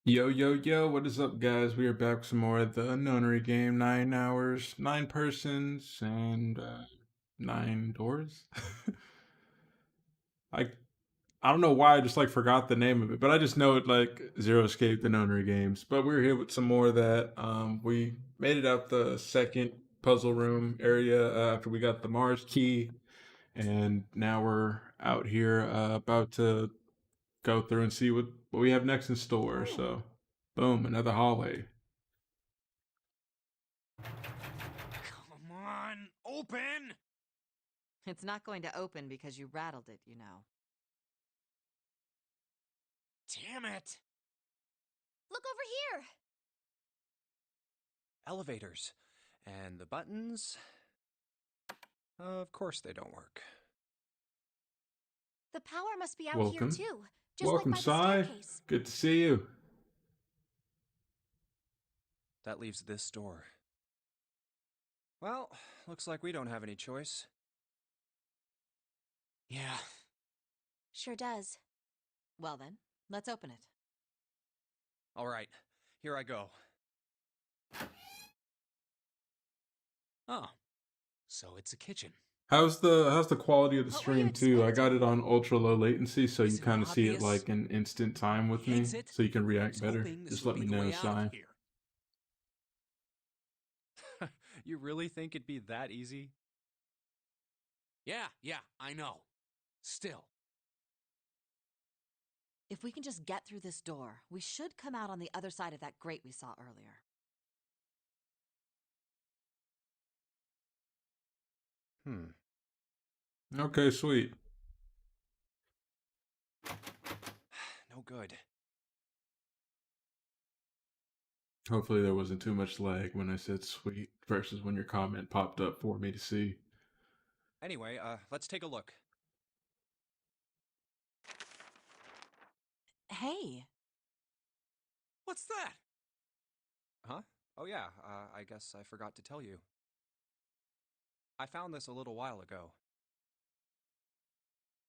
Yo, yo, yo, what is up, guys? We are back with some more of the Nonary game. 9 hours, 9 persons, and 9 doors. I I don't know why I just like forgot the name of it, but I just know it like Zero Escape the Nonary games. But we're here with some more of that. We made it out the second puzzle room area after we got the Mars key, and now we're out here about to go through and see what we have next in store. So, boom, another hallway. Come on, open! It's not going to open because you rattled it, you know. Damn it! Look over here! Elevators. And the buttons... Of course they don't work. The power must be out Welcome. here too, just Welcome, like by Sai. the staircase. Good to see you. That leaves this door. Well, looks like we don't have any choice. Yeah. Sure does. Well then, let's open it. All right, here I go. Oh. So it's a kitchen. How's the quality of the What were you stream too? I got expecting? it on ultra low latency, so you Isn't kind of see it obvious? like in instant time with me, Exit? so you can I react was better. hoping this Just would let be me the know, way out Sai. of here. You really think it'd be that easy? Yeah, I know. Still. If we can just get through this door, we should come out on the other side of that grate we saw earlier. Okay, sweet. No good. Hopefully there wasn't too much lag when I said sweet versus when your comment popped up for me to see. Anyway, let's take a look. Hey! What's that? Huh? Oh yeah, I guess I forgot to tell you. I found this a little while ago.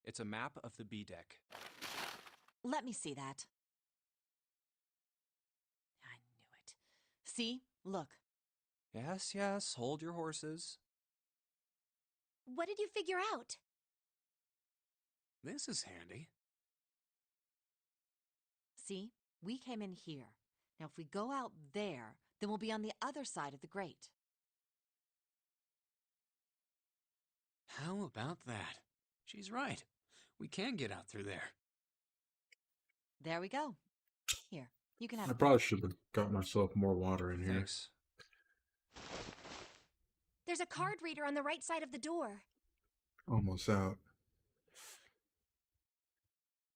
It's a map of the B deck. Let me see that. I knew it. See? Look. Yes, hold your horses. What did you figure out? This is handy. See? We came in here. Now if we go out there, then we'll be on the other side of the grate. How about that? She's right. We can get out through there. There we go. Here, you can have I it. probably should have got myself more water in here. Thanks. There's a card reader on the right side of the door. Almost out.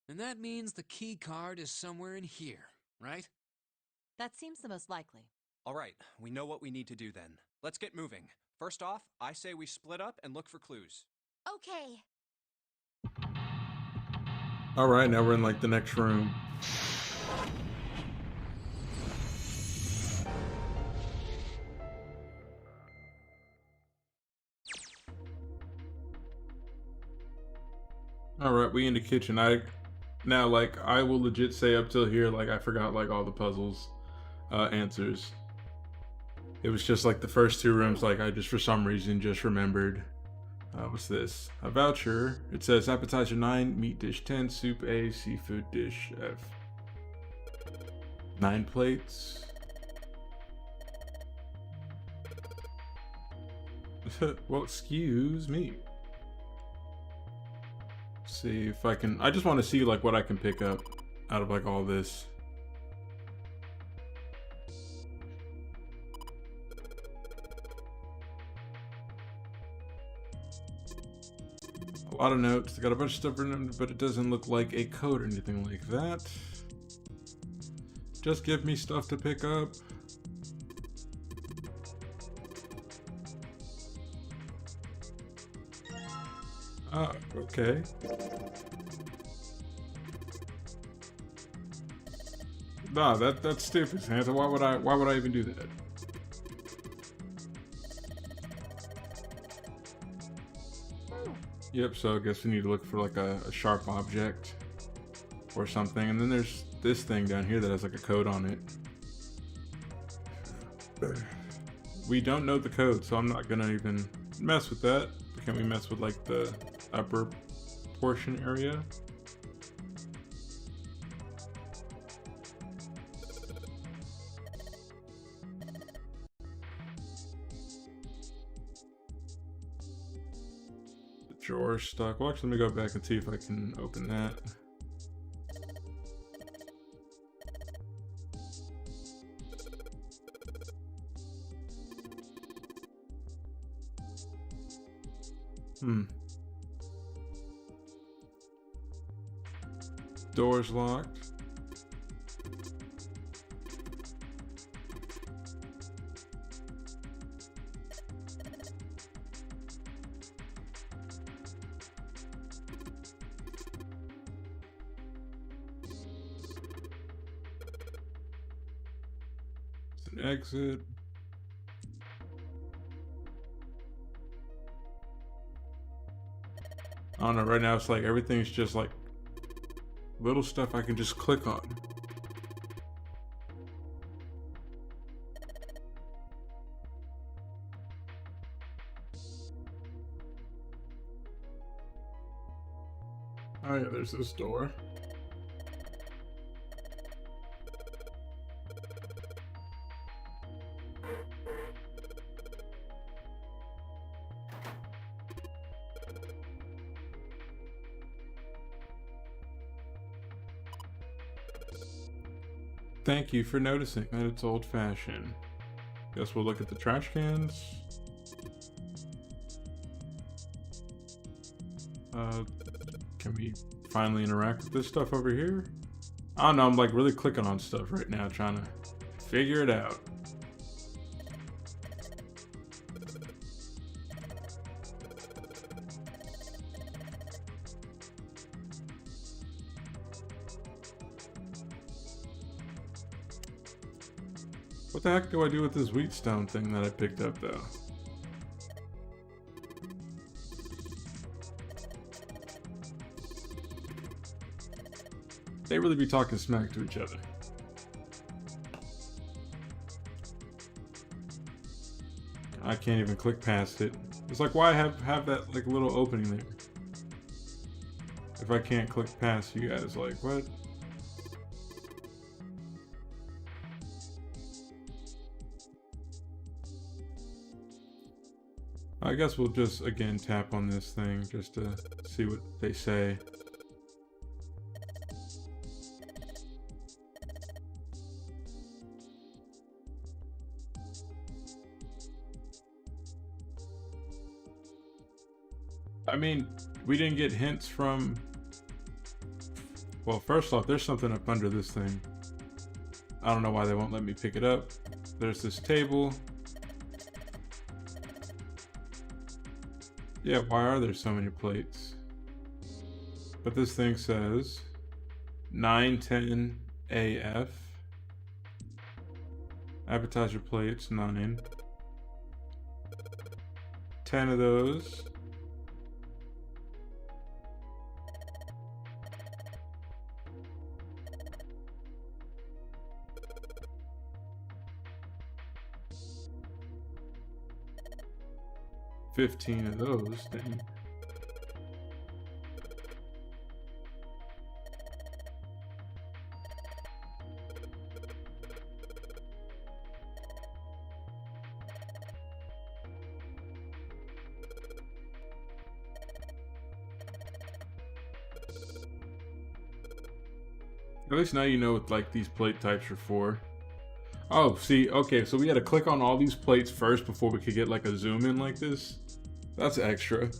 And that means the key card is somewhere in here, right? That seems the most likely. All right, we know what we need to do then. Let's get moving. First off, I say we split up and look for clues. Okay. Alright, now we're in like the next room. Alright, we in the kitchen. I will legit say up till here, like I forgot like all the puzzles answers. It was just like the first two rooms, like I just for some reason just remembered. What's this? A voucher. It says appetizer 9, meat dish 10, soup A, seafood dish F. 9 plates. Well, excuse me. See if I can. I just want to see like what I can pick up out of like all this. A lot of notes. Got a bunch of stuff written in, but it doesn't look like a code or anything like that. Just give me stuff to pick up. Ah, okay. Nah, that's stupid, Santa. Why would I even do that? Yep, so I guess we need to look for like a sharp object or something. And then there's this thing down here that has like a code on it. We don't know the code, so I'm not gonna even mess with that. Can we mess with like the upper portion area? The drawer's stuck. Well, actually, let me go back and see if I can open that. Door's locked. It's an exit. I don't know, right now it's like everything's just like little stuff I can just click on. Oh yeah, there's this door. Thank you for noticing that it's old-fashioned. Guess we'll look at the trash cans. Can we finally interact with this stuff over here? I don't know, I'm like really clicking on stuff right now, trying to figure it out. What the heck do I do with this wheatstone thing that I picked up though? They really be talking smack to each other. I can't even click past it. It's like, why have that like little opening there? If I can't click past you guys, like what? I guess we'll just again tap on this thing just to see what they say. I mean, we didn't get hints from... Well, first off, there's something up under this thing. I don't know why they won't let me pick it up. There's this table. Yeah, why are there so many plates? But this thing says 910 AF. Appetizer plates, 9. 10 of those. $15 of those, then. At least now you know what like these plate types are for. Oh, see, okay, so we had to click on all these plates first before we could get like a zoom in like this. That's extra.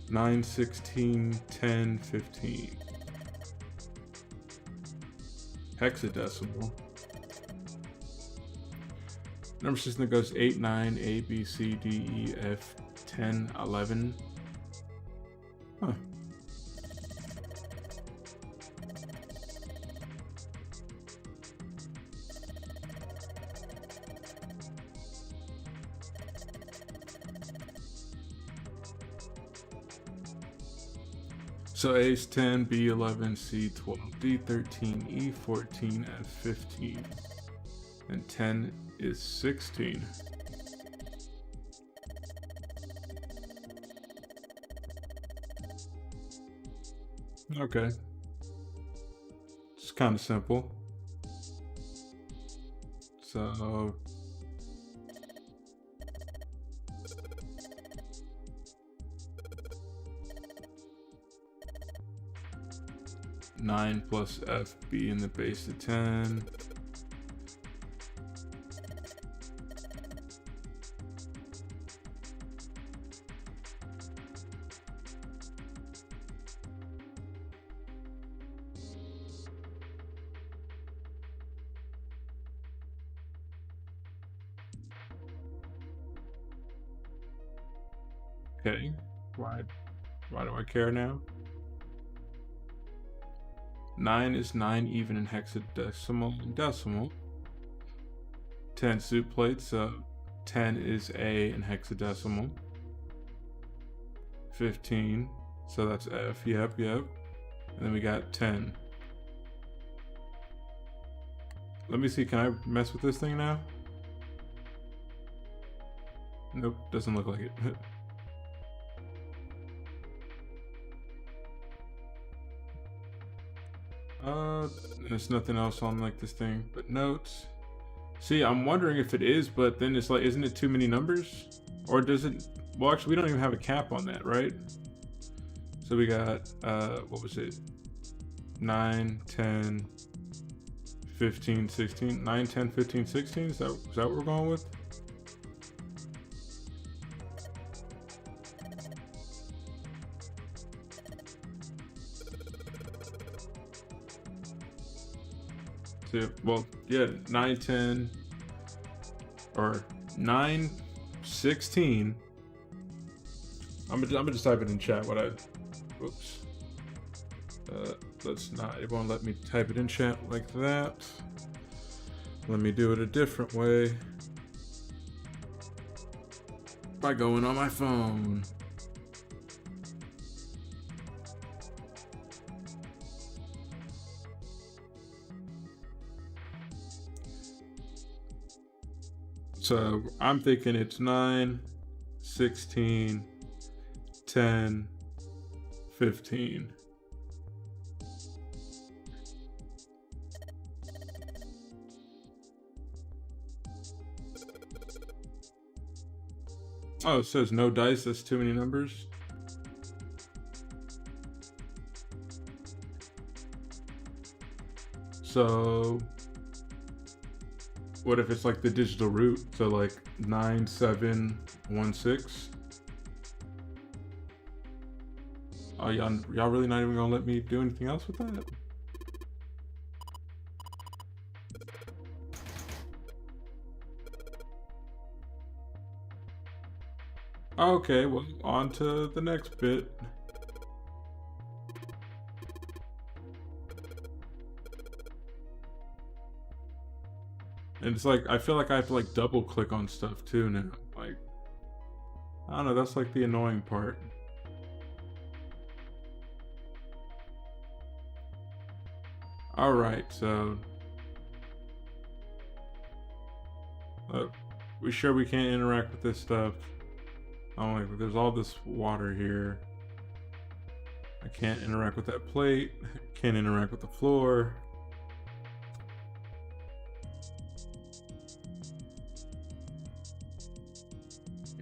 Nine, 16, 10, 15. Hexadecimal. Number system that goes 8, 9, A, B, C, D, E, F, 10, 11. Huh. So A is 10, B 11, C 12, D 13, E 14, F 15. And 10 is 16. Okay. It's kind of simple. So 9 plus FB in the base of 10. Okay, why do I care now? 9 is 9 even in hexadecimal and decimal. 10 soup plates, so 10 is A in hexadecimal. 15, so that's F, yep. And then we got 10. Let me see, can I mess with this thing now? Nope, doesn't look like it. There's nothing else on like this thing but notes. See, I'm wondering if it is, but then it's like, isn't it too many numbers? Or does it, well actually we don't even have a cap on that, right? So we got, what was it? 9, 10, 15, 16, 9, 10, 15, 16, is that what we're going with? Well, yeah, 9, 10, or 9, 16. I'm gonna just type it in chat what I, whoops. Let's not, it won't let me type it in chat like that. Let me do it a different way. By going on my phone. So I'm thinking it's 9, 16, 10, 15. Oh, it says no dice, that's too many numbers. So what if it's like the digital root? So like 9716. Oh, y'all really not even gonna let me do anything else with that? Okay, well, on to the next bit. And it's like, I feel like I have to like double click on stuff too now. Like, I don't know, that's like the annoying part. All right, so we sure we can't interact with this stuff? Oh, like, there's all this water here. I can't interact with that plate. Can't interact with the floor.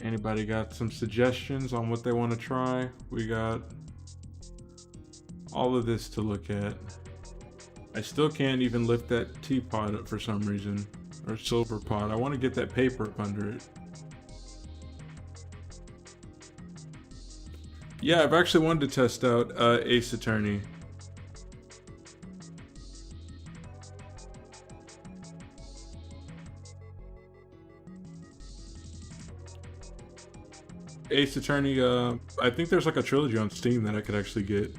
Anybody got some suggestions on what they want to try? We got all of this to look at. I still can't even lift that teapot up for some reason. Or silver pot. I want to get that paper up under it. Yeah, I've actually wanted to test out Ace Attorney. Ace Attorney, I think there's like a trilogy on Steam that I could actually get.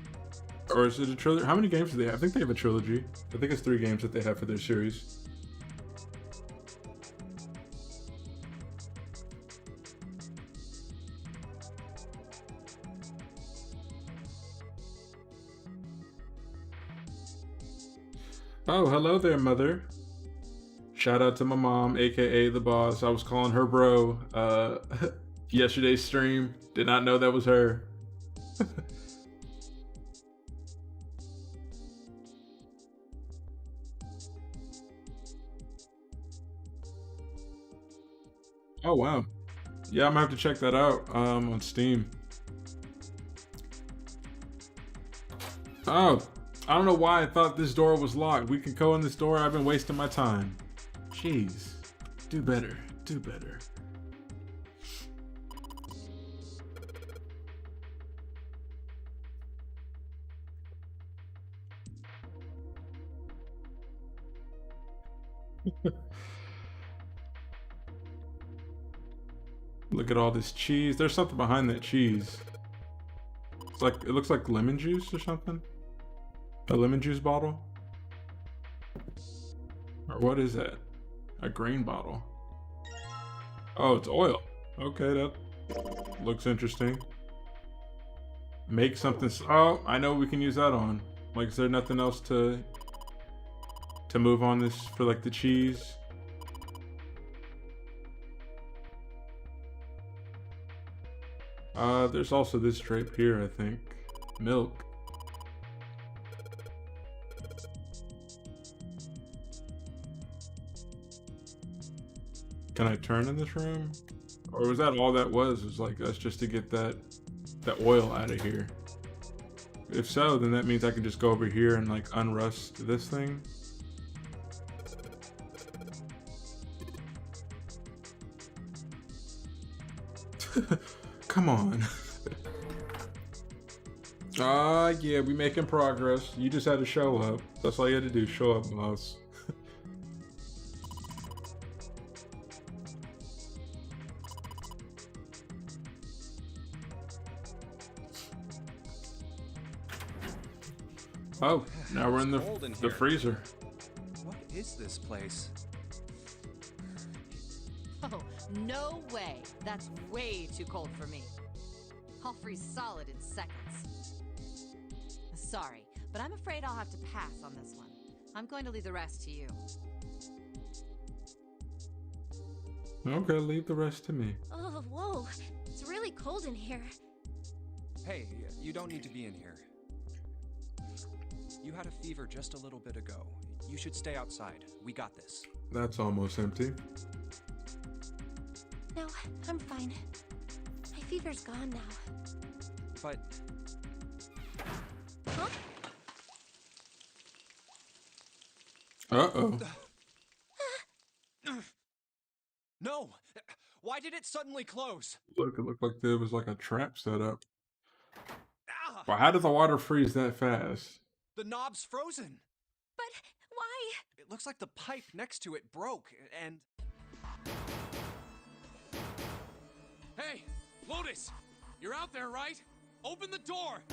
Or is it a trilogy? How many games do they have? I think they have a trilogy. I think it's 3 games that they have for their series. Oh, hello there, mother. Shout out to my mom, aka the boss. I was calling her bro. Yesterday's stream. Did not know that was her. Oh wow. Yeah, I'm gonna have to check that out on Steam. Oh, I don't know why I thought this door was locked. We can go in this door. I've been wasting my time. Jeez. Do better. Do better. Look at all this cheese. There's something behind that cheese. It's like, it looks like lemon juice or something. A lemon juice bottle? Or what is that? A green bottle. Oh, it's oil. Okay, that looks interesting. Make something. Oh, I know we can use that on. Like, is there nothing else to move on this for like the cheese? There's also this drape here, I think. Milk. Can I turn in this room? Or was that all that was? Was like, that's just to get that oil out of here. If so, then that means I can just go over here and like unrust this thing. Come on. Yeah, we making progress. You just had to show up. That's all you had to do, show up, mouse. Oh, now we're in the freezer. What is this place? Oh, no way. That's way too cold for me. I'll freeze solid in seconds. Sorry, but I'm afraid I'll have to pass on this one. I'm going to leave the rest to you. Okay, leave the rest to me. Oh, whoa. It's really cold in here. Hey, you don't need to be in here. You had a fever just a little bit ago. You should stay outside. We got this. That's almost empty. No, I'm fine. My fever's gone now. But Huh? Uh-oh. no! Why did it suddenly close? Look, it looked like there was like a trap set up. Ah! Well, how did the water freeze that fast? The knob's frozen. But why? It looks like the pipe next to it broke, and... Hey, Lotus! You're out there, right? Open the door!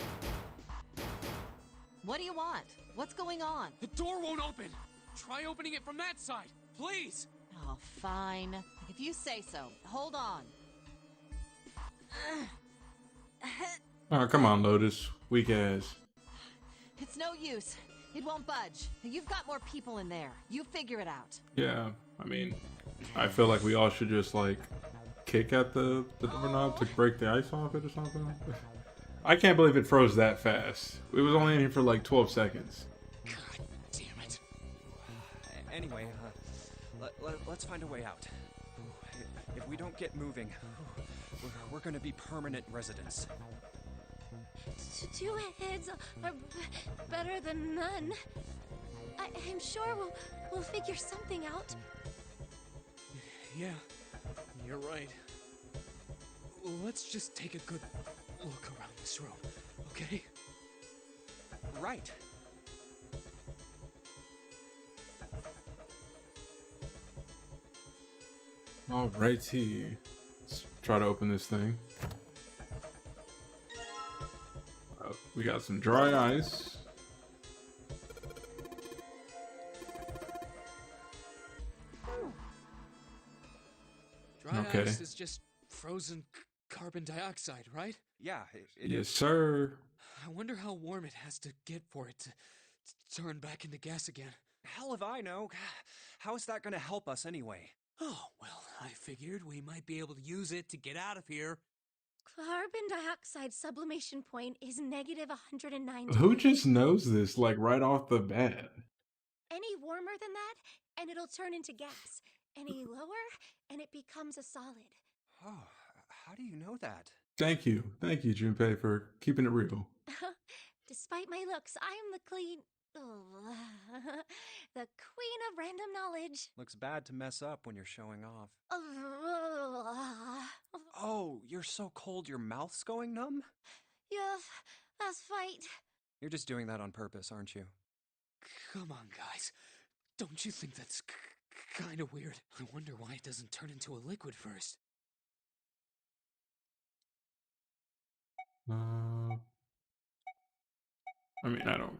What do you want? What's going on? The door won't open! Try opening it from that side, please! Oh, fine. If you say so. Hold on. Oh, come on, Lotus. Weak ass. It's no use. It won't budge. You've got more people in there. You figure it out. Yeah, I mean, I feel like we all should just like kick at the doorknob to break the ice off it or something. I can't believe it froze that fast. It was only in here for like 12 seconds. God damn it. Anyway, let's find a way out. If we don't get moving, we're gonna be permanent residents. Two heads are better than none. I'm sure we'll figure something out. Yeah, you're right. Let's just take a good look around this room, okay? Right. Alrighty. Let's try to open this thing. We got some dry ice. Dry Okay. ice is just frozen carbon dioxide, right? Yeah, it Yes, is. sir. I wonder how warm it has to get for it turn back into gas again. Hell if I know. How is that gonna help us anyway? Oh, well, I figured we might be able to use it to get out of here. Carbon dioxide sublimation point is negative 109 Who degrees. just knows this, like, right off the bat? Any warmer than that, and it'll turn into gas. Any lower, and it becomes a solid. Oh, how do you know that? Thank you, Junpei, for keeping it real. Despite my looks, I am the the queen of random knowledge. Looks bad to mess up when you're showing off. Oh, you're so cold your mouth's going numb? Yes, let's fight. You're just doing that on purpose, aren't you? Come on, guys. Don't you think that's kind of weird? I wonder why it doesn't turn into a liquid first. I mean, I don't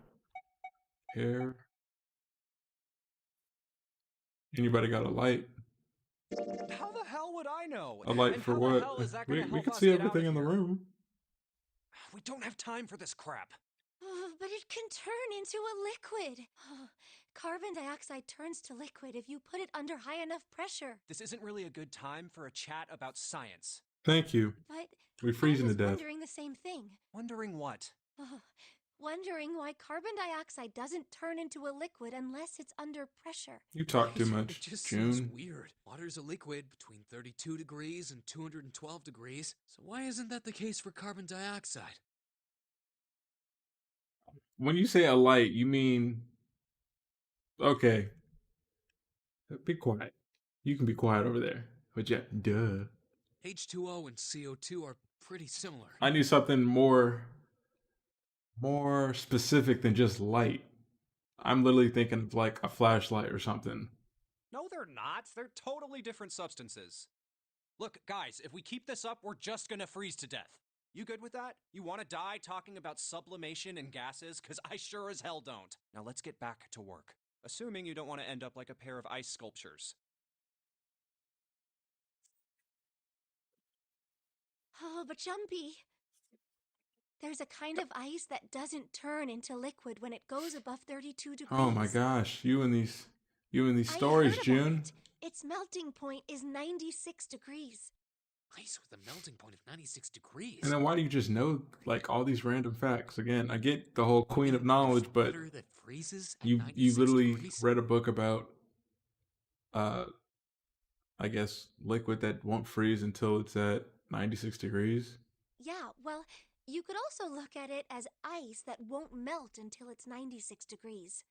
care. Anybody got a light? How the hell would I know? A light And for how what? the hell is that gonna We help can us see get out everything of in the here? room. We don't have time for this crap. But it can turn into a liquid. Carbon dioxide turns to liquid if you put it under high enough pressure. This isn't really a good time for a chat about science. Thank you. But We're I freezing to was death. wondering the same thing. Wondering what? Wondering why carbon dioxide doesn't turn into a liquid unless it's under pressure. You talk too It much, just seems June. weird. Water's a liquid between 32 degrees and 212 degrees. So why isn't that the case for carbon dioxide? When you say a light, you mean... Okay. Be quiet. You can be quiet over there. But yeah, duh. H2O and CO2 are pretty similar. I need something more specific than just light. I'm literally thinking of like a flashlight or something. No, they're not. They're totally different substances. Look, guys, if we keep this up, we're just gonna freeze to death. You good with that? You want to die talking about sublimation and gases? Because I sure as hell don't. Now let's get back to work. Assuming you don't want to end up like a pair of ice sculptures. Oh, but Jumpy. There's a kind of ice that doesn't turn into liquid when it goes above 32 degrees. Oh my gosh, you and these I stories, heard about June. it. Its melting point is 96 degrees. Ice with a melting point of 96 degrees. And then why do you just know like all these random facts? Again, I get the whole queen of knowledge, but Water that freezes at you 96 literally degrees? read a book about I guess liquid that won't freeze until it's at 96 degrees. Yeah, well, you could also look at it as ice that won't melt until it's 96 degrees.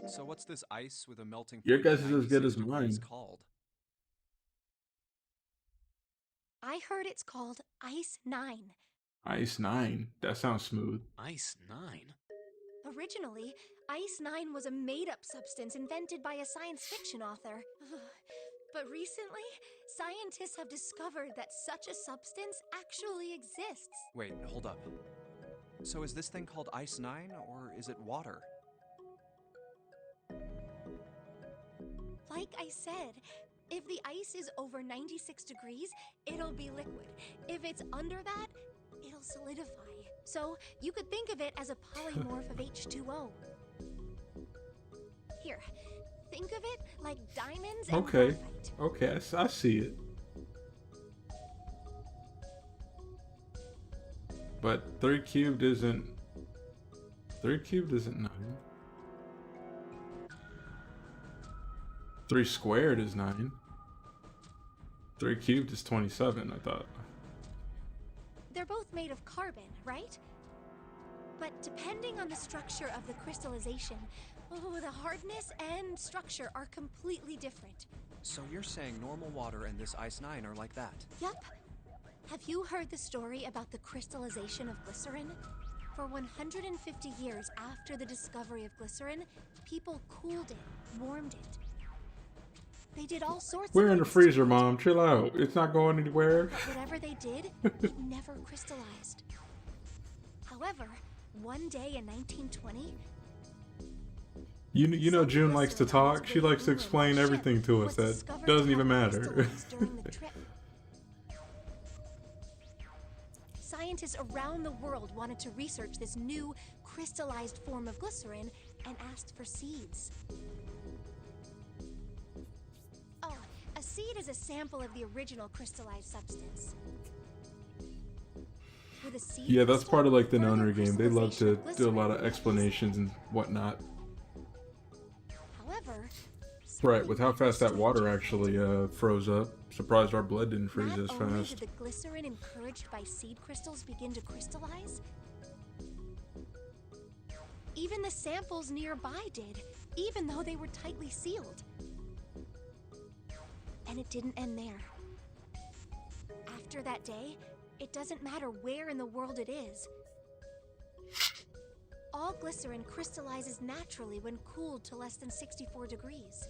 So what's this ice with a melting point Your of guess is as good 96 as degrees mine. called? I heard it's called Ice 9. Ice 9. That sounds smooth. Ice 9? Originally, Ice 9 was a made-up substance invented by a science fiction author. But recently, scientists have discovered that such a substance actually exists. Wait, hold up. So is this thing called Ice 9, or is it water? Like I said, if the ice is over 96 degrees, it'll be liquid. If it's under that, it'll solidify. So you could think of it as a polymorph of H2O. Here, think of it like diamonds and Okay. graphite. Okay, I see it. But 3 cubed isn't 9. 3 squared is 9. 3 cubed is 27, I thought. They're both made of carbon, right? But depending on the structure of the crystallization, the hardness and structure are completely different. So you're saying normal water and this Ice 9 are like that? Yup. Have you heard the story about the crystallization of glycerin? For 150 years after the discovery of glycerin, people cooled it, warmed it. They did all sorts We're of in the things to freezer, it. Mom. Chill out. It's not going anywhere. But whatever they did, it never crystallized. However, one day in 1920, You know Some June likes to glycerin on its talk. She way likes to through in explain that everything ship to us was that discovered doesn't to even have matter. crystallized during the trip. Scientists around the world wanted to research this new crystallized form of glycerin and asked for seeds. Oh, a seed is a sample of the original crystallized substance. With a seed Yeah, that's crystal, part of like the further Nonary game. They love crystallization to of do a glycerin lot of is explanations easy. and whatnot. However, Right, something with how even fast that water stranger actually happened. froze up. Surprised our blood didn't freeze Not as only did fast. the glycerin encouraged by seed crystals begin to crystallize, even the samples nearby did, even though they were tightly sealed. And it didn't end there. After that day, it doesn't matter where in the world it is. All glycerin crystallizes naturally when cooled to less than 64 degrees.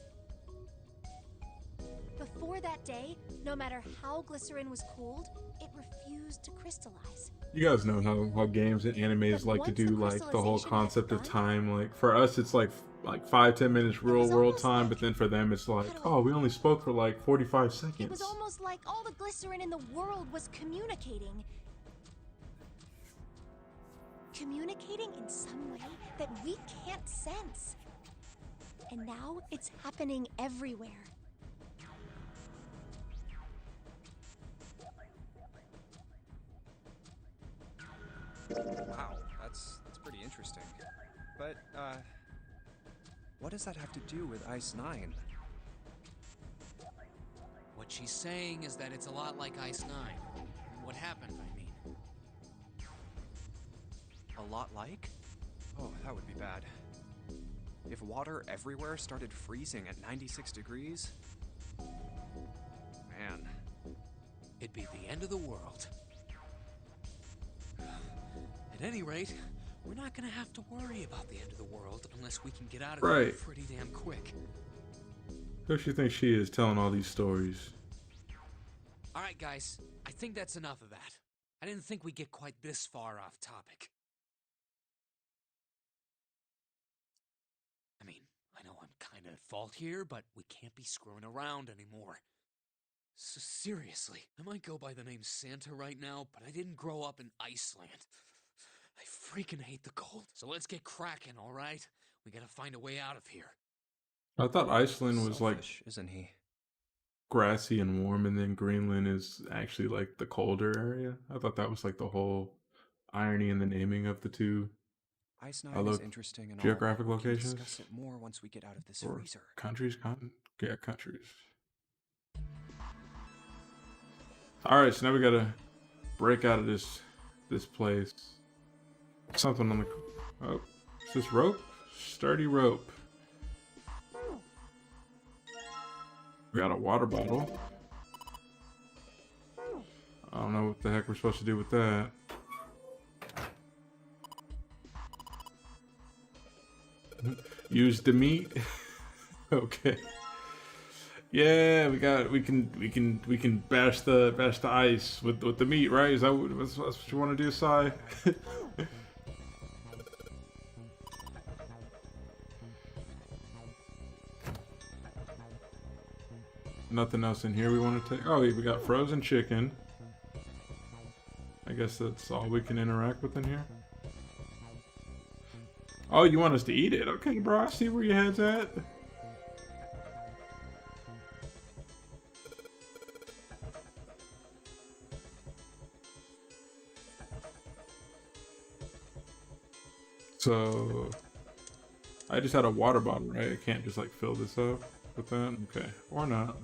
Before that day, no matter how glycerin was cooled, it refused to crystallize. You guys know how games and animes But like to once the do like the whole crystallization had concept of begun, time. Like for us, it's like 5-10 minutes it real was world almost time, like, but then for them, it's like, how do I oh, we put only it? spoke for like 45 It was seconds. almost like all the glycerin in the world was communicating. Communicating in some way that we can't sense. And now it's happening everywhere. Wow, that's pretty interesting. But, what does that have to do with Ice 9? What she's saying is that it's a lot like Ice 9. What happened, I mean. A lot like? Oh, that would be bad. If water everywhere started freezing at 96 degrees? Man. It'd be the end of the world. At any rate, we're not gonna have to worry about the end of the world unless we can get out of here Right. pretty damn quick. Who she thinks she is telling all these stories? Alright, guys, I think that's enough of that. I didn't think we'd get quite this far off topic. I mean, I know I'm kinda at fault here, but we can't be screwing around anymore. So seriously, I might go by the name Santa right now, but I didn't grow up in Iceland. I freaking hate the cold. So let's get cracking, alright? We gotta find a way out of here. I thought Iceland was like Selfish, isn't he? grassy and warm, and then Greenland is actually like the colder area. I thought that was like the whole irony in the naming of the two Ice 9 is look, interesting and all, geographic but we can locations discuss it more once we get out of this or freezer. countries. Yeah, countries. All right, so now we gotta break out of this place. Something on the oh, is this rope? Sturdy rope. We got a water bottle. I don't know what the heck we're supposed to do with that. Use the meat. Okay. Yeah, we can bash the ice with the meat, right? Is that that's what you want to do, Sai? Nothing else in here we want to take. Oh, we got frozen chicken. I guess that's all we can interact with in here. Oh, you want us to eat it? Okay, bro. I see where your head's at. So, I just had a water bottle, right? I can't just like fill this up with that. Okay, or not.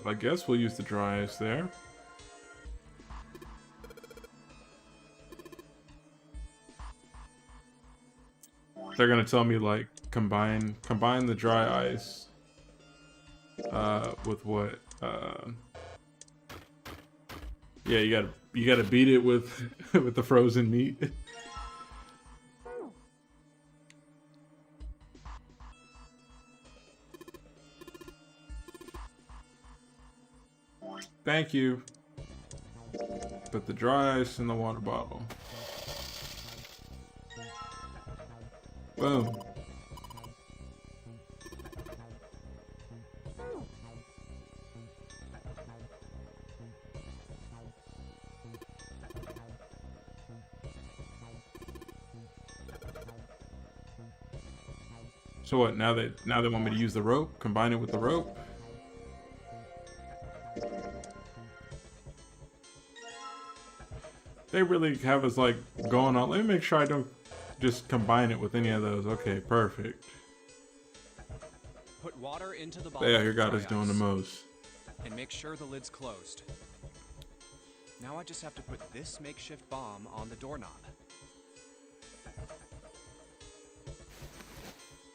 I guess we'll use the dry ice there. They're gonna tell me like combine the dry ice with what yeah, you gotta beat it with with the frozen meat. Thank you. Put the dry ice in the water bottle. Boom. So what? Now they want me to use the rope, combine it with the rope. They really have us like going on. Let me make sure I don't just combine it with any of those. Okay, perfect. Put water into the bottle. Yeah, your of God dry is doing the ice. most. And make sure the lid's closed. Now I just have to put this makeshift bomb on the doorknob.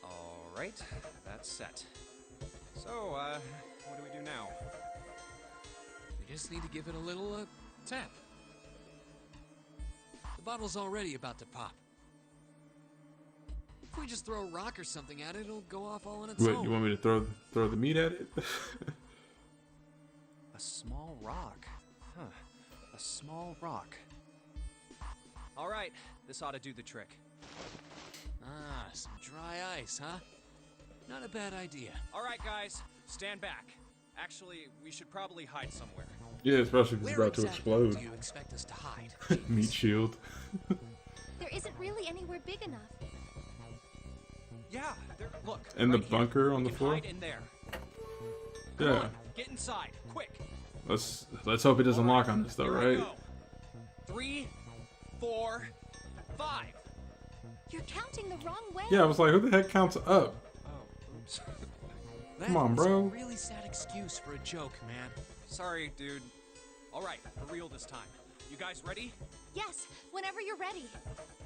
Alright, that's set. So, what do we do now? We just need to give it a little, tap. The bottle's already about to pop. If we just throw a rock or something at it, it'll go off all on its Wait, own. you want me to throw the meat at it? A small rock. Huh. A small rock. Alright, this ought to do the trick. Ah, some dry ice, huh? Not a bad idea. Alright, guys, stand back. Actually, we should probably hide somewhere. Yeah, especially if it's Where about to exactly explode. do you expect us to hide? Meat shield. There isn't really anywhere big enough. Yeah, there. Look. And the right here. bunker on We the can floor? hide in there. Come Yeah. on, get inside, quick. Let's hope it doesn't lock on us though, Here I right? go. 3, 4, 5. You're counting the wrong way. Yeah, I was like, who the heck counts up? Oh, oops. Come on, That was bro. a really sad excuse for a joke, man. Sorry, dude. All right, for real this time. You guys ready? Yes, whenever you're ready.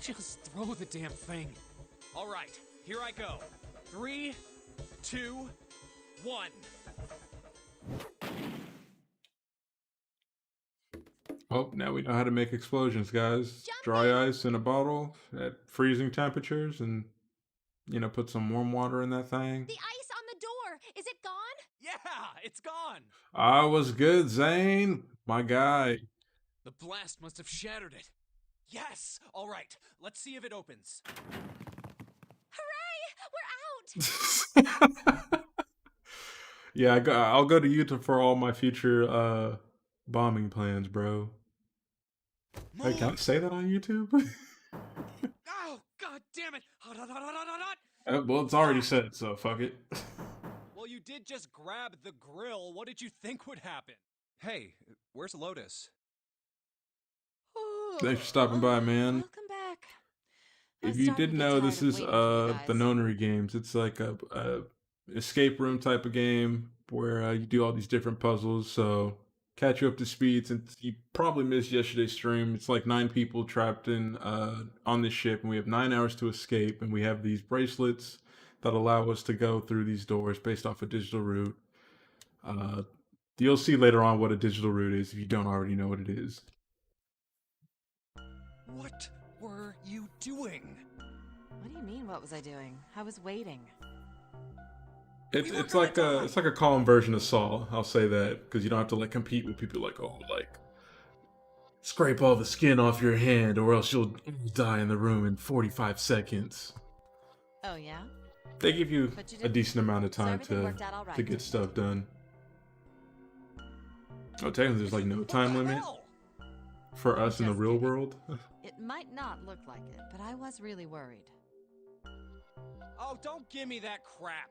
Just throw the damn thing. All right, here I go. 3, 2, 1. Oh, now we know how to make explosions, guys. Dry ice in a bottle at freezing temperatures and, put some warm water in that thing. The ice on the door. Is it gone? Yeah, it's gone. I was good, Zane. My guy. The blast must have shattered it. Yes. All right, let's see if it opens. Hooray! We're out! Yeah, I'll go to YouTube for all my future bombing plans, bro. Hey, can I say that on YouTube? Oh, god damn it. Hot, hot, hot, hot, hot, hot. Well, it's already said, so fuck it. Well, you did just grab the grill. What did you think would happen? Hey, where's Lotus? Thanks for stopping by, man. Welcome back. If you didn't know, this is the Nonary games. It's like a escape room type of game where you do all these different puzzles. So catch you up to speed. Since you probably missed yesterday's stream, it's like 9 people trapped in on this ship, and we have 9 hours to escape. And we have these bracelets that allow us to go through these doors based off a digital route. You'll see later on what a digital route is if you don't already know what it is. What were you doing? What do you mean, what was I doing? I was waiting. It's like a calm version of Saw. I'll say that because you don't have to like compete with people like scrape all the skin off your hand or else you'll die in the room in 45 seconds. Oh, yeah? They give you But you a didn't. decent amount of So time everything to worked out all right, get didn't stuff done. Oh, technically there's like no time limit Hell? for us in the Just real kidding. world. It might not look like it, but I was really worried. Oh, don't give me that crap.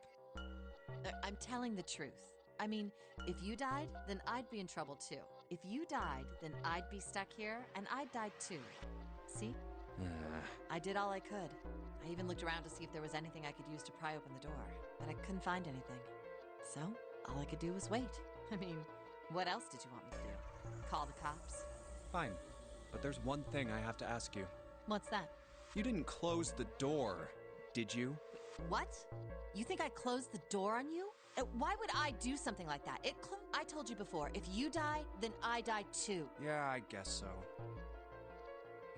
I'm telling the truth. I mean, if you died, then I'd be in trouble too. If you died, then I'd be stuck here, and I'd die too. See? I did all I could. I even looked around to see if there was anything I could use to pry open the door, but I couldn't find anything. So, all I could do was wait. I mean, what else did you want me to do? Call the cops? Fine, but there's one thing I have to ask you. What's that? You didn't close the door, did you? What? You think I closed the door on you? Why would I do something like that? I told you before, if you die, then I die too. Yeah, I guess so.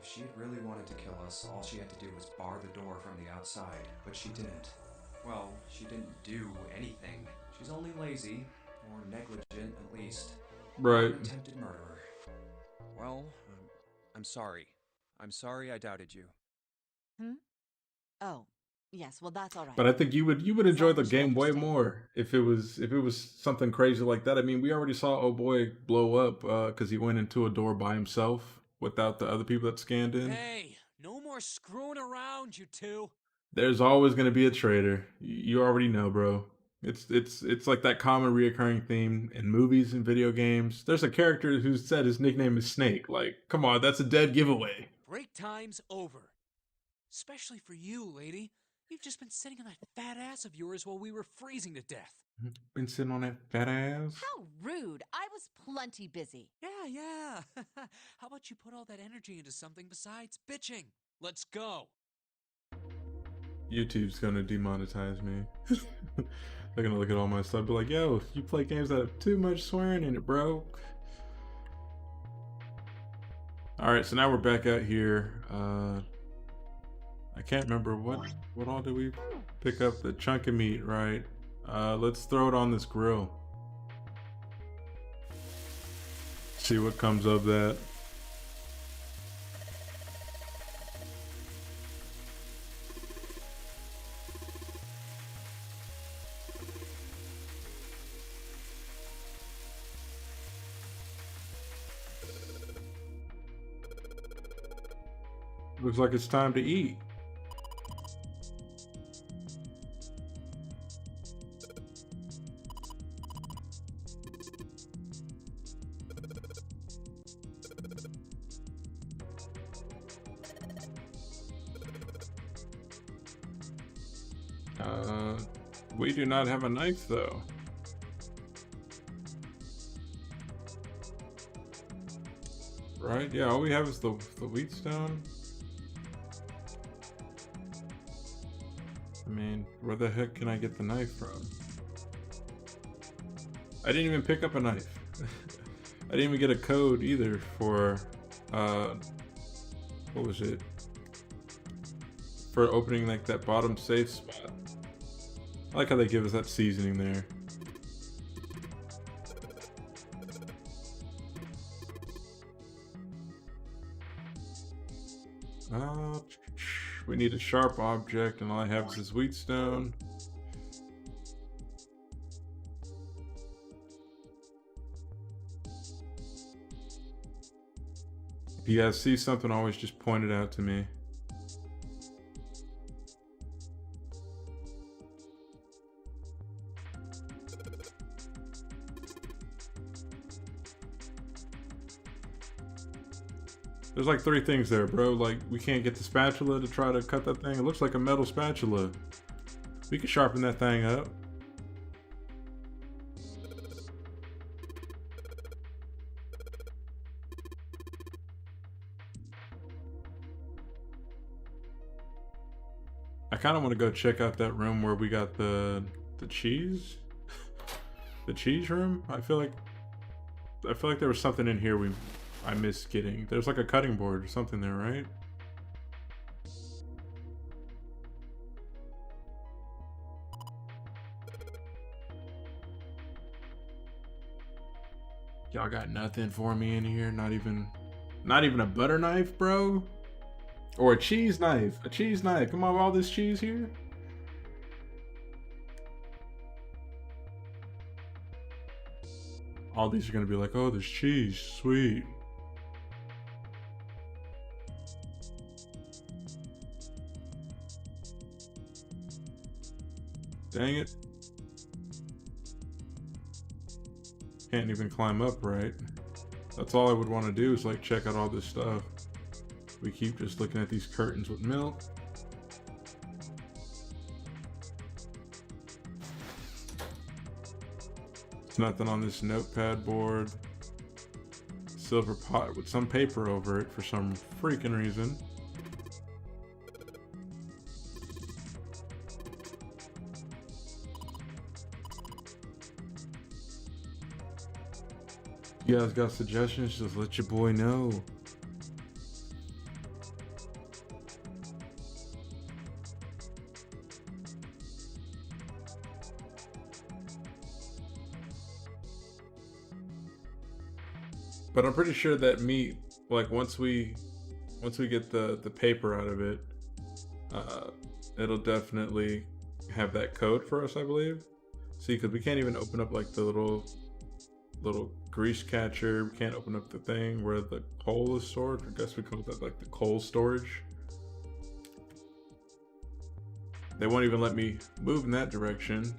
If she had really wanted to kill us, all she had to do was bar the door from the outside, but she didn't. Well, she didn't do anything. She's only lazy, or negligent at least. Right. An attempted murderer. Well, I'm sorry. I'm sorry I doubted you. Hmm? Oh, yes, well, that's all right. But I think you would As enjoy long the as you game way understand. more if it was something crazy like that. I mean, we already saw oh boy blow up because he went into a door by himself without the other people that scanned in. Hey, no more screwing around, you two. There's always going to be a traitor. You already know, bro. It's like that common reoccurring theme in movies and video games. There's a character who said his nickname is Snake. Like, come on, that's a dead giveaway. Break time's over. Especially for you, lady. You've just been sitting on that fat ass of yours while we were freezing to death. Been sitting on that fat ass. How rude! I was plenty busy. Yeah. How about you put all that energy into something besides bitching? Let's go. YouTube's gonna demonetize me. They're gonna look at all my stuff, be like, "Yo, you play games that have too much swearing in it, bro." All right, so now we're back out here. I can't remember what all did we pick up? The chunk of meat, right? Let's throw it on this grill. See what comes of that. Looks like it's time to eat. We do not have a knife though. Right? Yeah, all we have is the wheat stone. I mean, where the heck can I get the knife from? I didn't even pick up a knife. I didn't even get a code either for, what was it? For opening like that bottom safe spot. I like how they give us that seasoning there. We need a sharp object, and all I have is this wheat stone. If you guys see something, always just point it out to me. There's like 3 things there, bro. Like, we can't get the spatula to try to cut that thing. It looks like a metal spatula. We could sharpen that thing up. I kind of want to go check out that room where we got the cheese. The cheese room. I feel like there was something in here I missed getting. There's like a cutting board or something there, right? Y'all got nothing for me in here? Not even a butter knife, bro? Or a cheese knife? A cheese knife. Come on, all this cheese here? All these are gonna be like, oh, there's cheese. Sweet. Dang it. Can't even climb up, right? That's all I would want to do is like check out all this stuff. We keep just looking at these curtains with milk. There's nothing on this notepad board. Silver pot with some paper over it for some freaking reason. You guys got suggestions? Just let your boy know. But I'm pretty sure that meat, like once we get the paper out of it, uh, it'll definitely have that code for us, I believe. See, because we can't even open up like the little grease catcher. We can't open up the thing where the coal is stored. I guess we call that like the coal storage. They won't even let me move in that direction.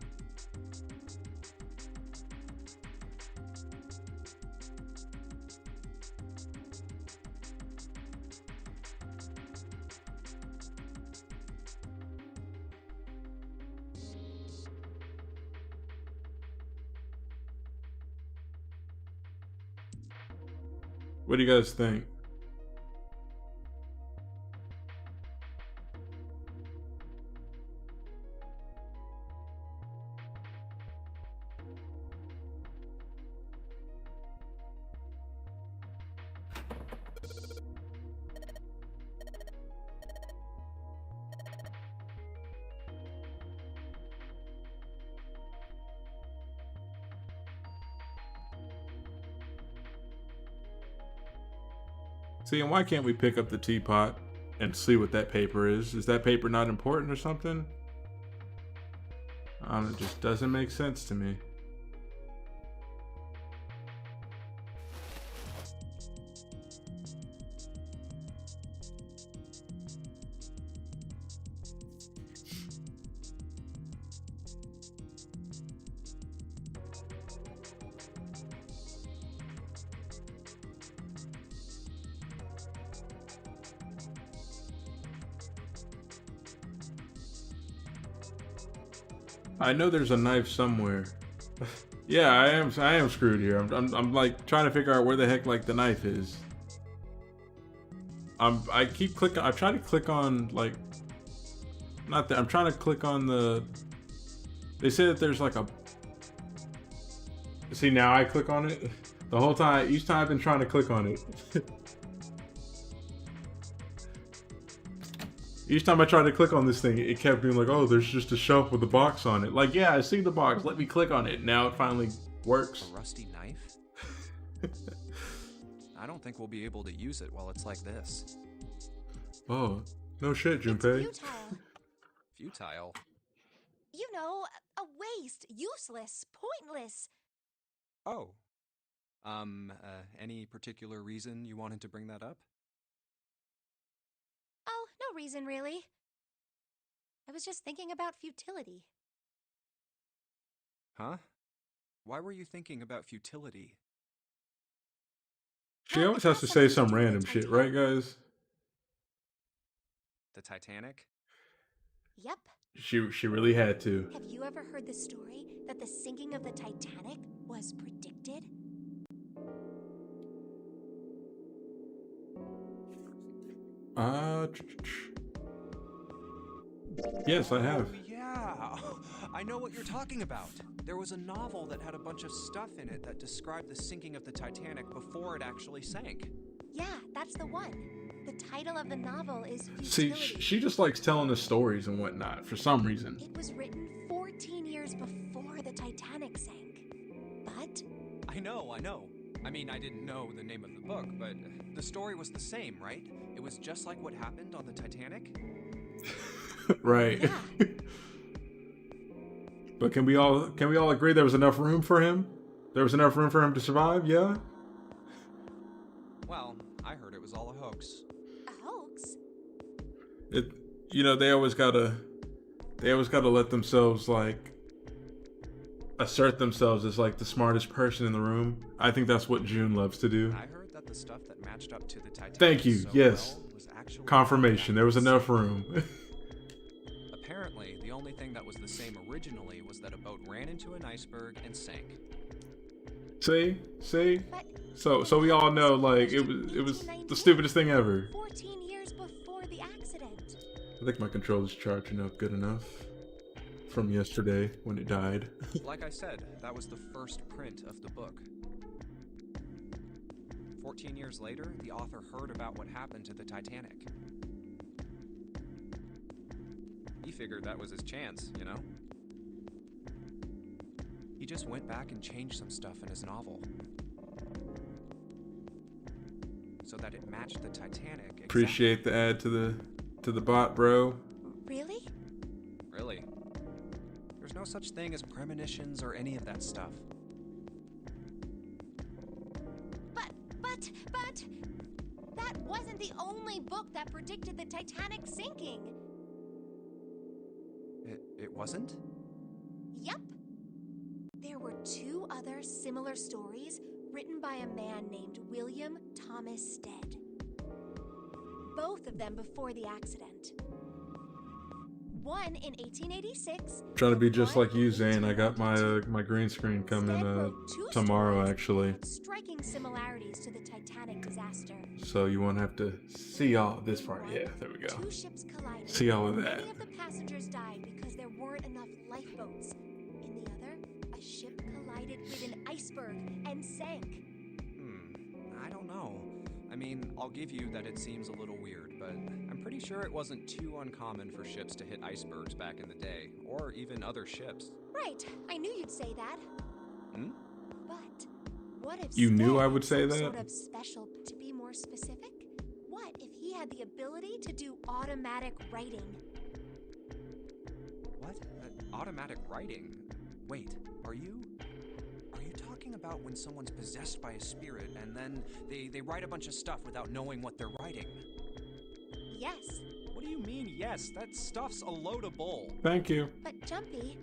What do you guys think? See, and why can't we pick up the teapot and see what that paper is? Is that paper not important or something? It just doesn't make sense to me. I know there's a knife somewhere. Yeah, I am screwed here. I'm like trying to figure out where the heck like the knife is. I keep clicking. I try to click on like, not that I'm trying to click on the. They say that there's like a. See, now I click on it the whole time. Each time I've been trying to click on it. Each time I tried to click on this thing, it kept being like, oh, there's just a shelf with a box on it. Like, yeah, I see the box. Let me click on it. Now it finally works. A rusty knife? I don't think we'll be able to use it while it's like this. Oh, no shit, Junpei. It's futile. Futile? You know, a waste, useless, pointless. Oh. Any particular reason you wanted to bring that up? Oh, no reason really. I was just thinking about futility. Huh? Why were you thinking about futility? She always has to say some random shit, right, guys? The Titanic? Yep. She really had to. Have you ever heard the story that the sinking of the Titanic was predicted? Yes, I have. Oh, yeah. I know what you're talking about. There was a novel that had a bunch of stuff in it that described the sinking of the Titanic before it actually sank. Yeah, that's the one. The title of the novel is See, Futility. she just likes telling us stories and whatnot for some reason. It was written 14 years before the Titanic sank. But I know. I mean, I didn't know the name of the book, but the story was the same, right? It was just like what happened on the Titanic? Right. yeah, But can we all agree there was enough room for him? There was enough room for him to survive, yeah? Well, I heard it was all a hoax. a hoax. They always gotta let themselves like assert themselves as like the smartest person in the room. I think that's what June loves to do. I heard that the stuff that matched up to the Titanic Thank you. so Yes. well was actually Confirmation. There was enough room. Apparently, the only thing that was the same originally was that a boat ran into an iceberg and sank. See? But So we all know like it was the stupidest thing ever. 14 years before the accident. I think my controller's charging up good enough from yesterday when it died. Like I said, that was the first print of the book. 14 years later, the author heard about what happened to the Titanic. He figured that was his chance, you know? He just went back and changed some stuff in his novel. so that it matched the Titanic exactly. Appreciate the add to the bot, bro. Really? Really? There's no such thing as premonitions or any of that stuff. But that wasn't the only book that predicted the Titanic sinking. It wasn't? Yep. There were 2 other similar stories written by a man named William Thomas Stead. Both of them before the accident. One in 1886. Trying to be just one like you, in Zane. I got 1892. my green screen coming Stead wrote 2 tomorrow, stories actually. with striking similarities to the Titanic disaster. So you won't have to see all of this part. Yeah, there we go. 2 ships collided. See all of that. Many of the passengers died because there weren't enough lifeboats. In the other, a ship collided with an iceberg and sank. I don't know. I mean, I'll give you that it seems a little weird, but I'm pretty sure it wasn't too uncommon for ships to hit icebergs back in the day, or even other ships. Right, I knew you'd say that. Hmm? But what if You knew Stead I would had say some that? Sort of special, to be more specific? What if he had the ability to do automatic writing? What? Automatic writing? Wait, are you talking about when someone's possessed by a spirit and then they write a bunch of stuff without knowing what they're writing? Yes. What do you mean, yes? That stuff's a load of bull. Thank you. But Jumpy,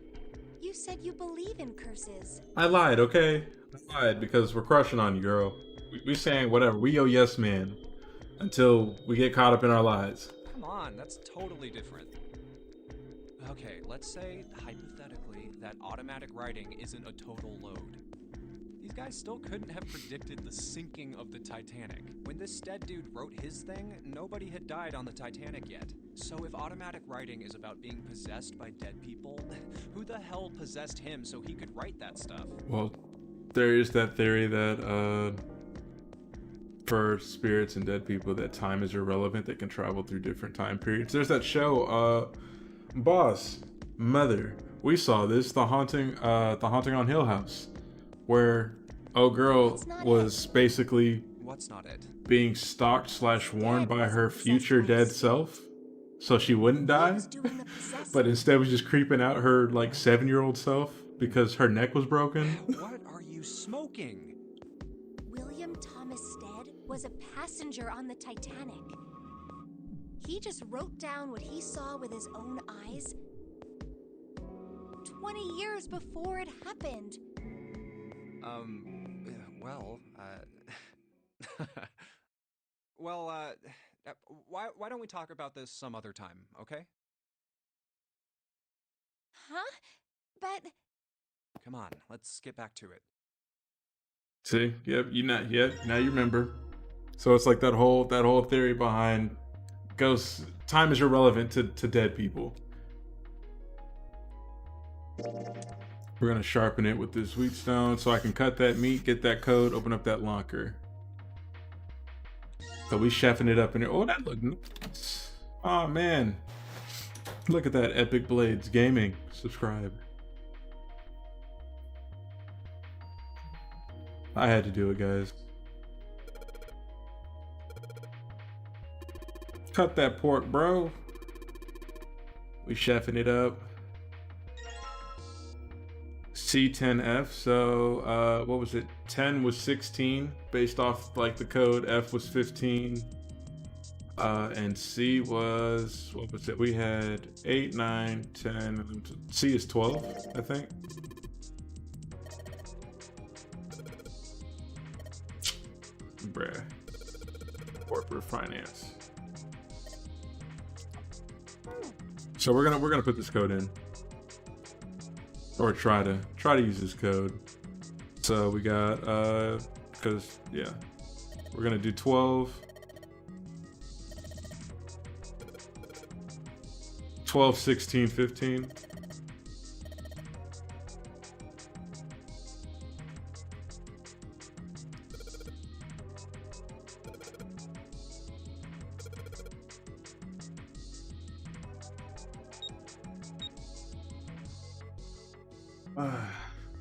you said you believe in curses. I lied, okay? I lied because we're crushing on you, girl. We saying whatever. We yo yes man until we get caught up in our lies. Come on, that's totally different. Okay, let's say, hypothetically, that automatic writing isn't a total load. These guys still couldn't have predicted the sinking of the Titanic. When this Stead dude wrote his thing, nobody had died on the Titanic yet. So if automatic writing is about being possessed by dead people, who the hell possessed him so he could write that stuff? Well, there is that theory that for spirits and dead people that time is irrelevant. They can travel through different time periods. There's that show, Boss, Mother. We saw this, the haunting on Hill House, where girl was basically What's not it? being stalked / warned by her future dead self, so she wouldn't die. But instead was just creeping out her like 7-year-old self because her neck was broken. What are you smoking? William Thomas Stead was a passenger on the Titanic. He just wrote down what he saw with his own eyes 20 years before it happened. Why don't we talk about this some other time, okay? Huh? But... Come on, let's get back to it. See, yep, now you remember. So it's like that whole theory behind ghosts. Time is irrelevant to dead people. We're gonna sharpen it with this wheat stone so I can cut that meat, get that code, open up that locker. So we chefing it up in here. Oh, that looked nice. Oh man, look at that Epic Blades Gaming. Subscribe. I had to do it, guys. Cut that pork, bro. We chefing it up. C10F, so what was it? 10 was 16 based off like the code, F was 15, and C was, what was it? We had 8, 9, 10, C is 12, I think. Bruh. Corporate finance. So we're gonna put this code in. Or try to use this code. So we got because yeah, we're gonna do 12, 16, 15.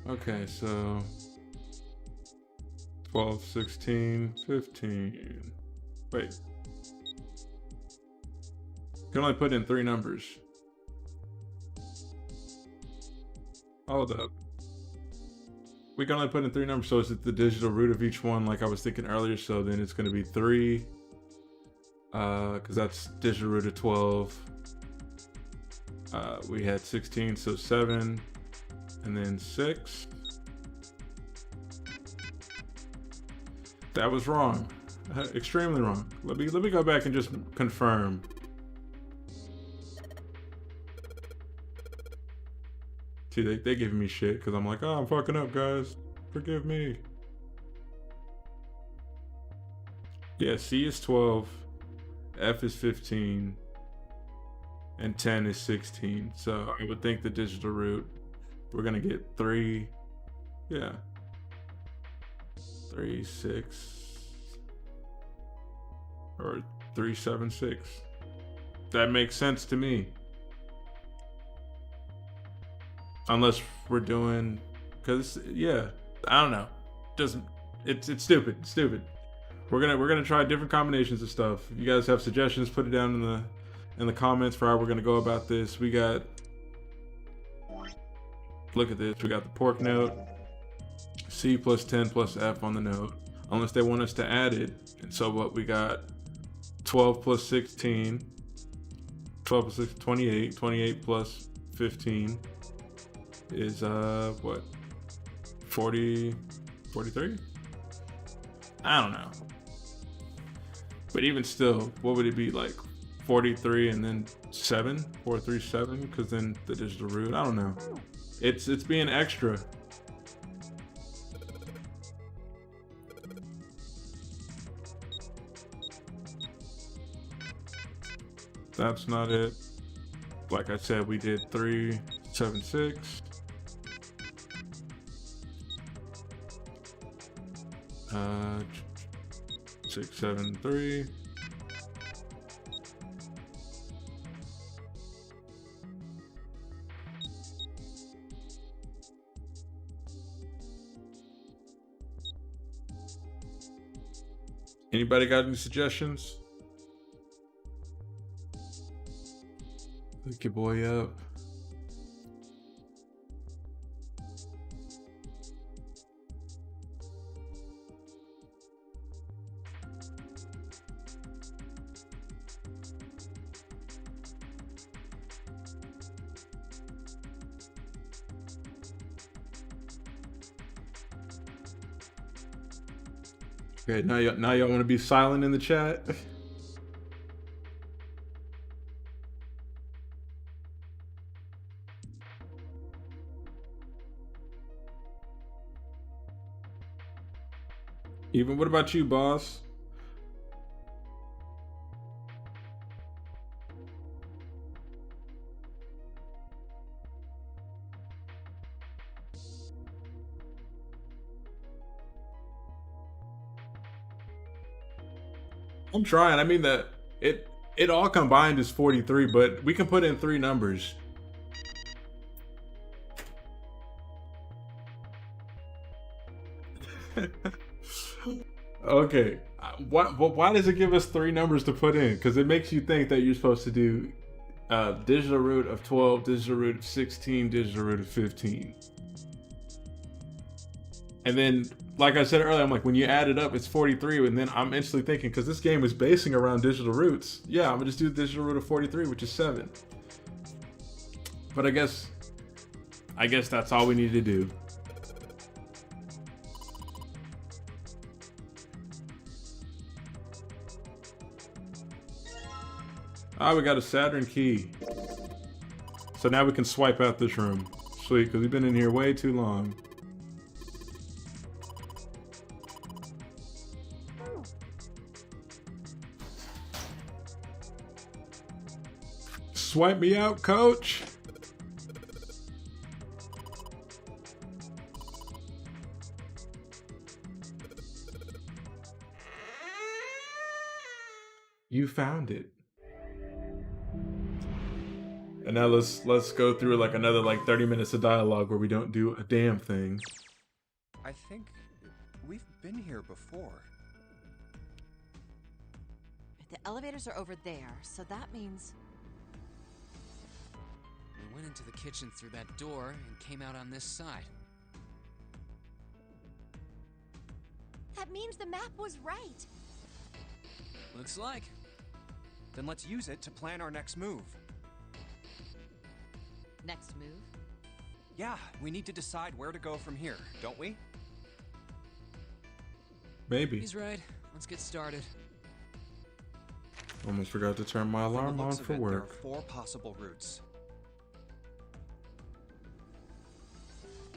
Okay, so 12, 16, 15. Wait. You can only put in 3 numbers. Hold up. We can only put in 3 numbers, so is it the digital root of each one like I was thinking earlier? So then it's gonna be 3. Because that's digital root of 12. We had 16, so 7. And then 6. That was wrong. Extremely wrong. Let me go back and just confirm. See, they giving me shit because I'm like, oh, I'm fucking up, guys. Forgive me. Yeah, C is 12, F is 15, and 10 is 16. So I would think the digital root, we're gonna get 3, yeah. 3, 6, or 3, 7, 6. That makes sense to me. Unless we're doing, cause yeah, I don't know. Doesn't it's stupid. We're gonna try different combinations of stuff. If you guys have suggestions, put it down in the comments for how we're gonna go about this. We got, look at this. We got the pork note, C plus 10 plus F on the note, unless they want us to add it. And so what we got, 12 plus 16, 12 plus 6, 28, 28 plus 15 is what, 40, 43? I don't know. But even still, what would it be, like 43 and then 7? 4, 3, 7? Because then the digital root, I don't know. It's being extra. That's not it. Like I said, we did 3, 7, 6. 6, 7, 3. Anybody got any suggestions? Look your boy up. Okay, now y'all want to be silent in the chat? Even, what about you, boss? I'm trying. I mean, it all combined is 43, but we can put in 3 numbers. Okay. Why does it give us 3 numbers to put in? Because it makes you think that you're supposed to do digital root of 12, digital root of 16, digital root of 15. And then, like I said earlier, I'm like, when you add it up, it's 43. And then I'm instantly thinking, because this game is basing around digital roots. Yeah, I'm going to just do the digital root of 43, which is 7. But I guess that's all we need to do. Ah, we got a Saturn key. So now we can swipe out this room. Sweet, because we've been in here way too long. Swipe me out, coach. You found it. And now let's go through like another 30 minutes of dialogue where we don't do a damn thing. I think we've been here before. The elevators are over there, so that means... We went into the kitchen through that door and came out on this side. That means the map was right. Looks like. Then let's use it to plan our next move. Next move? Yeah, we need to decide where to go from here, don't we? Maybe. He's right. Let's get started. Almost forgot to turn my From the alarm on looks of for it, work. there are 4 possible routes.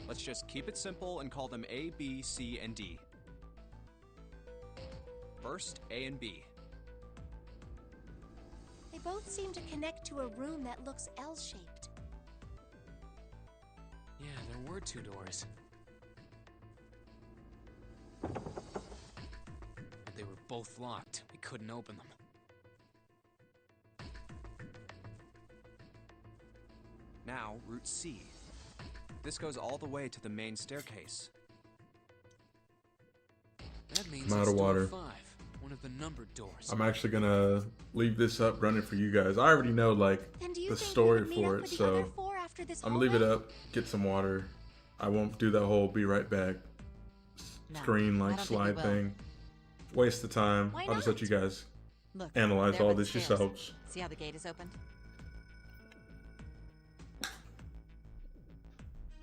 Let's just keep it simple and call them A, B, C, and D. First, A and B. They both seem to connect to a room that looks L-shaped. Yeah, there were 2 doors. But they were both locked. We couldn't open them. Now, Route C. This goes all the way to the main staircase. That means I'm out it's of door water. 5, one of the numbered doors. I'm actually gonna leave this up running for you guys. I already know like Then do you the think story we would meet for up it, with the so other 4 after this I'm gonna leave it hallway? up, get some water. I won't do that whole be right back No, screen I like don't think we slide will. thing. Waste the time. Why I'll just let not? you guys Look, analyze there all were the this stairs. yourselves. See how the gate is opened?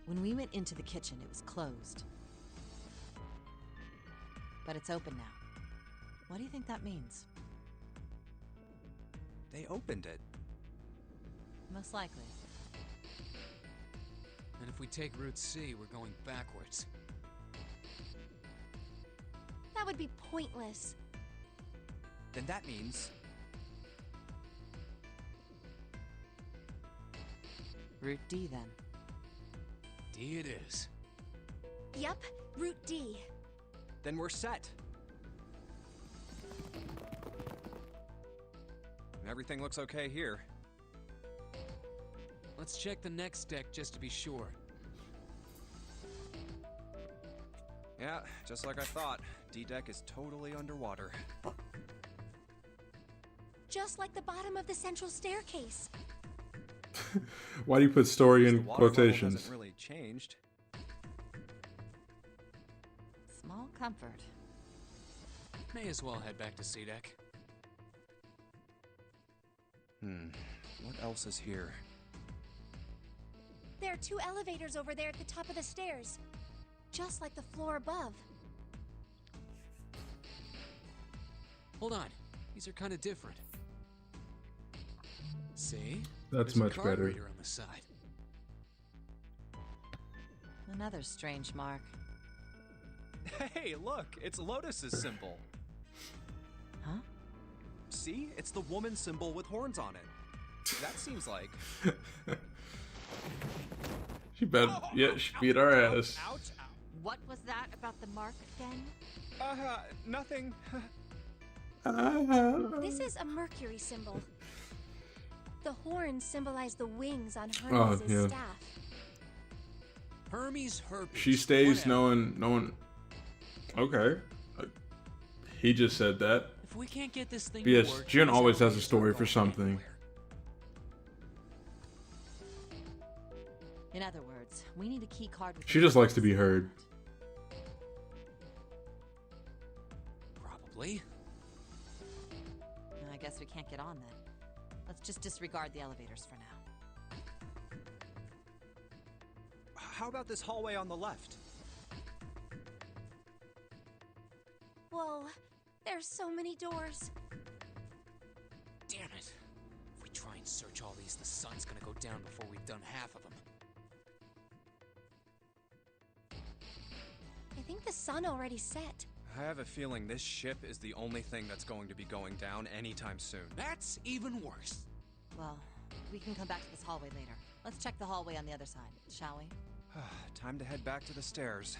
When we went into the kitchen, it was closed. But it's open now. What do you think that means? They opened it. Most likely. And if we take Route C, we're going backwards. That would be pointless. Then that means Route D, then. D it is. Yup, Route D. then we're set. Everything looks okay here. Let's check the next deck just to be sure. Yeah, just like I thought. D-Deck is totally underwater. Just like the bottom of the central staircase. Why do you put story The in water level quotations? hasn't really changed. Small comfort. May as well head back to C deck. What else is here? There are 2 elevators over there at the top of the stairs. Just like the floor above. Hold on. These are kind of different. See? That's There's a much card better. reader on the side. Another strange mark. Hey, look! It's Lotus's symbol. Huh? See? It's the woman symbol with horns on it. That seems like... She bet. Yeah, she beat our ass. Ouch! What was that about the mark again? Nothing. This is a Mercury symbol. The horns symbolize the wings on Oh, Hermes' yeah. staff. Hermes Herpes. She stays whatever. knowing. Okay. He just said that. If we can't get this thing Yes, to work, Jin these always has a elevators story aren't for going something. anywhere. In other words, we need a key card with She the just likes to be numbers on heard. it. Probably. I guess we can't get on then. Let's just disregard the elevators for now. How about this hallway on the left? Whoa, there's so many doors. Damn it. If we try and search all these, the sun's gonna go down before we've done half of them. I think the sun already set. I have a feeling this ship is the only thing that's going to be going down anytime soon. That's even worse. Well, we can come back to this hallway later. Let's check the hallway on the other side, shall we? Time to head back to the stairs.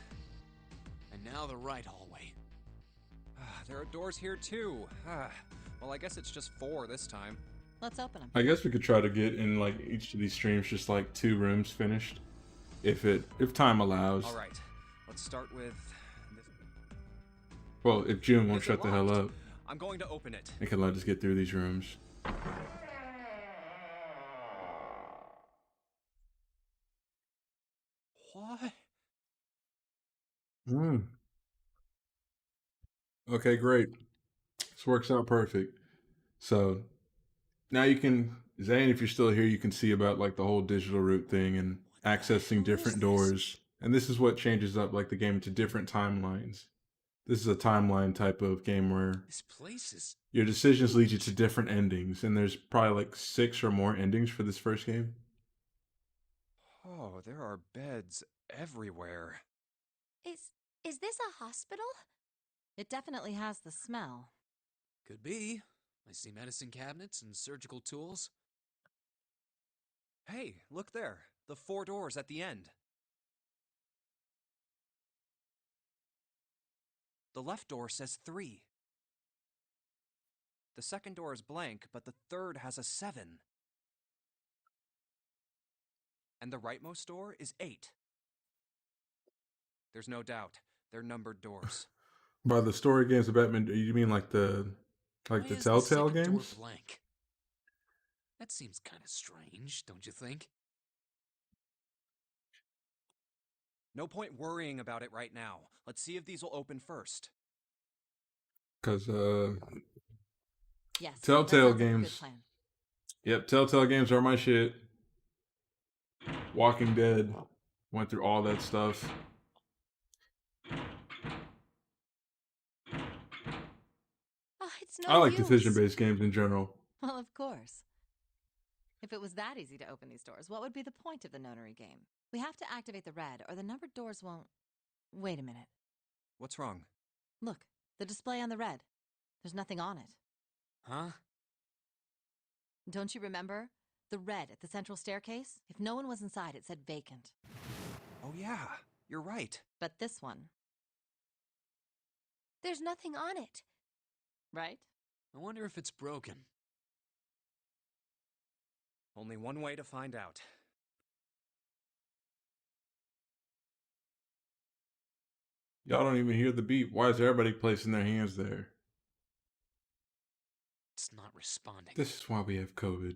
And now the right hallway. There are doors here too. Well, I guess it's just 4 this time. Let's open them. I guess we could try to get in like each of these streams just like 2 rooms finished, if time allows. All right, let's start with this. Well, if June won't Is it shut the hell locked? up. I'm going to open it. It can let us get through these rooms. What? Mm. Okay, great. This works out perfect. So now you can, Zane, if you're still here, you can see about like the whole digital route thing and What the accessing hell different is this? doors. And this is what changes up like the game into different timelines. This is a timeline type of game where This place is your decisions lead you huge. to different endings, and there's probably like 6 or more endings for this first game. Oh, there are beds everywhere. Is this a hospital? It definitely has the smell. Could be. I see medicine cabinets and surgical tools. Hey, look there. The 4 doors at the end. The left door says 3. The second door is blank, but the third has a 7. And the rightmost door is 8. There's no doubt. They're numbered doors. By the story games of Batman, you mean like the Why is the Telltale second door games? blank? That seems kind of strange, don't you think? No point worrying about it right now. Let's see if these will open first. Because Yes, that Telltale sounds like a good games. plan. Yep, Telltale games are my shit. Walking Dead, went through all that stuff. Oh, it's no I like use. decision-based games in general. Well, of course. If it was that easy to open these doors, what would be the point of the Nonary game? We have to activate the red, or the numbered doors won't... Wait a minute. What's wrong? Look, the display on the red. There's nothing on it. Huh? Don't you remember? The red at the central staircase? If no one was inside, it said vacant. Oh yeah, you're right. But this one, There's nothing on it. right? I wonder if it's broken. Only one way to find out. Y'all don't even hear the beep. Why is everybody placing their hands there? It's not responding. This is why we have COVID.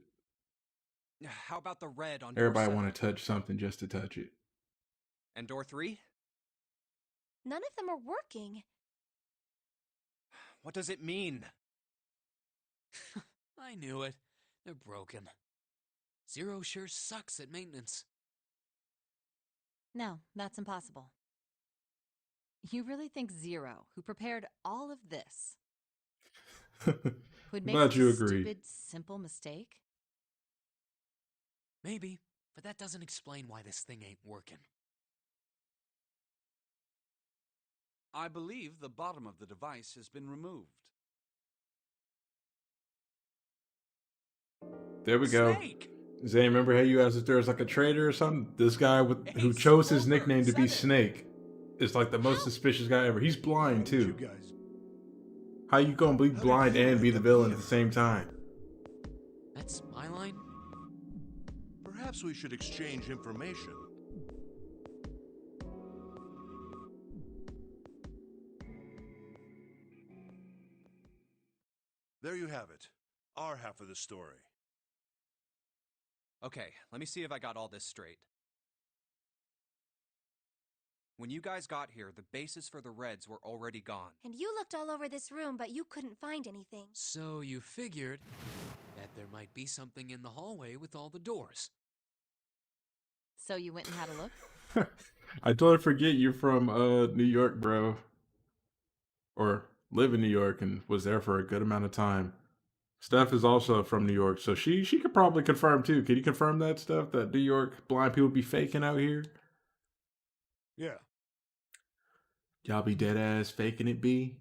How about the red on door Everybody 7? want to touch something just to touch it. And door 3? None of them are working. What does it mean? I knew it. They're broken. Zero sure sucks at maintenance. No, that's impossible. You really think Zero, who prepared all of this, would make Glad a you agree. stupid, simple mistake? Maybe, but that doesn't explain why this thing ain't working. I believe the bottom of the device has been removed. There we go. Snake! Zane, remember how you asked if there was like a traitor or something? This guy who Ace, chose his over, nickname to be 7. Snake is like the most suspicious guy ever. He's blind You too. guys. How you gonna be How did blind you and be end the up villain here? at the same time? That's my line? Perhaps we should exchange information. There you have it. Our half of the story. Okay, let me see if I got all this straight. When you guys got here, the bases for the Reds were already gone. And you looked all over this room, but you couldn't find anything. So you figured that there might be something in the hallway with all the doors. So you went and had a look? I totally forget you're from New York, bro. Or live in New York and was there for a good amount of time. Steph is also from New York, so she could probably confirm too. Can you confirm that stuff that New York blind people be faking out here? Yeah. Y'all be dead ass faking it, B?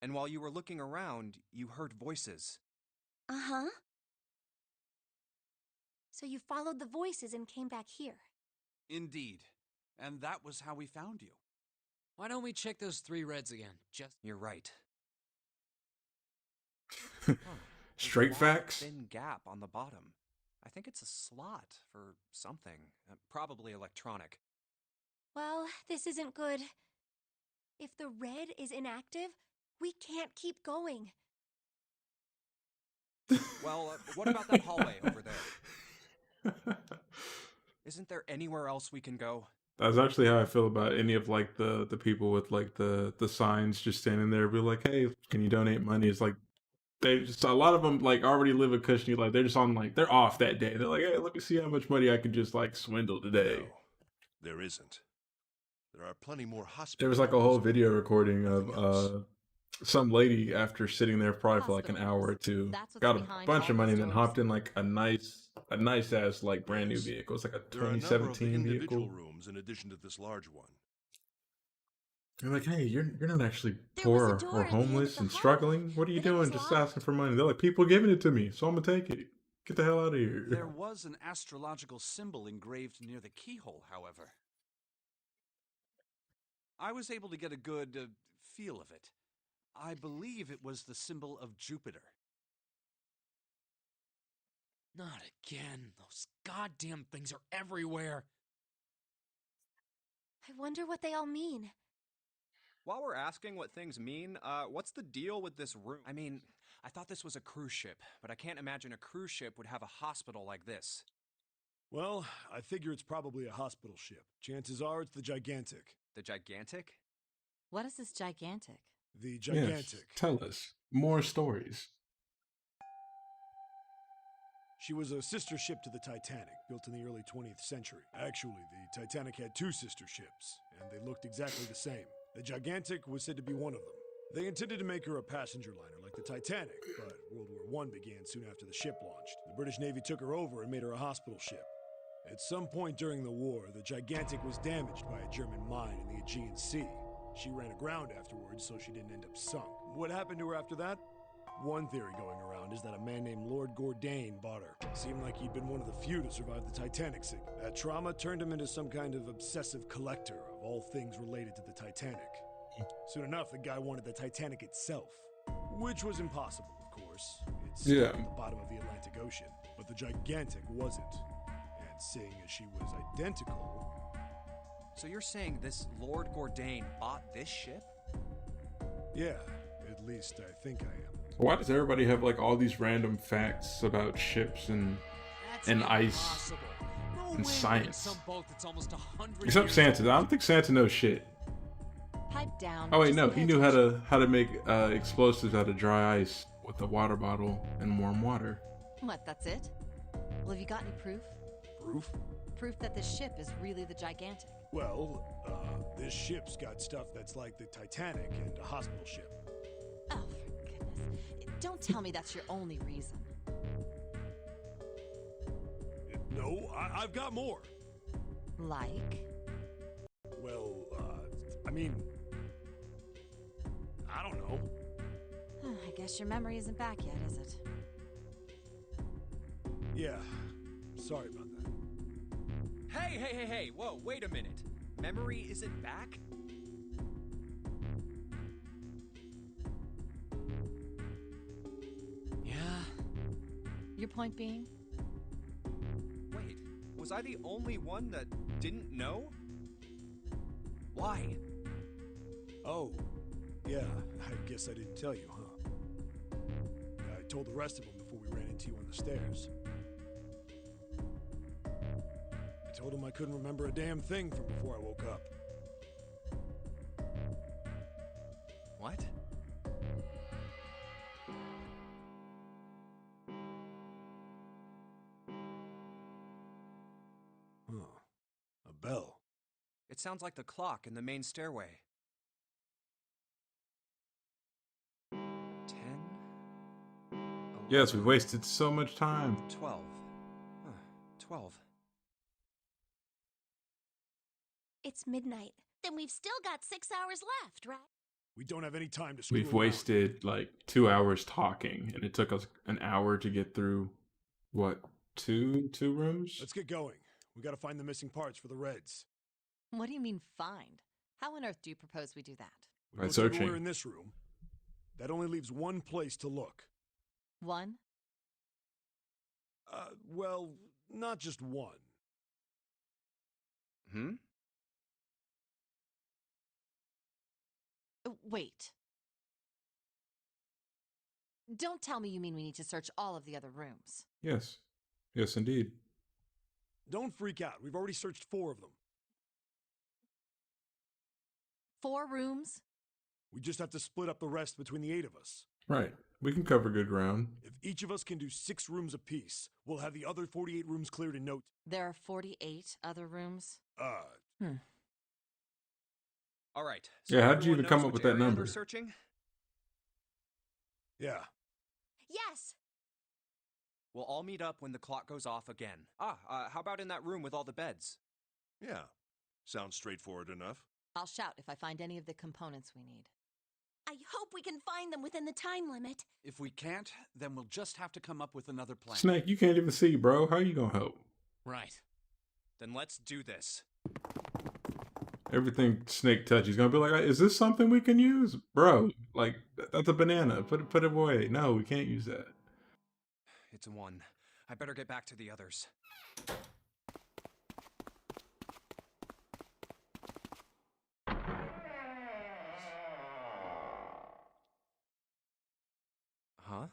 And while you were looking around, you heard voices. Uh-huh. So you followed the voices and came back here. Indeed. And that was how we found you. Why don't we check those 3 Reds again? You're right. Straight There's a facts? thin gap on the bottom. I think it's a slot for something. Probably electronic. Well, this isn't good. If the red is inactive, we can't keep going. Well, what about that hallway over there? Isn't there anywhere else we can go? That's actually how I feel about any of like the people with like the signs just standing there, be like, "Hey, can you donate money?" It's like they just a lot of them like already live a cushy life. They're just on like they're off that day. They're like, "Hey, let me see how much money I can just like swindle today." No, there isn't. There are plenty more There hospital was like a whole rooms, but video recording of nothing else. some lady after sitting there probably for like an Hospital hour or rooms. two, That's what's got a behind bunch all of money, these and then doors. hopped in like a nice ass like brand new Yes. vehicle. It's like a There are a number of the 2017 individual vehicle. rooms in addition to this large one. You're like, hey, you're not actually There was a poor door or at the end of homeless the and hall, struggling. What are you but it was doing? Just locked. asking for money. They're like, people giving it to me, so I'm gonna take it. Get the hell out of here. There was an astrological symbol engraved near the keyhole, however. I was able to get a good feel of it. I believe it was the symbol of Jupiter. Not again. Those goddamn things are everywhere. I wonder what they all mean. While we're asking what things mean, what's the deal with this room? I mean, I thought this was a cruise ship, but I can't imagine a cruise ship would have a hospital like this. Well, I figure it's probably a hospital ship. Chances are it's the Gigantic. The Gigantic? What is this gigantic? The Yes, Gigantic. tell us more stories. She was a sister ship to the Titanic, built in the early 20th century. Actually, the Titanic had two sister ships, and they looked exactly the same. The Gigantic was said to be one of them. They intended to make her a passenger liner like the Titanic, but World War I began soon after the ship launched. The British Navy took her over and made her a hospital ship. At some point during the war, the Gigantic was damaged by a German mine in the Aegean Sea. She ran aground afterwards, so she didn't end up sunk. What happened to her after that? One theory going around is that a man named Lord Gourdane bought her. Seemed like he'd been one of the few to survive the Titanic sinking. That trauma turned him into some kind of obsessive collector of all things related to the Titanic. Soon enough, the guy wanted the Titanic itself, which was impossible, of course. It's Yeah. at the bottom of the Atlantic Ocean, but the Gigantic wasn't. And seeing as she was identical... So you're saying this Lord Gourdane bought this ship? Yeah, at least I think I am. Why does everybody have like all these random facts about ships and That's ice impossible. No and way science? Some boat that's almost 100 Except years Santa? I old. don't think Santa knows shit. Pipe down. Oh wait, Just no, pay he knew attention. how to make explosives out of dry ice with a water bottle and warm water. What, that's it? Well, have you got any proof? Proof? Proof that this ship is really the gigantic. Well, this ship's got stuff that's like the Titanic and a hospital ship. Oh, for goodness. Don't tell me that's your only reason. No, I've got more. Like? Well, I mean... I don't know. I guess your memory isn't back yet, is it? Yeah, sorry about that. Hey, whoa, wait a minute. Memory isn't back? Yeah. Your point being? Wait, was I the only one that didn't know? Why? Oh, yeah, I guess I didn't tell you, huh? I told the rest of them before we ran into you on the stairs. I told them I couldn't remember a damn thing from before I woke up. What? Huh. A bell. It sounds like the clock in the main stairway. 10. Yes, we 11, wasted so much time. 12. Huh, 12. It's midnight. Then we've still got 6 hours left, right? We don't have any time to screw We've around. wasted like 2 hours talking, and it took us an hour to get through what, two rooms? Let's get going. We gotta find the missing parts for the Reds. What do you mean, find? How on earth do you propose we do that? By Look everywhere searching. in this room. That only leaves one place to look. One? Well, not just one. Hmm? Wait. Don't tell me you mean we need to search all of the other rooms. Yes. Yes, indeed. Don't freak out. We've already searched 4 of them. 4 rooms? We just have to split up the rest between the 8 of us. Right. We can cover good ground. If each of us can do 6 rooms apiece, we'll have the other 48 rooms cleared in no time. There are 48 other rooms? All right. Yeah, how'd you everyone even come knows up with which that area number? We're searching? Yeah. Yes. We'll all meet up when the clock goes off again. How about in that room with all the beds? Yeah. Sounds straightforward enough. I'll shout if I find any of the components we need. I hope we can find them within the time limit. If we can't, then we'll just have to come up with another plan. Snake, you can't even see, bro. How you gonna help? Right. Then let's do this. Everything Snake touches gonna be like, is this something we can use? Bro, like, that's a banana. Put it away. No, we can't use that. It's a 1. I better get back to the others. Huh?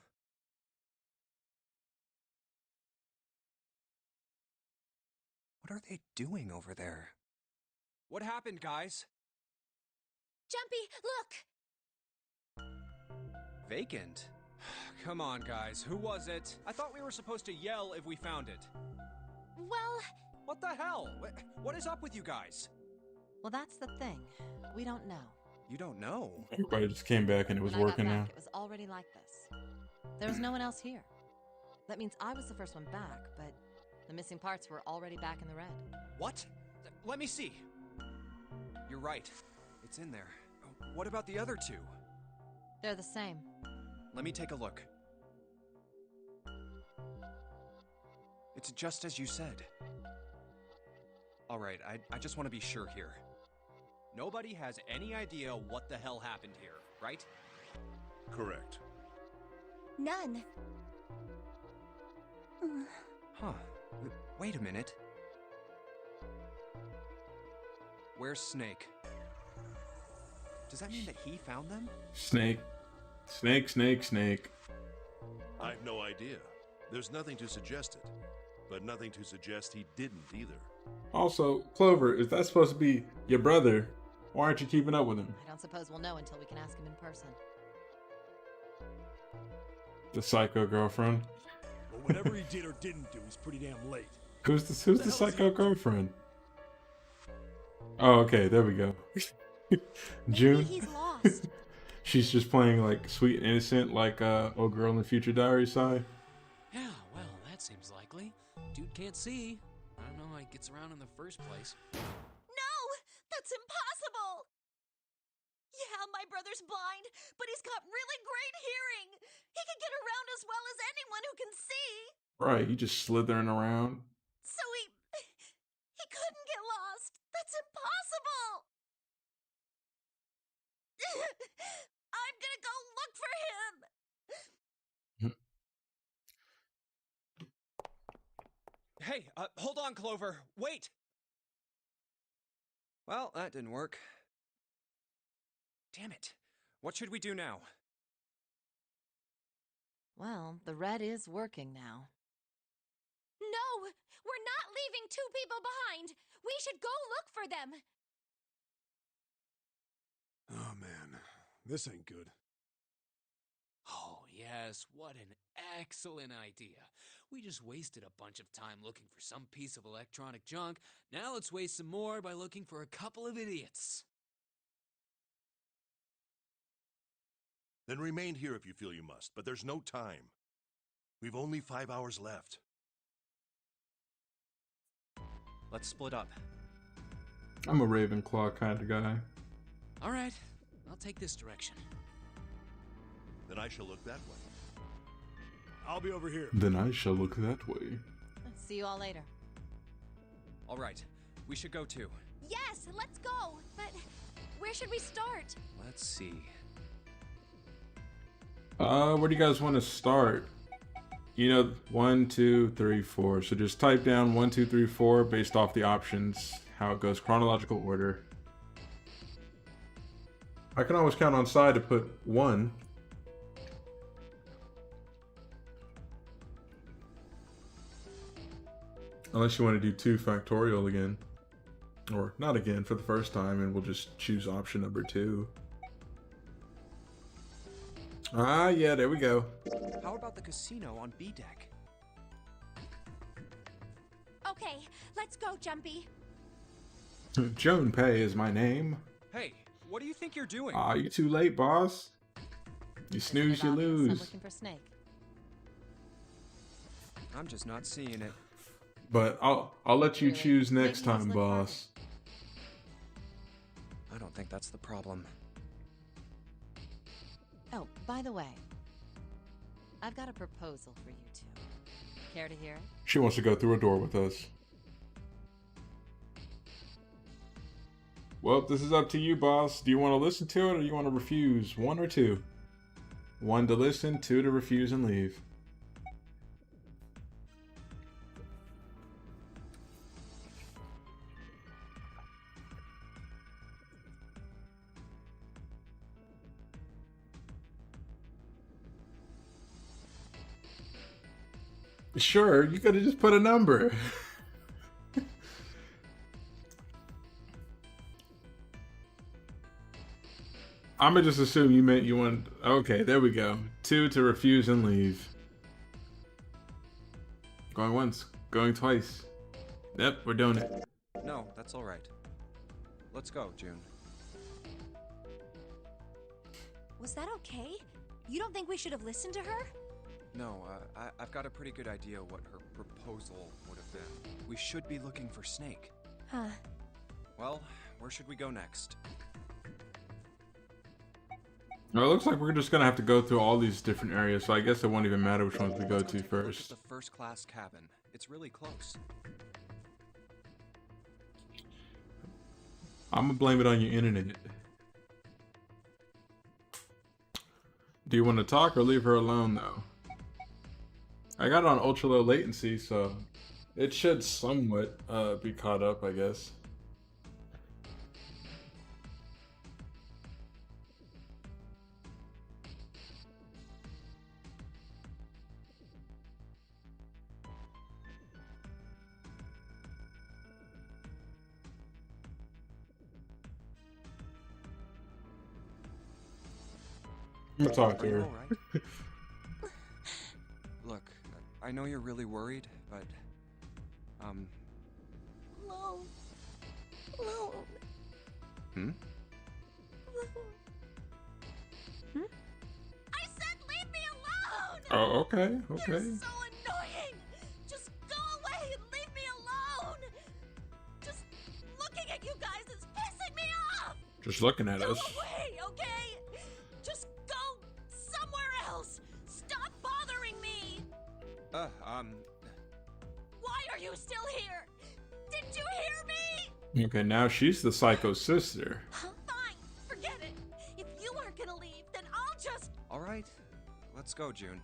What are they doing over there? What happened, guys? Jumpy, look! Vacant? Come on, guys. Who was it? I thought we were supposed to yell if we found it. Well, What the hell? What is up with you guys? Well, that's the thing. We don't know. You don't know. Everybody just came back and it was When I got working now. back, it was already like this. There was no one else here. That means I was the first one back, but the missing parts were already back in the red. What? Let me see. You're right. It's in there. What about the other 2? They're the same. Let me take a look. It's just as you said. Alright, I just want to be sure here. Nobody has any idea what the hell happened here, right? Correct. none. Huh. Wait a minute. Where's Snake? Does that mean that he found them? Snake. Snake. I've no idea. There's nothing to suggest it. But nothing to suggest he didn't either. Also, Clover, is that supposed to be your brother? Why aren't you keeping up with him? I don't suppose we'll know until we can ask him in person. The psycho girlfriend. Well, whatever he did or didn't do, he's pretty damn late. Who's the psycho girlfriend? Oh, okay, there we go. Maybe June. he's lost. She's just playing like sweet and innocent, like old girl in the Future Diary side. Yeah, well, that seems likely. Dude can't see. I don't know how he gets around in the first place. No! That's impossible! Yeah, my brother's blind, but he's got really great hearing. He can get around as well as anyone who can see. Right, he just slithering around. So he couldn't get lost. That's impossible. I'm gonna go look for him. Hey, hold on, Clover. Wait! Well, that didn't work. Damn it. What should we do now? Well, the red is working now. No, we're not leaving 2 people behind. We should go look for them. Oh, man. This ain't good. Oh, yes, what an excellent idea. We just wasted a bunch of time looking for some piece of electronic junk. Now let's waste some more by looking for a couple of idiots. Then remain here if you feel you must, but there's no time. We've only 5 hours left. Let's split up. I'm a Ravenclaw kind of guy. All right, I'll take this direction. Then I shall look that way. I'll be over here. Then I shall look that way. See you all later. All right, we should go too. Yes, let's go. But where should we start? Let's see. Where do you guys want to start? You know, 1, 2, 3, 4. So just type down 1, 2, 3, 4 based off the options, how it goes chronological order. I can always count on side to put 1. Unless you want to do 2 factorial again. Or not again for the first time, and we'll just choose option number 2. Ah, yeah, there we go. How about the casino on B deck? Okay, let's go, Jumpy. Joan Pay is my name. Hey, what do you think you're doing? Ah, you too late, boss. You snooze, you I'm lose. looking for Snake. I'm just not seeing it. But I'll let you Really? choose next Maybe he's time, looked harder. boss. I don't think that's the problem. Oh, by the way, I've got a proposal for you two. Care to hear it? She wants to go through a door with us. Well, this is up to you, boss. Do you want to listen to it or do you want to refuse? 1 or 2? 1 to listen, 2 to refuse and leave. Sure, you could have just put a number. I'm gonna just assume you meant you want. Okay, there we go. 2 to refuse and leave. Going once, going twice. Yep, we're doing it. No, that's all right. Let's go, June. Was that okay? You don't think we should have listened to her? No, I've got a pretty good idea what her proposal would have been. We should be looking for Snake. Huh. Well, where should we go next? Well, it looks like we're just gonna have to go through all these different areas, so I guess it won't even matter which ones we go Let's to take a look at first. the first-class cabin. It's really close. I'm gonna blame it on your internet. Do you want to talk or leave her alone, though? I got it on ultra low latency, so it should somewhat be caught up, I guess. I'm gonna talk to Are you her. all right? Look, I know you're really worried, but Alone. Alone. Hmm? Hmm? I said leave me alone! Oh, okay, You're okay. so annoying! Just go away and leave me alone! Just looking at you guys is pissing me off! Just looking at Go us. away, okay? Just go somewhere else! Stop bothering me! Why are you still here? Didn't you hear me? Okay, now she's the psycho sister. Fine, forget it. If you aren't gonna leave, then I'll just... all right. Let's go, June.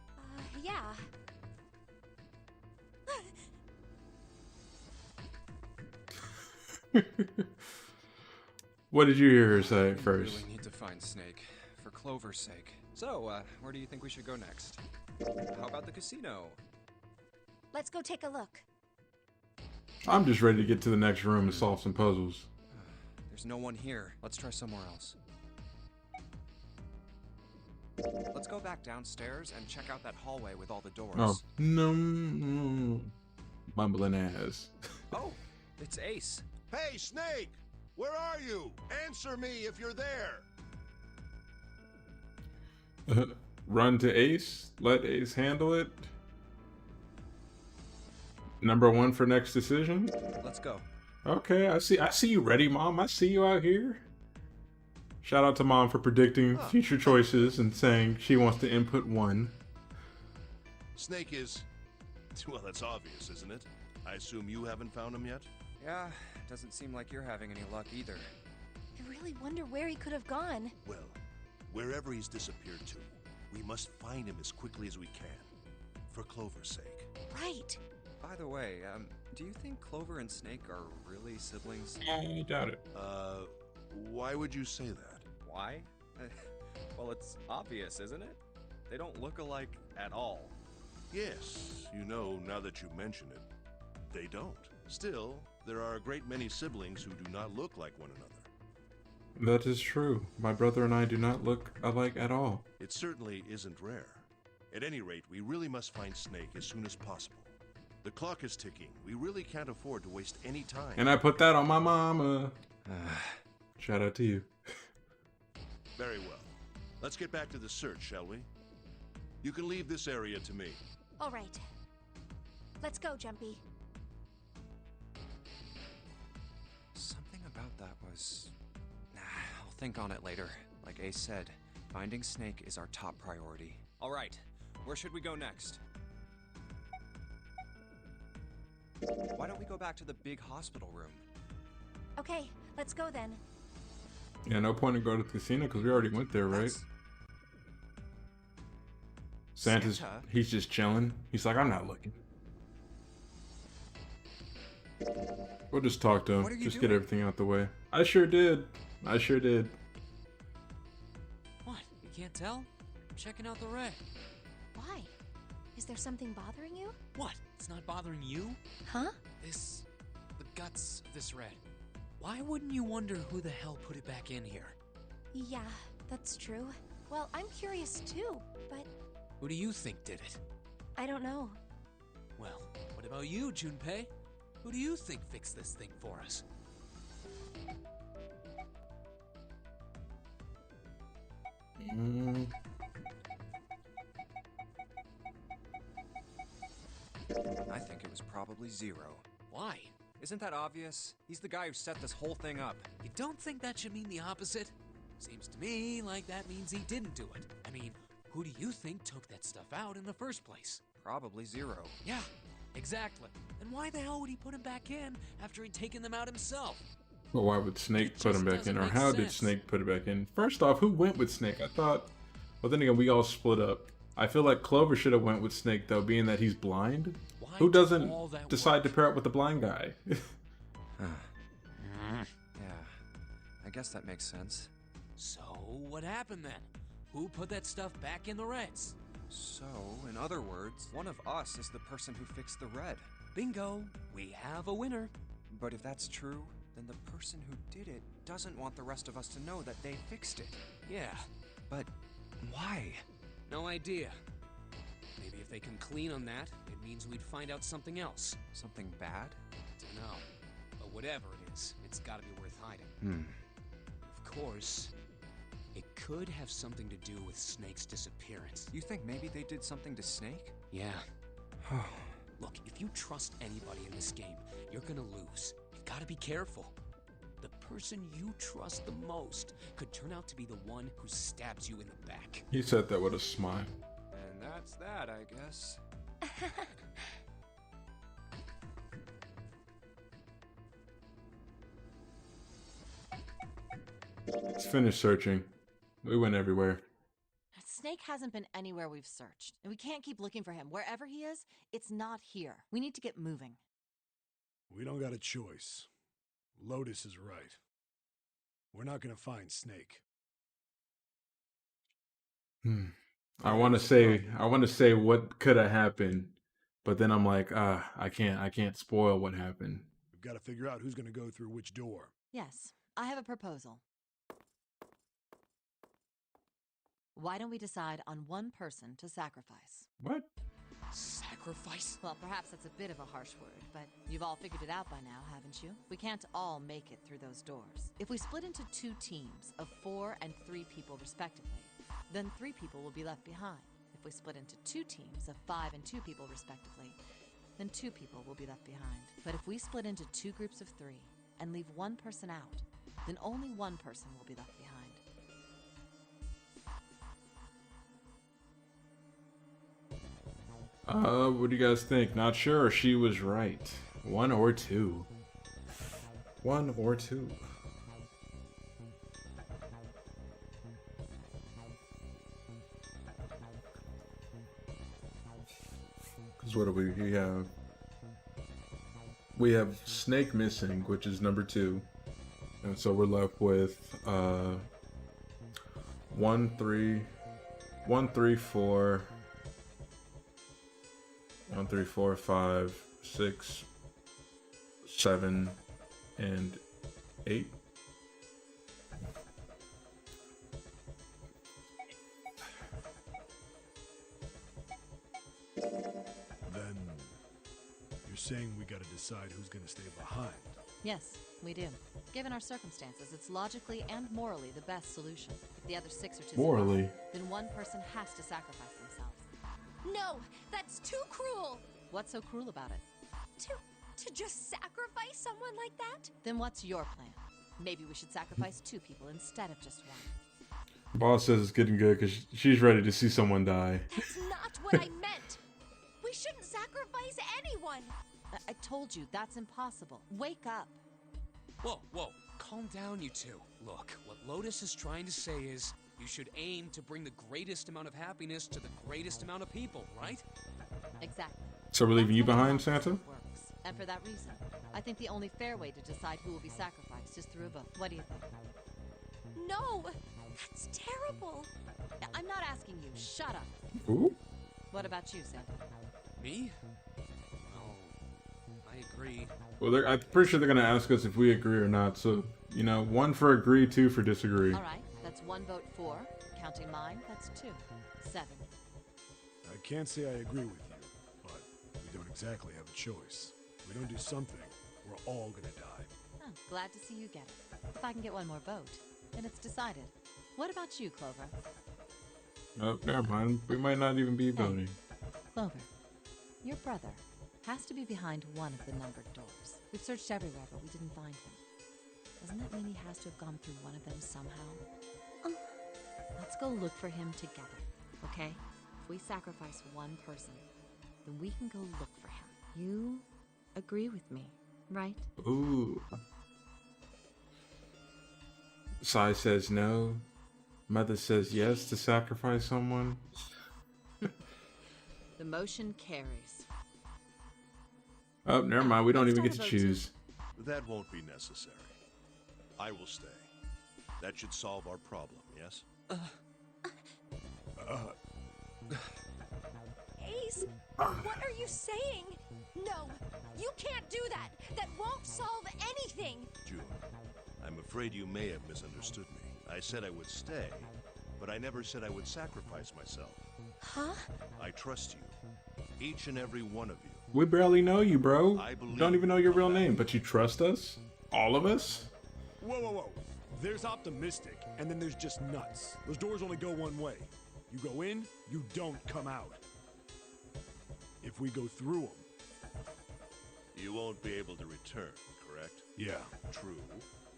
Yeah. What did you hear her say We first? really need to find Snake, for Clover's sake. So, where do you think we should go next? How about the casino? Let's go take a look. I'm just ready to get to the next room and solve some puzzles. There's no one here. Let's try somewhere else. Let's go back downstairs and check out that hallway with all the doors. Oh, no. Mumbling ass. Oh, it's Ace. Hey, Snake! Where are you? Answer me if you're there! Run to Ace. Let Ace handle it. Number 1 for next decision. Let's go. Okay, I see you ready, Mom. I see you out here. Shout out to Mom for predicting future choices and saying she wants to input 1. Snake is... well, that's obvious, isn't it? I assume you haven't found him yet? Yeah, doesn't seem like you're having any luck either. I really wonder where he could have gone. Well, wherever he's disappeared to, we must find him as quickly as we can. For Clover's sake. Right. By the way, do you think Clover and Snake are really siblings? I doubt it. Why would you say that? Why? Well, it's obvious, isn't it? They don't look alike at all. Yes, you know, now that you mention it, they don't. Still, there are a great many siblings who do not look like one another. That is true. My brother and I do not look alike at all. It certainly isn't rare. At any rate, we really must find Snake as soon as possible. The clock is ticking. We really can't afford to waste any time. And I put that on my mama. Shout out to you. Very well. Let's get back to the search, shall we? You can leave this area to me. All right. Let's go, Jumpy. Something about that was... I'll think on it later. Like Ace said, finding Snake is our top priority. All right, where should we go next? Why don't we go back to the big hospital room? Okay, let's go then. Yeah, no point in going to the casino because we already went there, right? Santa's, Santa? he's just chilling. He's like, I'm not looking. We'll just talk to him. What are you Just doing? get everything out the way. I sure did. I sure did. What? You can't tell? I'm checking out the red. Why? Is there something bothering you? What? It's not bothering you? Huh? The guts of this red. Why wouldn't you wonder who the hell put it back in here? Yeah, that's true. Well, I'm curious too, but Who do you think did it? I don't know. Well, what about you, Junpei? Who do you think fixed this thing for us? I think it was probably Zero. Why? Isn't that obvious? He's the guy who set this whole thing up. You don't think that should mean the opposite? Seems to me like that means he didn't do it. I mean, who do you think took that stuff out in the first place? Probably Zero. Yeah, exactly. And why the hell would he put him back in after he'd taken them out himself? Well, why would Snake It put him just back doesn't in? Or make how did sense. Snake put it back in? First off, who went with Snake? I thought... Well, then again, we all split up. I feel like Clover should have went with Snake, though, being that he's blind. Why Who do doesn't all that decide work? to pair up with the blind guy? Yeah, I guess that makes sense. So, what happened then? Who put that stuff back in the Reds? So, in other words, one of us is the person who fixed the red. Bingo! We have a winner. But if that's true, then the person who did it doesn't want the rest of us to know that they fixed it. Yeah, But why? no idea. Maybe if they can clean on that, it means we'd find out something else. Something bad? Dunno. But whatever it is, it's gotta be worth hiding. Of course, it could have something to do with Snake's disappearance. You think maybe they did something to Snake? Yeah. Look, if you trust anybody in this game, you're gonna lose. You've gotta be careful. The person you trust the most could turn out to be the one who stabs you in the back. He said that with a smile. And that's that, I guess. Let's finish searching. We went everywhere. Snake hasn't been anywhere we've searched, and we can't keep looking for him. Wherever he is, it's not here. We need to get moving. We don't got a choice. Lotus is right. We're not gonna find Snake. I want to say what could have happened, but then I'm like, I can't spoil what happened. We've got to figure out who's gonna go through which door. Yes, I have a proposal. Why don't we decide on one person to sacrifice? What? Sacrifice? Well, perhaps that's a bit of a harsh word, but you've all figured it out by now, haven't you? We can't all make it through those doors. If we split into 2 teams of 4 and 3 people respectively, then 3 people will be left behind. If we split into 2 teams of 5 and 2 people respectively, then 2 people will be left behind. But if we split into 2 groups of 3 and leave 1 person out, then only 1 person will be left behind. What do you guys think? Not sure. She was right. 1 or 2. 1 or 2. Because what do we have? We have Snake missing, which is number 2. And so we're left with, 1, 3, 1, 3, 4, 1, 3, 4, 5, 6, 7, and 8. Then you're saying we gotta decide who's gonna stay behind. Yes, we do. Given our circumstances, it's logically and morally the best solution. If the other 6 are to Morally? survive, then one person has to sacrifice themselves. No, that's too cruel. What's so cruel about it? To just sacrifice someone like that? Then what's your plan? Maybe we should sacrifice 2 people instead of just 1. Boss says it's getting good because she's ready to see someone die. That's not what I meant. We shouldn't sacrifice anyone. I told you, that's impossible. Wake up. Whoa, whoa, calm down, you two. Look, what Lotus is trying to say is you should aim to bring the greatest amount of happiness to the greatest amount of people, right? Exactly. So we're leaving you That's how behind, democracy Santa? works. And for that reason, I think the only fair way to decide who will be sacrificed is through a vote. What do you think? No, that's terrible. I'm not asking you. Shut up. Ooh. What about you, Santa? Me? Oh, I agree. Well, I'm pretty sure they're going to ask us if we agree or not. So, 1 for agree, 2 for disagree. All right, that's 1 vote for. Counting mine, that's 2. 7. I can't say I agree with you, but we don't exactly have a choice. If we don't do something, we're all gonna die. Oh, glad to see you get it. If I can get 1 more vote, then it's decided. What about you, Clover? Oh, never mind. We might not even be voting. Clover, your brother has to be behind one of the numbered doors. We've searched everywhere, but we didn't find him. Doesn't that mean he has to have gone through one of them somehow? Let's go look for him together, okay? If we sacrifice 1 person, then we can go look for him. You agree with me, right? Ooh. Sai says no. Mother says yes to sacrifice someone. The motion carries. Oh, never mind. We don't Let's even get start to a vote, choose. That won't be necessary. I will stay. That should solve our problem, yes? Ace, what are you saying? No, you can't do that. That won't solve anything. June, I'm afraid you may have misunderstood me. I said I would stay, but I never said I would sacrifice myself. Huh? I trust you. Each and every one of you. We barely know you, bro. I believe Don't even know your you'll real come name, back. but you trust us? All of us? Whoa, whoa, whoa. There's optimistic, and then there's just nuts. Those doors only go one way. You go in, you don't come out. If we go through them. You won't be able to return, correct? Yeah. True,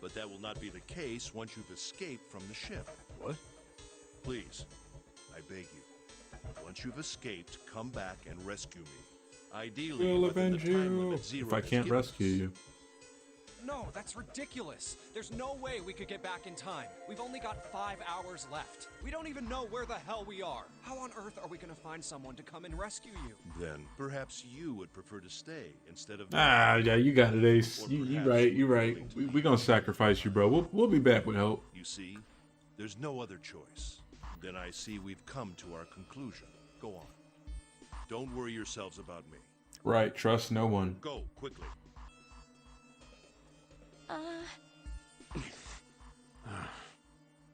but that will not be the case once you've escaped from the ship. What? Please, I beg you. Once you've escaped, come back and rescue me. Ideally, We'll within avenge the time you. limit Zero If I has can't given rescue us. you. No, that's ridiculous. There's no way we could get back in time. We've only got 5 hours left. We don't even know where the hell we are. How on earth are we gonna find someone to come and rescue you? Then perhaps you would prefer to stay instead of. Ah, yeah, you got it, Ace. Or You perhaps right, you you're right. willing to We leave. gonna sacrifice you, bro. We'll be back with help. You see, there's no other choice. Then I see we've come to our conclusion. Go on. Don't worry yourselves about me. Right, trust no one. Go, quickly.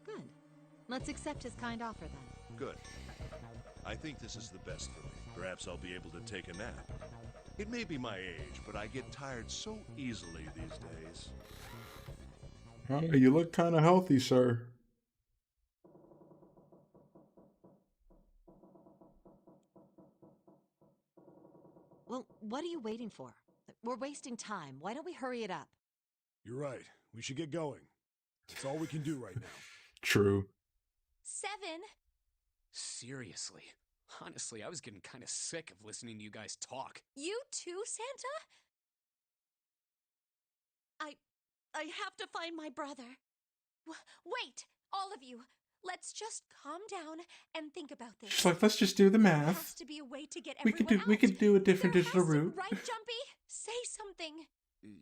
Good. Let's accept his kind offer then. Good. I think this is the best for me. Perhaps I'll be able to take a nap. It may be my age, but I get tired so easily these days. Oh, you look kind of healthy, sir. Well, what are you waiting for? We're wasting time. Why don't we hurry it up? You're right. We should get going. That's all we can do right now. True. 7. Seriously. Honestly, I was getting kind of sick of listening to you guys talk. You too, Santa? I have to find my brother. Wait, all of you. Let's just calm down and think about this. She's like, let's just do the There has math. to be a way to get We everyone could do we out. could do a different There digital has to- route. Right, Jumpy? Say something.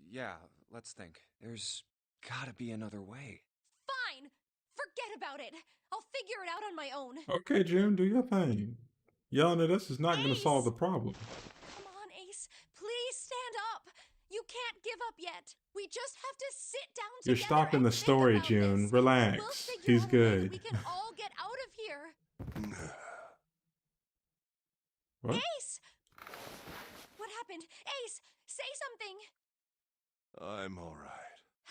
Yeah, let's think. There's gotta be another way. Fine. Forget about it. I'll figure it out on my own. Okay, June, do your thing. Yelling at us is not going to solve the problem. Come on, Ace. Please stand up. You can't give up yet. We just have to sit down You're together stopping and the think story, about June. this. Relax. We'll figure He's out a way that good. we can all get out of here. What? Ace! What happened? Ace, say something. I'm all right.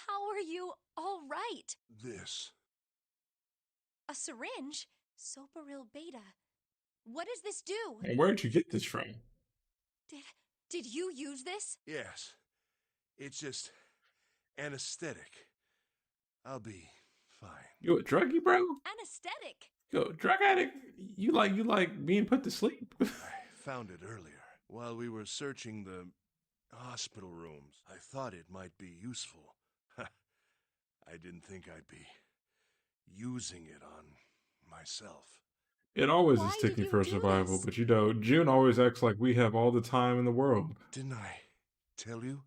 How are you all right? This. A syringe? Soparil beta. What does this do? And where'd you get this from? Did you use this? Yes. It's just anesthetic. I'll be fine. You a druggie, bro? Anesthetic. Yo, drug addict? You like being put to sleep? I found it earlier while we were searching the hospital rooms. I thought it might be useful. I didn't think I'd be using it on myself. It always Why is did ticking you for do survival, this? but you know, June always acts like we have all the time in the world. Didn't I tell you?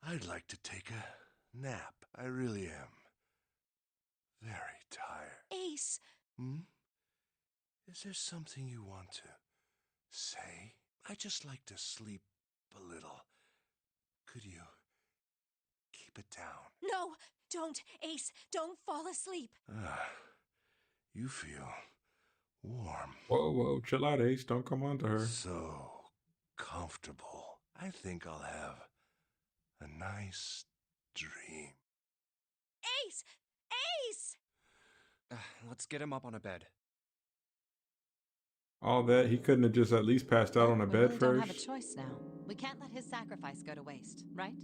I'd like to take a nap. I really am. Very tired. Ace. Is there something you want to say? I just like to sleep a little. Could you keep it down? No, don't, Ace. Don't fall asleep. You feel warm. Whoa, chill out, Ace. Don't come on to her. So comfortable. I think I'll have a nice dream. Ace! Ace! Let's get him up on a bed. All that, he couldn't have just at least passed out on a We bed really don't have a first? choice now. We can't let his sacrifice go to waste, right?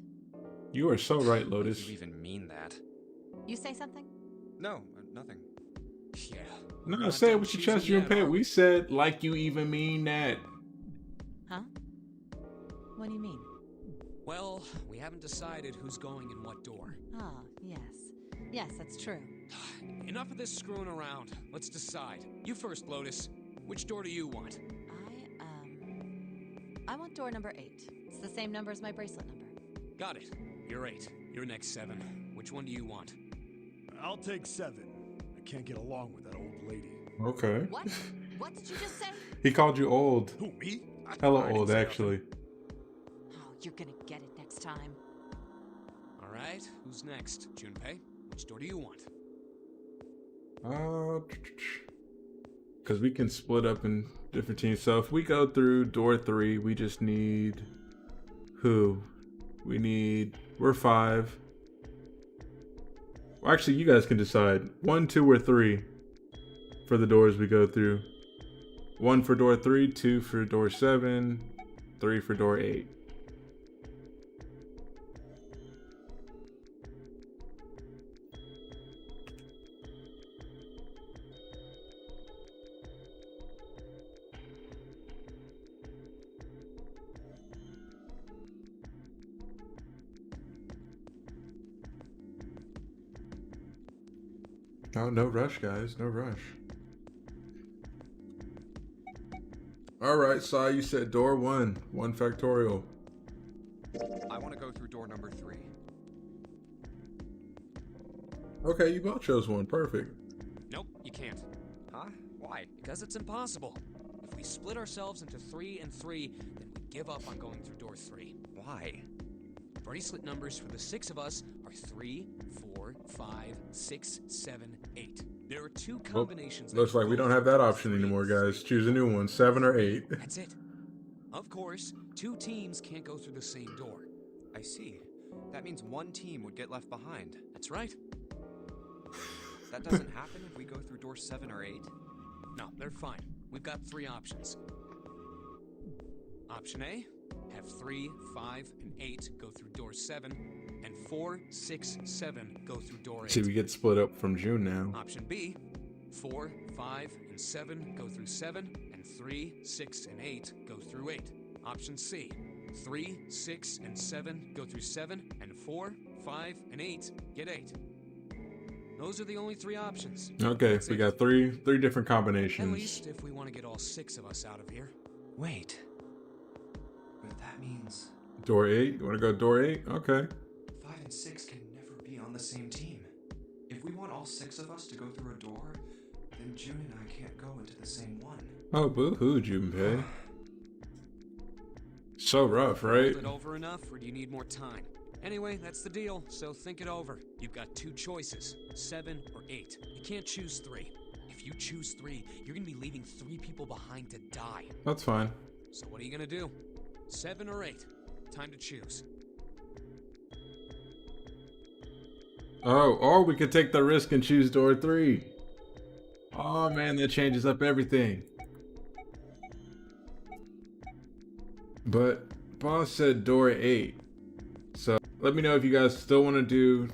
You are so right, Do Lotus. you even mean that? You say something? No, nothing. Yeah. No, Not say it done with your choosing chest, yet, Junpei. are We said, like you even mean that. Huh? What do you mean? Well, we haven't decided who's going in what door. Ah, yes. Yes, that's true. Enough of this screwing around. Let's decide. You first, Lotus. Which door do you want? I want door number 8. It's the same number as my bracelet number. Got it. You're 8. You're next 7. Which one do you want? I'll take 7. I can't get along with that old lady. Okay. What? What did you just say? He called you old. Who, me? Hella I didn't old, say actually. Oh, you're gonna get it next time. All right. Who's next? Junpei, which door do you want? Because we can split up in different teams. So if we go through door 3, we just need who? We're 5. Well, actually, you guys can decide. 1, 2, or 3 for the doors we go through. 1 for door 3, 2 for door 7, 3 for door 8. Oh, no rush, guys. No rush. All right, Sai, you said door 1. 1 factorial. I want to go through door number 3. Okay, you both chose 1. Perfect. Nope, you can't. Huh? Why? Because it's impossible. If we split ourselves into 3 and 3, then we give up on going through door 3. Why? Bracelet numbers for the 6 of us are 3, 4, 5, 6, 7, 8. There are 2 combinations. that Looks like we go don't have through that door option 3 anymore, and guys. 3. Choose a new one, 7 or 8. That's it. Of course, 2 teams can't go through the same door. I see. That means one team would get left behind. That's right. That doesn't happen if we go through door 7 or 8? No, they're fine. We've got 3 options. Option A, have 3, 5, and 8 go through door 7, and 4, 6, 7 go through door 8. See, we get split up from June now. Option B, 4, 5, and 7 go through 7, and 3, 6, and 8 go through 8. Option C, 3, 6, and 7 go through 7, and 4, 5, and 8 get 8. Those are the only 3 options. Okay, That's we it. got three different At combinations. least if we want to get all 6 of us out of here. Wait. But that means Door 8? You want to go door 8? Okay. 5 and 6 can never be on the same team. if we want all 6 of us to go through a door, then June and I can't go into the same one. Oh, boo-hoo, Junpei. So rough, right? Hold it over enough, or do you need more time? Anyway, that's the deal, so think it over. You've got 2 choices, 7 or 8. You can't choose 3. If you choose 3, you're gonna be leaving 3 people behind to die. That's fine. So what are you gonna do? 7 or 8? Time to choose. Oh, or we could take the risk and choose door 3. Oh man, that changes up everything. But boss said door 8. So let me know if you guys still want to do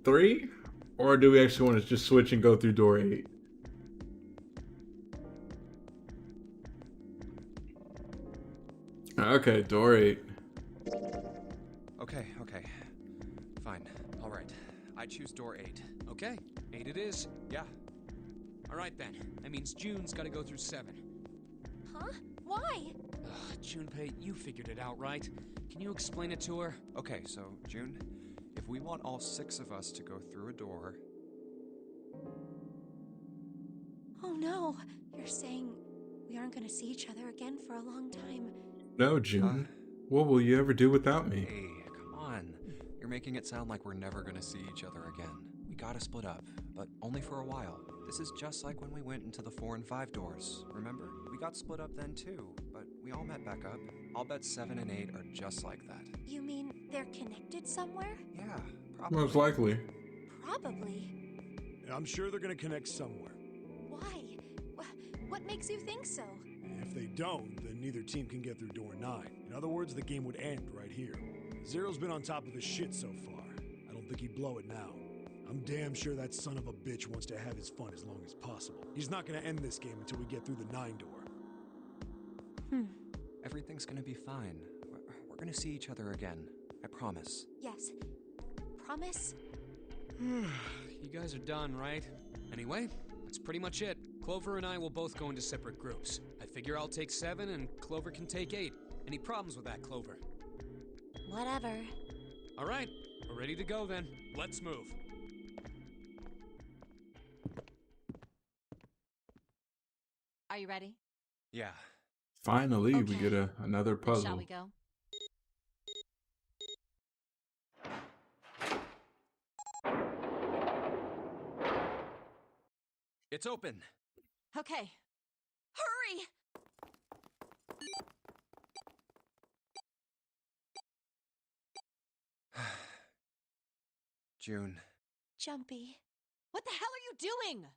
3, or do we actually want to just switch and go through door 8? Okay, door 8. Okay. Fine. All right. I choose door 8. Okay, 8 it is. Yeah. Alright then, that means June's gotta go through 7. Huh? Why? Ugh, Junpei, you figured it out, right? Can you explain it to her? Okay, so, June, if we want all 6 of us to go through a door... Oh no, you're saying we aren't gonna see each other again for a long time. No, June. What will you ever do without me? Hey, come on. You're making it sound like we're never gonna see each other again. We gotta split up, but only for a while. This is just like when we went into the 4 and 5 doors, remember? We got split up then too, but we all met back up. I'll bet 7 and 8 are just like that. You mean they're connected somewhere? Yeah, probably. Most likely. Probably. I'm sure they're gonna connect somewhere. Why? What makes you think so? If they don't, then neither team can get through door 9. In other words, the game would end right here. Zero's been on top of his shit so far. I don't think he'd blow it now. I'm damn sure that son of a bitch wants to have his fun as long as possible. He's not gonna end this game until we get through the 9 door. Everything's gonna be fine. We're gonna see each other again. I promise. Yes. Promise? You guys are done, right? Anyway, that's pretty much it. Clover and I will both go into separate groups. I figure I'll take 7 and Clover can take 8. Any problems with that, Clover? Whatever. Alright, we're ready to go then. Let's move. Are you ready? Yeah. Finally, we Okay. get another puzzle. Shall we go? It's open! Okay. Hurry! June. Jumpy. What the hell are you doing?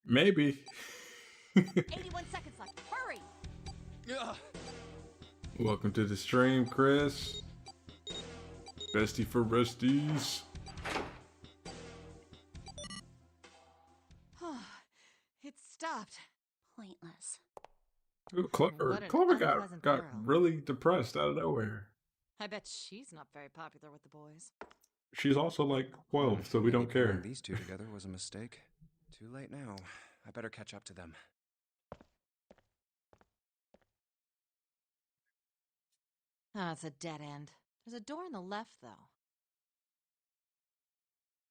Maybe. 81 seconds left. Hurry! Ugh. Welcome to the stream, Chris. Bestie for besties. It stopped. Pointless. Ooh, Clover. What an Clover unpleasant got girl. really depressed out of nowhere. I bet she's not very popular with the boys. She's also like 12, so we don't Maybe putting care. These two together was a mistake. Too late now. I better catch up to them. Oh, it's a dead end. There's a door on the left, though.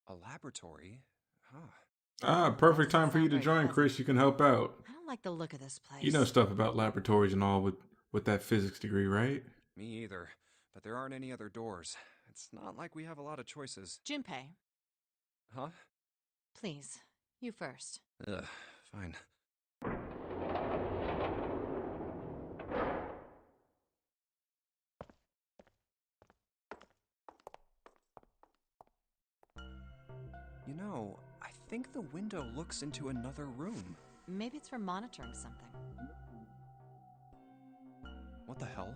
A laboratory? Huh. Ah, perfect time for you to Sound very join, pleasant. Chris. You can help out. I don't like the look of this place. You know stuff about laboratories and all with that physics degree, right? Me either. But there aren't any other doors. It's not like we have a lot of choices. Junpei, Huh? please. You first. Ugh, fine. You know, I think the window looks into another room. Maybe it's for monitoring something. What the hell?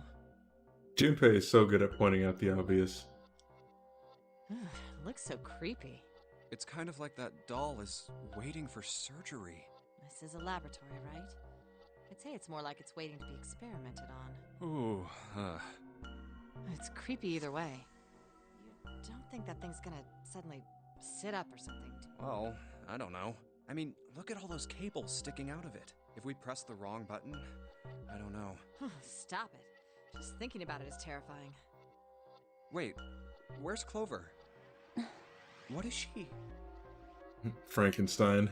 Junpei is so good at pointing out the obvious. It looks so creepy. It's kind of like that doll is waiting for surgery. This is a laboratory, right? I'd say it's more like it's waiting to be experimented on. Ooh, It's creepy either way. You don't think that thing's gonna suddenly sit up or something? well, I don't know. I mean, look at all those cables sticking out of it. If we press the wrong button, I don't know. Stop it. Just thinking about it is terrifying. Wait, where's Clover? What is she? Frankenstein.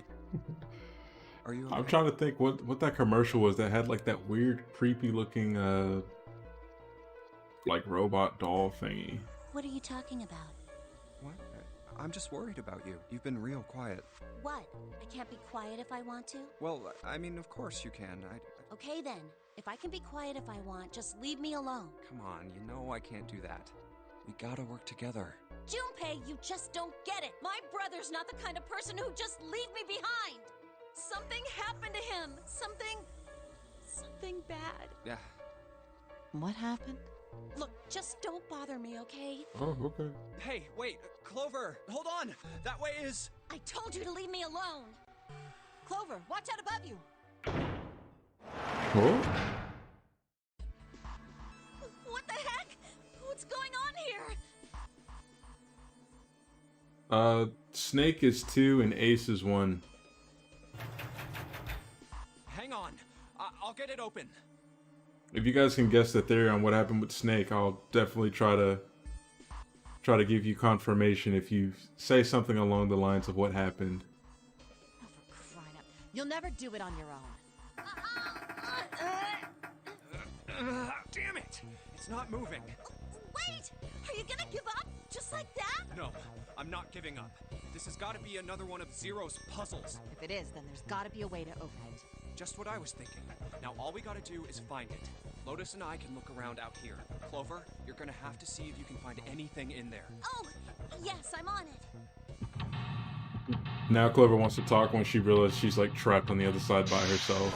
Are you okay? I'm trying to think what that commercial was that had like that weird, creepy looking like robot doll thingy. What are you talking about? What? I'm just worried about you. You've been real quiet. What? I can't be quiet if I want to? Well, I mean, of course you can. Okay then. If I can be quiet if I want, just leave me alone. Come on, you know I can't do that. We gotta work together. Junpei, you just don't get it. My brother's not the kind of person who'd just leave me behind. Something happened to him. Something bad. Yeah. What happened? Look, just don't bother me, okay? Oh, okay. Hey, wait, Clover, hold on. That way is... I told you to leave me alone. Clover, watch out above you! Oh. What the heck? What's going on here? Snake is 2 and Ace is 1. Hang on. I'll get it open. If you guys can guess the theory on what happened with Snake, I'll definitely try to give you confirmation if you say something along the lines of what happened. Oh, for crying out. You'll never do it on your own. Damn it! It's not moving. Wait! Are you gonna give up? Just like that? No, I'm not giving up. This has got to be another one of Zero's puzzles. If it is, then there's gotta be a way to open it. Just what I was thinking. Now all we gotta do is find it. Lotus and I can look around out here. Clover, you're gonna have to see if you can find anything in there. Oh, yes, I'm on it. Now Clover wants to talk when she realizes she's like trapped on the other side by herself.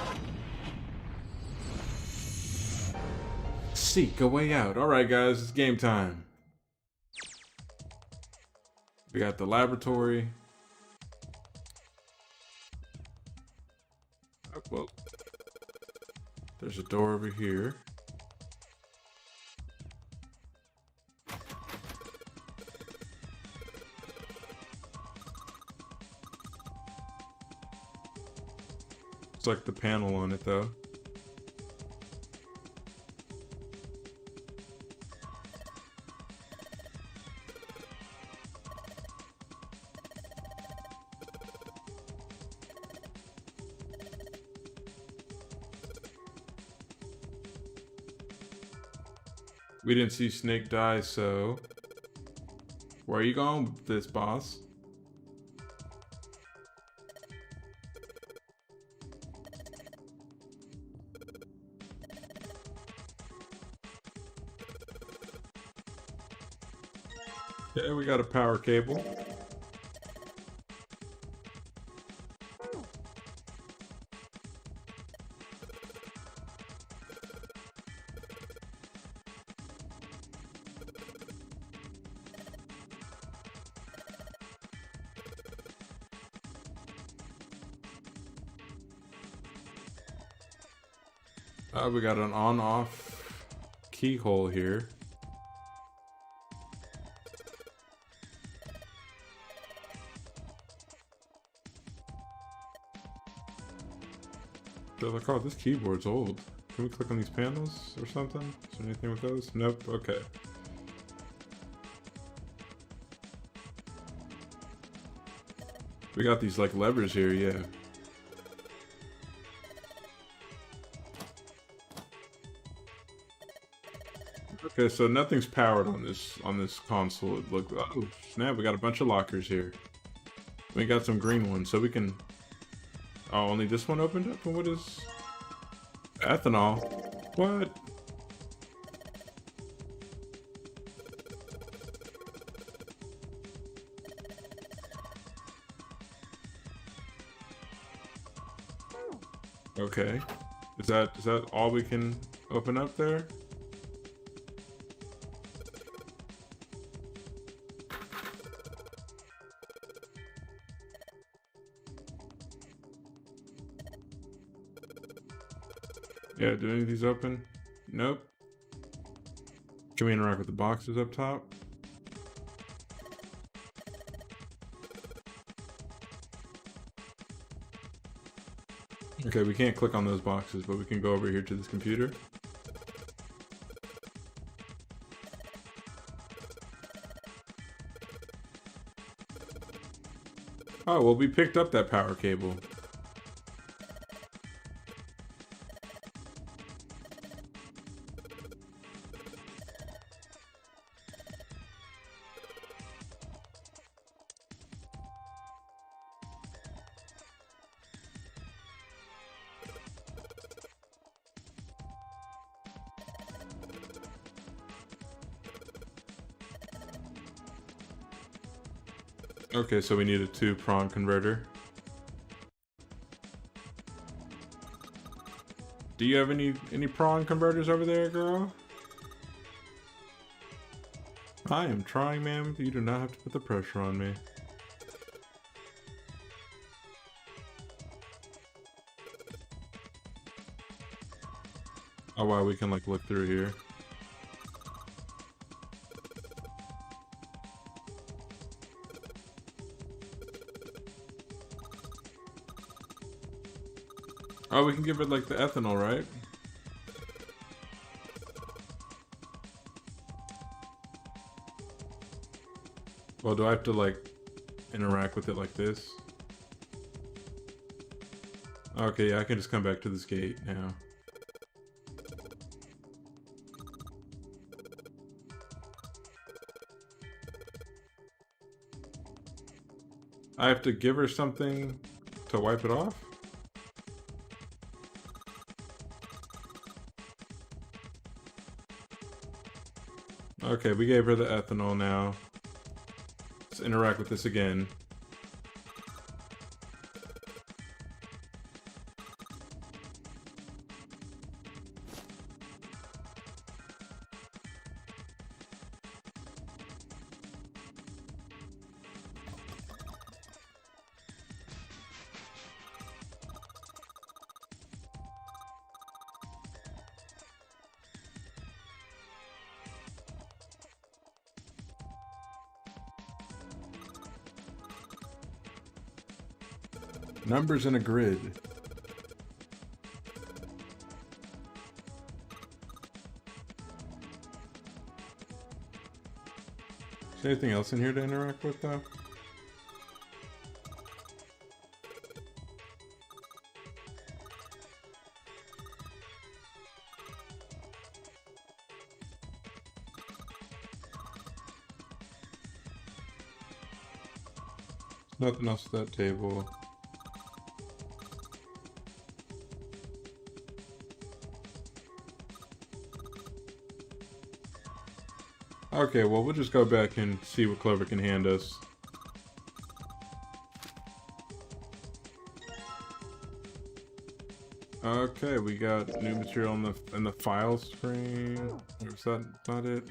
Seek a way out. Alright guys, it's game time. We got the laboratory. Oh, well, there's a door over here. It's like the panel on it though. We didn't see Snake die, so... Where are you going with this, boss? Okay, we got a power cable. We got an on-off keyhole here. They're like, oh, this keyboard's old. Can we click on these panels or something? Is there anything with those? Nope, okay. We got these like levers here, yeah. Okay, so nothing's powered on this console. It looked, oh snap, we got a bunch of lockers here. We got some green ones, so we can... Oh, only this one opened up? And what is... Ethanol? What? Okay. Is that all we can open up there? Yeah, do any of these open? Nope. Can we interact with the boxes up top? Okay, we can't click on those boxes, but we can go over here to this computer. Oh, well, we picked up that power cable. Okay, so we need a 2-prong converter. Do you have any prong converters over there, girl? I am trying, ma'am. You do not have to put the pressure on me. Oh wow, we can like look through here. Oh, we can give it like the ethanol, right? Well, do I have to like interact with it like this? Okay, yeah, I can just come back to this gate now. I have to give her something to wipe it off? Okay, we gave her the ethanol now. Let's interact with this again. Numbers in a grid. Is there anything else in here to interact with though? Nothing else at that table. Okay, well, we'll just go back and see what Clover can hand us. Okay, we got new material in the file screen. Or is that not it?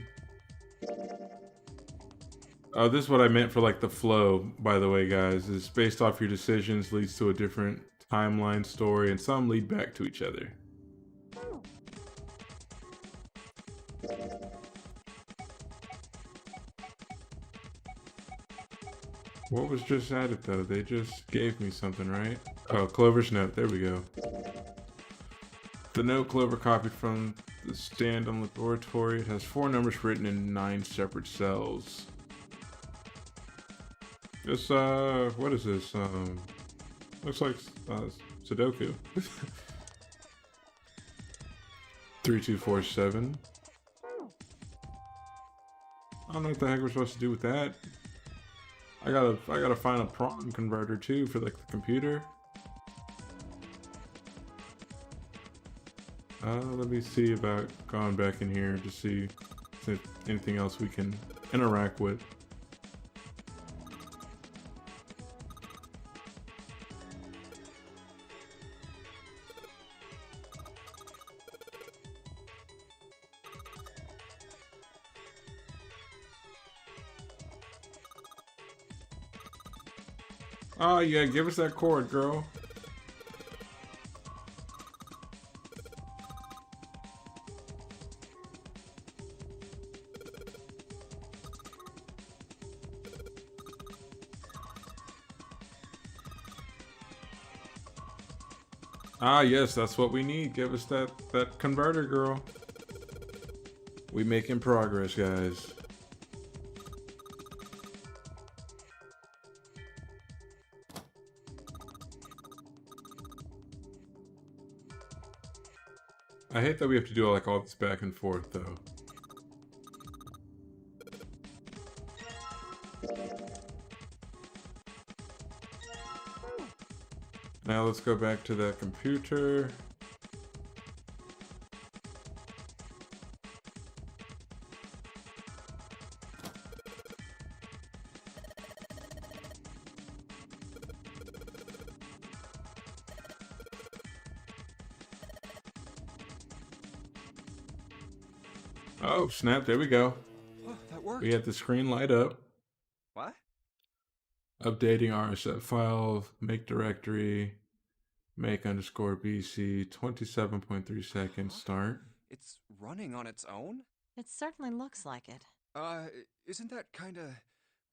Oh, this is what I meant for like the flow, by the way, guys. Is based off your decisions leads to a different timeline story, and some lead back to each other. What was just added though? They just gave me something, right? Oh, Clover's note. There we go. The note Clover copied from the stand on the laboratory. It has 4 numbers written in 9 separate cells. This, what is this? Looks like, Sudoku. 3247. I don't know what the heck we're supposed to do with that. I gotta find a prong converter too for like the computer. Let me see about going back in here to see if anything else we can interact with. Oh yeah, give us that cord, girl. Ah yes, that's what we need. Give us that converter, girl. We making progress, guys. I hate that we have to do like all this back and forth though. Now let's go back to that computer. Oh, snap, there we go. Oh, that worked. We had the screen light up. What? Updating RSF file, make directory, make underscore BC, 27.3 seconds, start. It's running on its own? It certainly looks like it. Isn't that kinda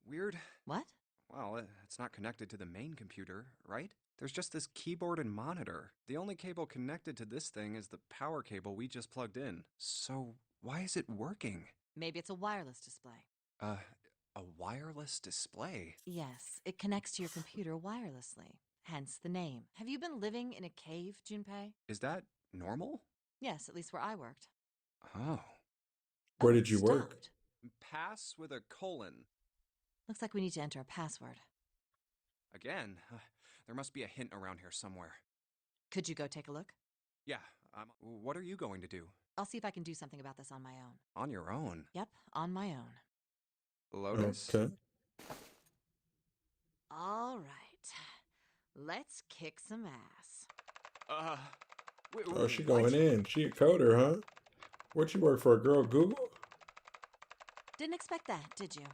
weird? What? Well, it's not connected to the main computer, right? There's just this keyboard and monitor. The only cable connected to this thing is the power cable we just plugged in. So, why is it working? Maybe it's a wireless display. A wireless display? Yes, it connects to your computer wirelessly. Hence the name. Have you been living in a cave, Junpei? Is that normal? Yes, at least where I worked. Oh. Where Oh, did you it work? stopped. Pass with a colon. Looks like we need to enter a password. Again, there must be a hint around here somewhere. Could you go take a look? Yeah, what are you going to do? I'll see if I can do something about this on my own. On your own? Yep, on my own. Lotus? Okay. All right. Let's kick some ass. Oh, she going in. She a coder, huh? What you work for, girl? Google? Didn't expect that, did you?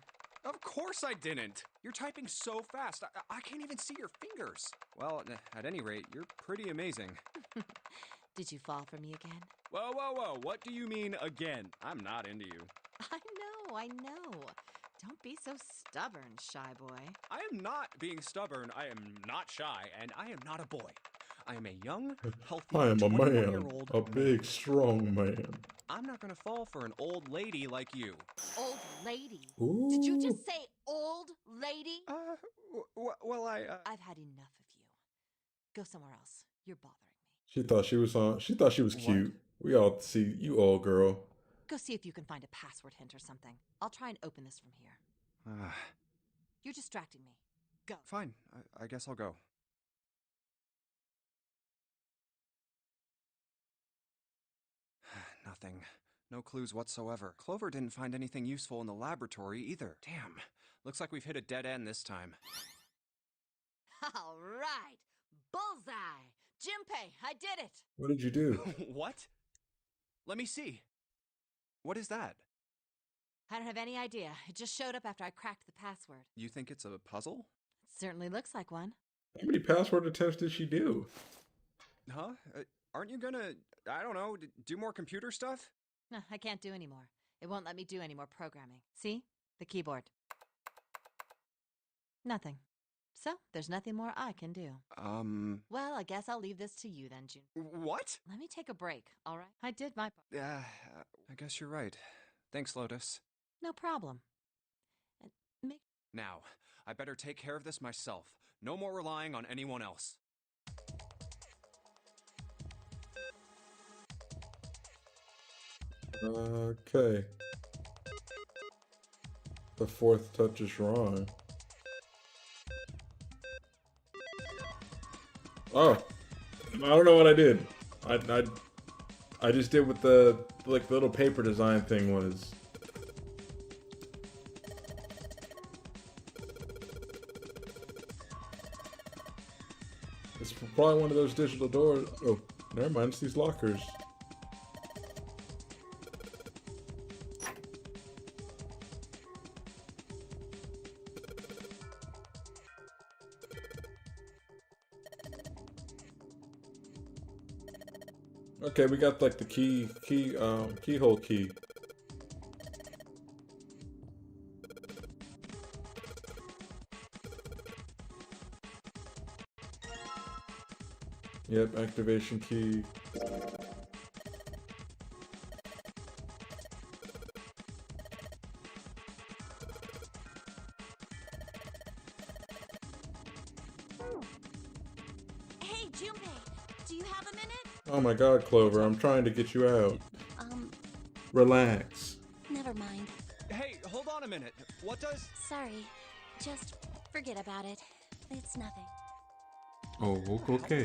Of course I didn't! You're typing so fast, I can't even see your fingers. Well, at any rate, you're pretty amazing. Did you fall for me again? Whoa, whoa, whoa, what do you mean again? I'm not into you. I know. Don't be so stubborn, shy boy. I am not being stubborn, I am not shy, and I am not a boy. I am a young, healthy, I am a man. 21-year-old A big, strong man. I'm not gonna fall for an old lady like you. Old lady? Ooh. Did you just say old lady? Well, I've had enough of you. Go somewhere else. You're bothering me. She thought she was on. She thought she was cute. We all see you, old girl. Go see if you can find a password hint or something. I'll try and open this from here. You're distracting me. Go. Fine, I guess I'll go. Nothing. No clues whatsoever. Clover didn't find anything useful in the laboratory either. Damn. Looks like we've hit a dead end this time. All right. Bullseye. Junpei, I did it. What did you do? What? Let me see. What is that? I don't have any idea. It just showed up after I cracked the password. You think it's a puzzle? It certainly looks like one. How many password attempts did she do? Huh? Aren't you gonna, I don't know, do more computer stuff? No, I can't do any more. It won't let me do any more programming. See? The keyboard. Nothing. So, there's nothing more I can do. Well, I guess I'll leave this to you then, June. What? Let me take a break, all right? I did my part. I guess you're right. Thanks, Lotus. No problem. Now, I better take care of this myself. No more relying on anyone else. Okay. The fourth touch is wrong. Oh, I don't know what I did. I just did what the little paper design thing was. It's probably one of those digital doors. Oh, never mind. It's these lockers. Okay, we got like the keyhole key. Yep, activation key. Hey, Junpei, do you have a minute? Oh my god, Clover, I'm trying to get you out. Relax. Never mind. Hey, hold on a minute. What does... Sorry. Just forget about it. It's nothing. Oh, What the hell okay.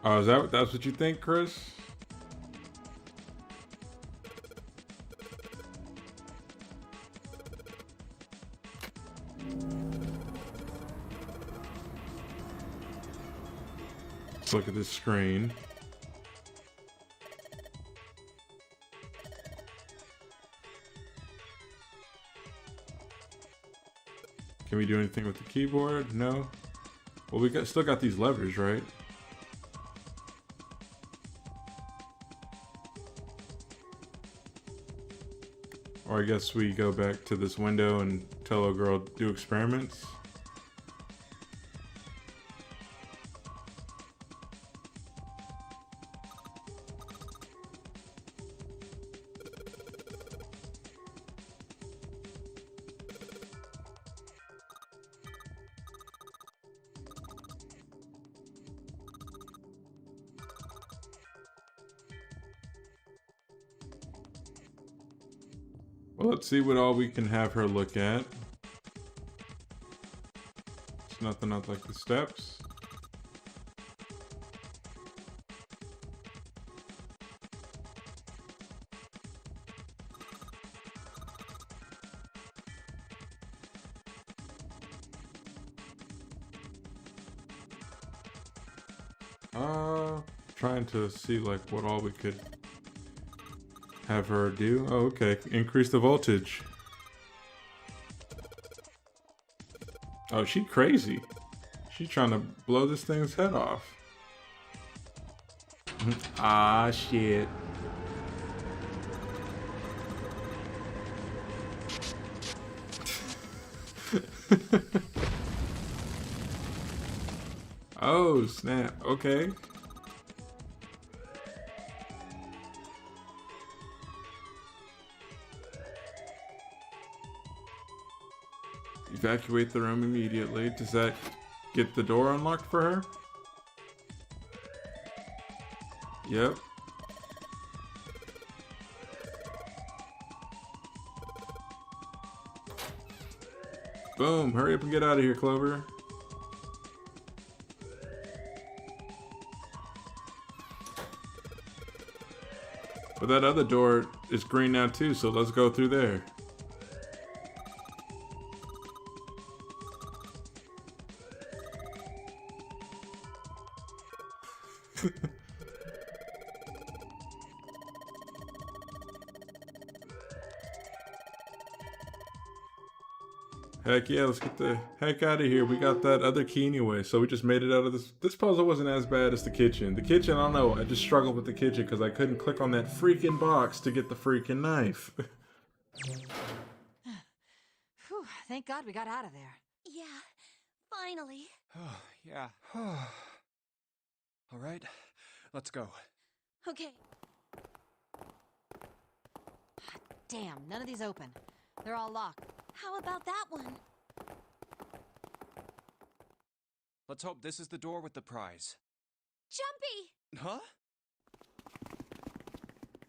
was that? Oh, that's what you think, Chris? Let's look at this screen. Can we do anything with the keyboard? No. Well, still got these levers, right? Or I guess we go back to this window and tell a girl to do experiments. Well, let's see what all we can have her look at. It's nothing up like the steps. Trying to see like what all we could have her do. Oh, okay. Increase the voltage. Oh, she crazy. She's trying to blow this thing's head off. Ah, shit. Oh, snap. Okay. Evacuate the room immediately. Does that get the door unlocked for her? Yep. Boom. Hurry up and get out of here, Clover. But that other door is green now too, so let's go through there. Heck yeah, let's get the heck out of here. We got that other key anyway, so we just made it out of this. This puzzle wasn't as bad as the kitchen. The kitchen, I don't know, I just struggled with the kitchen because I couldn't click on that freaking box to get the freaking knife. Whew, thank God we got out of there. Yeah, finally. Oh, yeah. All right, let's go. Okay. Damn, none of these open. They're all locked. How about that one? Let's hope this is the door with the prize. Jumpy! Huh?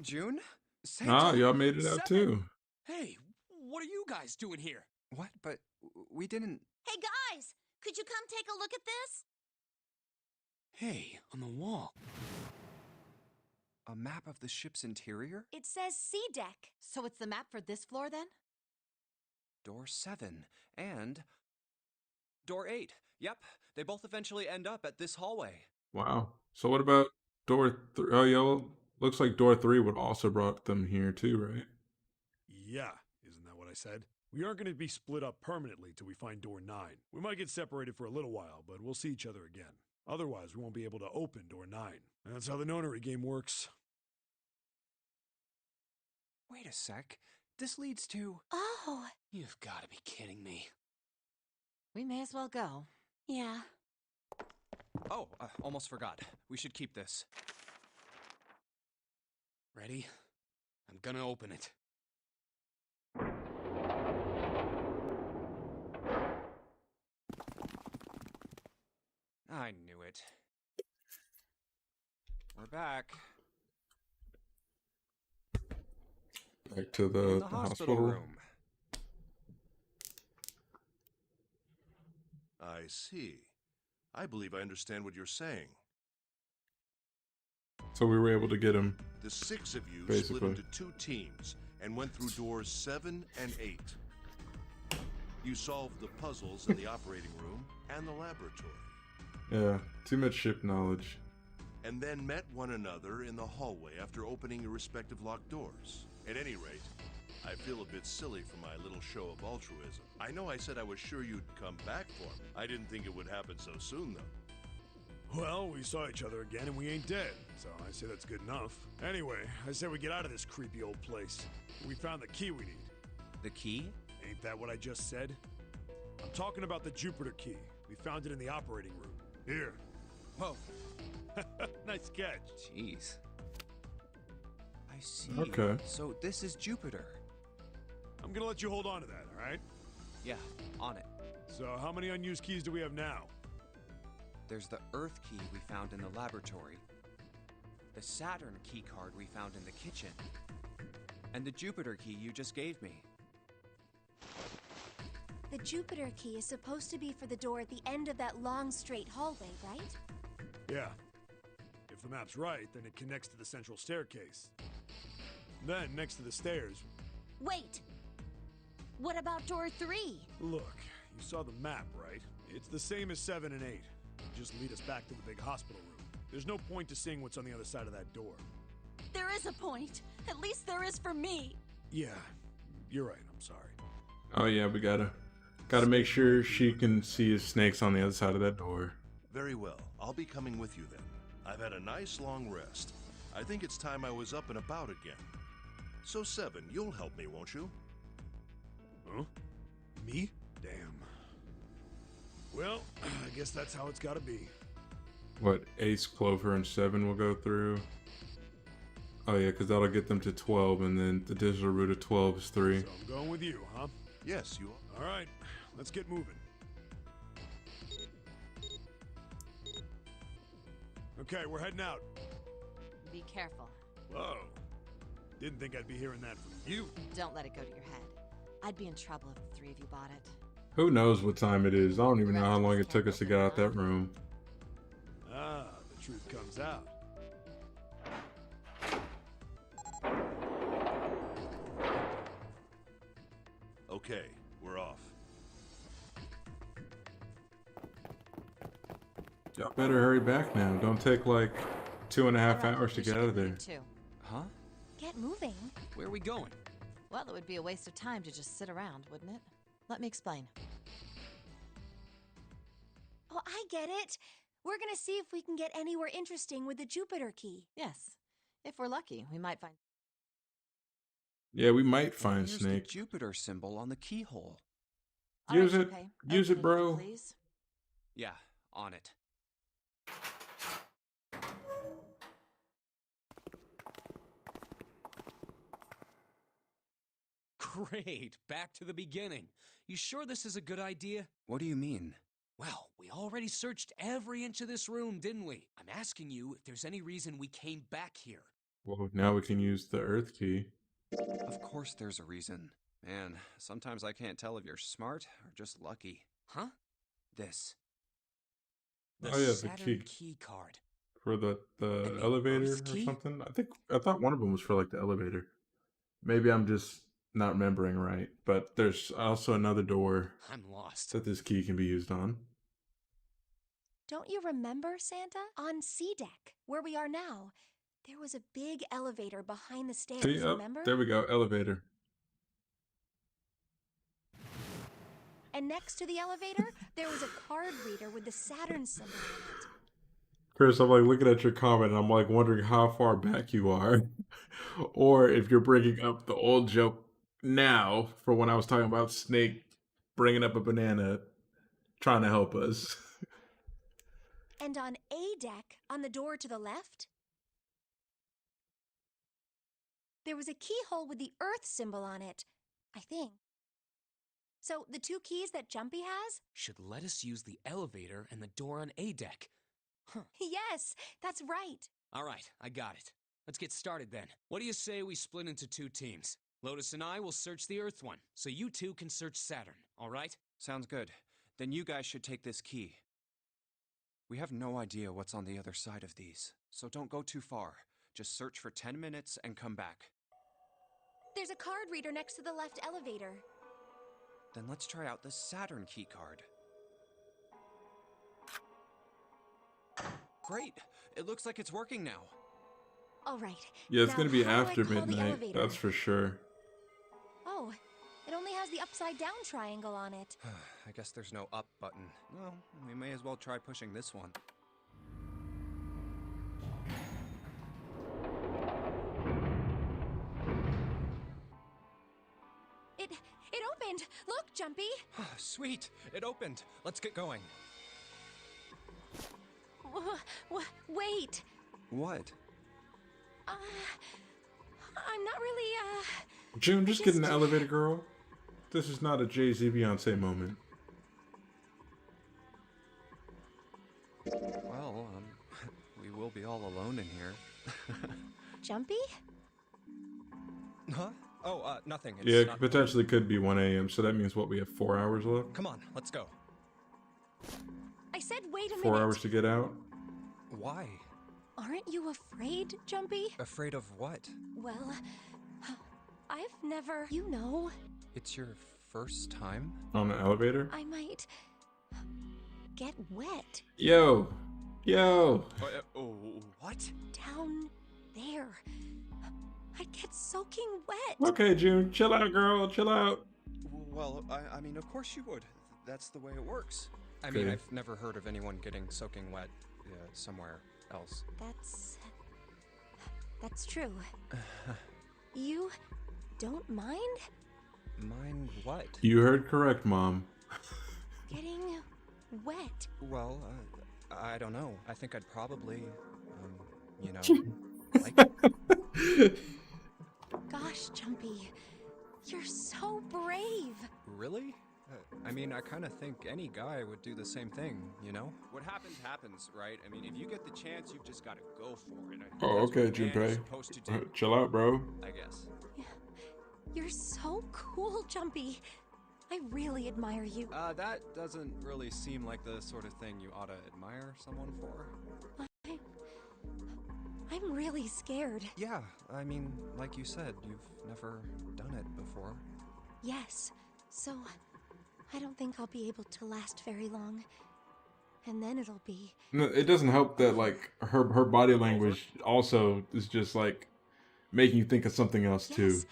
June? Ah, y'all made it out too. Hey, what are you guys doing here? What? But we didn't... Hey guys, could you come take a look at this? Hey, on the wall. A map of the ship's interior? It says C deck. So it's the map for this floor then? Door 7. And... Door 8. Yep, they both eventually end up at this hallway. Wow. So what about door 3? Oh, yeah, well, looks like door 3 would also brought them here too, right? Yeah, isn't that what I said? We aren't going to be split up permanently till we find door 9. We might get separated for a little while, but we'll see each other again. Otherwise, we won't be able to open door 9. That's how the Nonary game works. Wait a sec. This leads to... Oh. You've got to be kidding me. We may as well go. Yeah. Oh, almost forgot. We should keep this. Ready? I'm gonna open it. I knew it. We're back. Back to In the the hospital hospital room. I see. I believe I understand what you're saying. So we were able to get him. The 6 of you Basically. split into 2 teams and went through doors 7 and 8. You solved the puzzles in the operating room and the laboratory, Yeah, too much ship knowledge. and then met one another in the hallway after opening your respective locked doors. At any rate, I feel a bit silly for my little show of altruism. I know I said I was sure you'd come back for me. I didn't think it would happen so soon, though. Well, we saw each other again and we ain't dead, so I say that's good enough. Anyway, I say we get out of this creepy old place. We found the key we need. The key? Ain't that what I just said? I'm talking about the Jupiter key. We found it in the operating room. Here. Whoa. Nice catch. Jeez. I see. Okay. So this is Jupiter. I'm gonna let you hold on to that, alright? Yeah, on it. So, how many unused keys do we have now? There's the Earth key we found in the laboratory, the Saturn key card we found in the kitchen, and the Jupiter key you just gave me. The Jupiter key is supposed to be for the door at the end of that long, straight hallway, right? Yeah. If the map's right, then it connects to the central staircase. Then, next to the stairs, Wait! What about door 3? look, you saw the map, right? It's the same as 7 and 8. Just lead us back to the big hospital room. There's no point to seeing what's on the other side of that door. There is a point. At least there is for me. Yeah, you're right, I'm sorry. Oh yeah, we gotta make sure she can see his snakes on the other side of that door. Very well. I'll be coming with you then. I've had a nice long rest. I think it's time I was up and about again. So 7, you'll help me, won't you? Huh? Me? Damn. Well, I guess that's how it's gotta be. What, Ace, Clover, and 7 will go through? Oh yeah, because that'll get them to 12, and then the digital root of 12 is 3. So I'm going with you, huh? Yes, you are. Alright, let's get moving. Okay, we're heading out. Be careful. Whoa. Didn't think I'd be hearing that from you. Don't let it go to your head. I'd be in trouble if the 3 of you bought it. Who knows what time it is? I don't even know how long it took us to get out that room. Ah, the truth comes out. Okay, we're off. Y'all better hurry back now. Don't take like 2.5 Alright, hours to we get should out of there. moving too. Huh? Get moving. Where are we going? Well, it would be a waste of time to just sit around, wouldn't it? Let me explain. Oh, I get it. We're gonna see if we can get anywhere interesting with the Jupiter key. Yes. If we're lucky, we might find... Yeah, we might find Here's Snake. the Jupiter symbol on the keyhole. Use Alright, it. Junpei, Use it, open bro. please. Yeah, on it. Great, back to the beginning. You sure this is a good idea? What do you mean? Well, we already searched every inch of this room, didn't we? I'm asking you if there's any reason we came back here. Well, now we can use the Earth key. Of course there's a reason. Man, sometimes I can't tell if you're smart or just lucky. Huh? This. The Oh, yeah, the Saturn key. card. For the the elevator Earth or key? something. I thought one of them was for like the elevator. Maybe I'm just not remembering right. But there's also another door I'm lost. that this key can be used on. Don't you remember, Santa? On C deck, where we are now, there was a big elevator behind the stairs, See, oh, remember? there we go, elevator. And next to the elevator, there was a card reader with the Saturn symbol on it. Chris, I'm like looking at your comment and I'm like wondering how far back you are. Or if you're bringing up the old joke now for when I was talking about Snake bringing up a banana trying to help us. And on A deck, on the door to the left, there was a keyhole with the Earth symbol on it, I think. So, the 2 keys that Jumpy has? Should let us use the elevator and the door on A deck. Huh. Yes, that's right. All right, I got it. Let's get started then. What do you say we split into 2 teams? Lotus and I will search the Earth one, so you 2 can search Saturn, all right? Sounds good. Then you guys should take this key. We have no idea what's on the other side of these, so don't go too far. Just search for 10 minutes and come back. There's a card reader next to the left elevator. Then let's try out the Saturn key card. Great! It looks like it's working now. All right. Yeah, it's now, going to be how do I after call the midnight. elevator? That's for sure. Oh, it only has the upside down triangle on it. I guess there's no up button. Well, we may as well try pushing this one. It opened! Look, Jumpy! Sweet! It opened! Let's get going. Wait! What? I'm not really, June, just get in the elevator, girl. This is not a Jay-Z Beyonce moment. Well, we will be all alone in here. Jumpy? Huh? Oh, nothing. It's Yeah, not... potentially could be 1 a.m., so that means what, we have 4 hours left? Come on, let's go. I said wait a minute. 4 hours to get out? Why? Aren't you afraid, Jumpy? Afraid of what? Well, I've never, you know. It's your first time? On the elevator? I might get wet. Yo! What? Down there. I'd get soaking wet. Okay, June, chill out, girl, chill out. Well, I mean, of course you would. That's the way it works. I Okay. mean, I've never heard of anyone getting soaking wet somewhere else. That's true. You don't mind Mind what? You heard correct, Mom. getting wet? Well, I don't know. I think I'd probably, you know, like it. Gosh, Jumpy, you're so brave. Really? I mean, I kind of think any guy would do the same thing, you know? What happens, happens, right? I mean, if you get the chance, you've just got to go for it. Oh, That's okay, what a man is Junpei. supposed to do, Chill out, bro. I guess. You're so cool, Jumpy. I really admire you. That doesn't really seem like the sort of thing you ought to admire someone for. I'm really scared. Yeah, I mean, like you said, you've never done it before. Yes, so I don't think I'll be able to last very long. And then it'll be... No, it doesn't help that, like, her body language also is just, like, making you think of something else, too. Yes,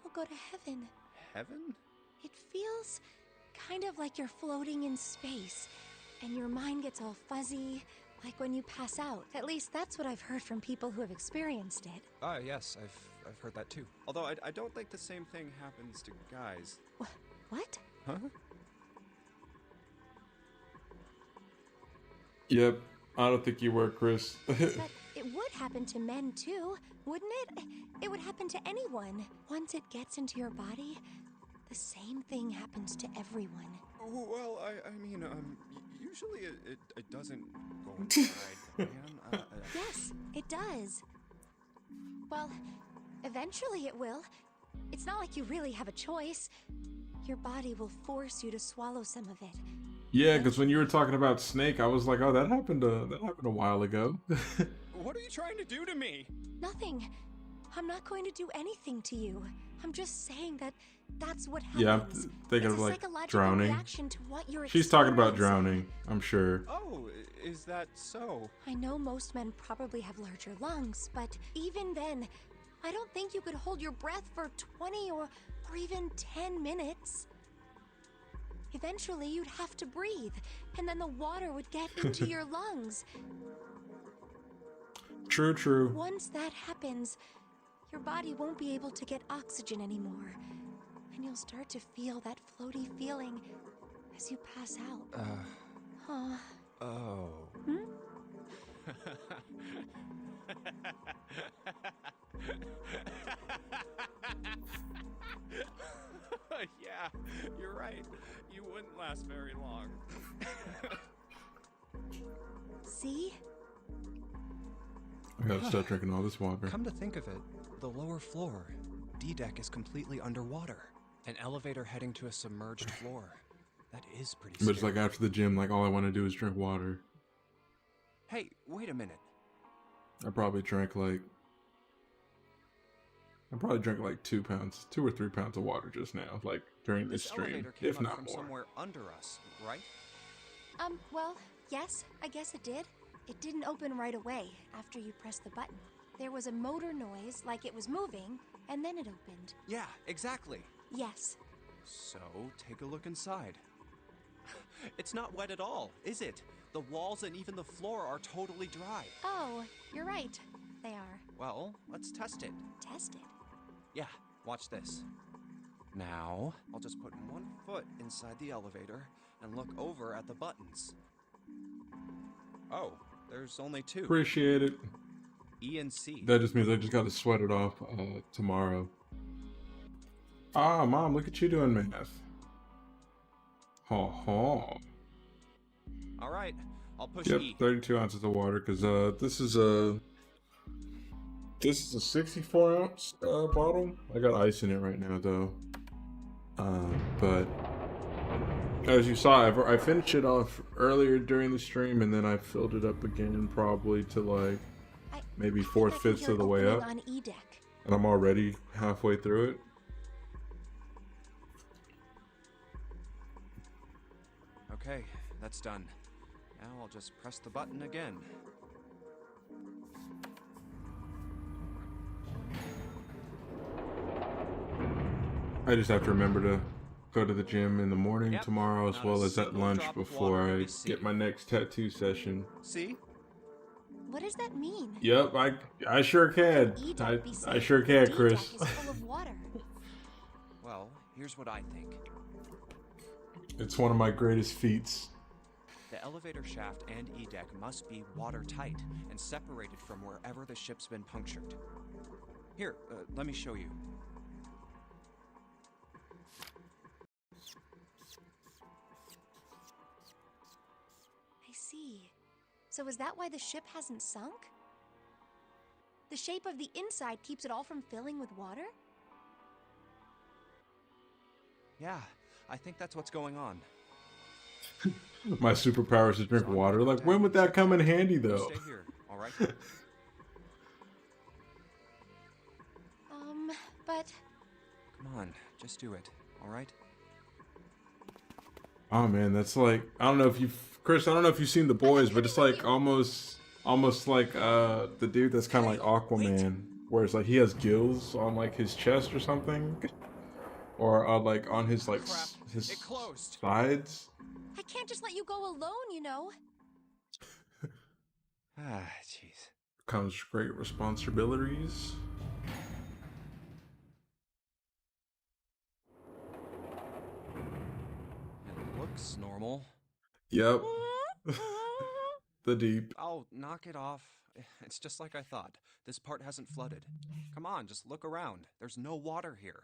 I'll go to heaven. Heaven? It feels kind of like you're floating in space, and your mind gets all fuzzy, like when you pass out. At least that's what I've heard from people who have experienced it. Yes, I've heard that too. Although I don't think the same thing happens to guys. What? Huh? Yep, I don't think you were, Chris. But it would happen to men too, wouldn't it? It would happen to anyone. Once it gets into your body, the same thing happens to everyone. Well, I mean, usually it doesn't go inside the man. Yes, it does. Well, eventually it will. It's not like you really have a choice. Your body will force you to swallow some of it. Yeah, because when you were talking about Snake, I was like, oh, that happened a while ago. What are you trying to do to me? Nothing. I'm not going to do anything to you. I'm just saying that that's what happens. Yeah, I'm thinking It's of, a like, psychological drowning. reaction to what you're She's talking about experiencing. drowning, I'm sure. Oh, is that so? I know most men probably have larger lungs, but even then, I don't think you could hold your breath for 20 or even 10 minutes. Eventually, you'd have to breathe, and then the water would get into your lungs. True. Once that happens, your body won't be able to get oxygen anymore, and you'll start to feel that floaty feeling as you pass out. Oh. Hmm? Yeah, you're right. You wouldn't last very long. See? I gotta start drinking all this water. Come to think of it, the lower floor, D-deck, is completely underwater. An elevator heading to a submerged floor. That is pretty scary. But it's like after the gym, like all I want to do is drink water. Hey, wait a minute. I probably drank like 2 pounds, 2 or 3 pounds of water just now, like during this stream, elevator came if up not from more. somewhere under us, right? Well, yes, I guess it did. It didn't open right away after you pressed the button. There was a motor noise, like it was moving, and then it opened. Yeah, exactly. Yes. So, take a look inside. It's not wet at all, is it? The walls and even the floor are totally dry. Oh, you're right. They are. Well, let's test it. Tested. Yeah, watch this. Now, I'll just put one foot inside the elevator and look over at the buttons. Oh, there's only two. Appreciate it. E and C. That just means I just gotta sweat it off tomorrow. Ah, Mom, look at you doing math. Ha ha. All right, I'll push Yep, E. 32 ounces of water, because this is a 64 ounce bottle. I got ice in it right now though. But as you saw, I finished it off earlier during the stream, and then I filled it up again, probably to like maybe I think I fourth, can fifth hear of the way opening up, on E-deck. and I'm already halfway through it. Okay, that's done. Now I'll just press the button again. I just have to remember to go to the gym in the morning Yep, tomorrow, as not well a as at single lunch drop of before water I to see. get my next tattoo session. See? What does that mean? Yep, I sure can. E-deck be I safe sure if can, D-deck Chris. is full of water. Well, here's what I think. It's one of my greatest feats. The elevator shaft and E-deck must be watertight and separated from wherever the ship's been punctured. Here, let me show you. I see. So is that why the ship hasn't sunk? The shape of the inside keeps it all from filling with water? Yeah, I think that's what's going on. My superpower is to drink water. Like, when would that come in handy, though? Stay here, all right? But Come on, just do it, all right? Oh man, that's like, I don't know if Chris, I don't know if you've seen The Boys, but it's like almost like the dude that's kind of like Aquaman, where it's like he has gills on like his chest or something, or like on his like Crap, his it closed. sides. I can't just let you go alone, you know. Ah, jeez. Comes great responsibilities. It looks normal. Yep. The deep. Oh, knock it off. It's just like I thought. This part hasn't flooded. Come on, just look around. There's no water here.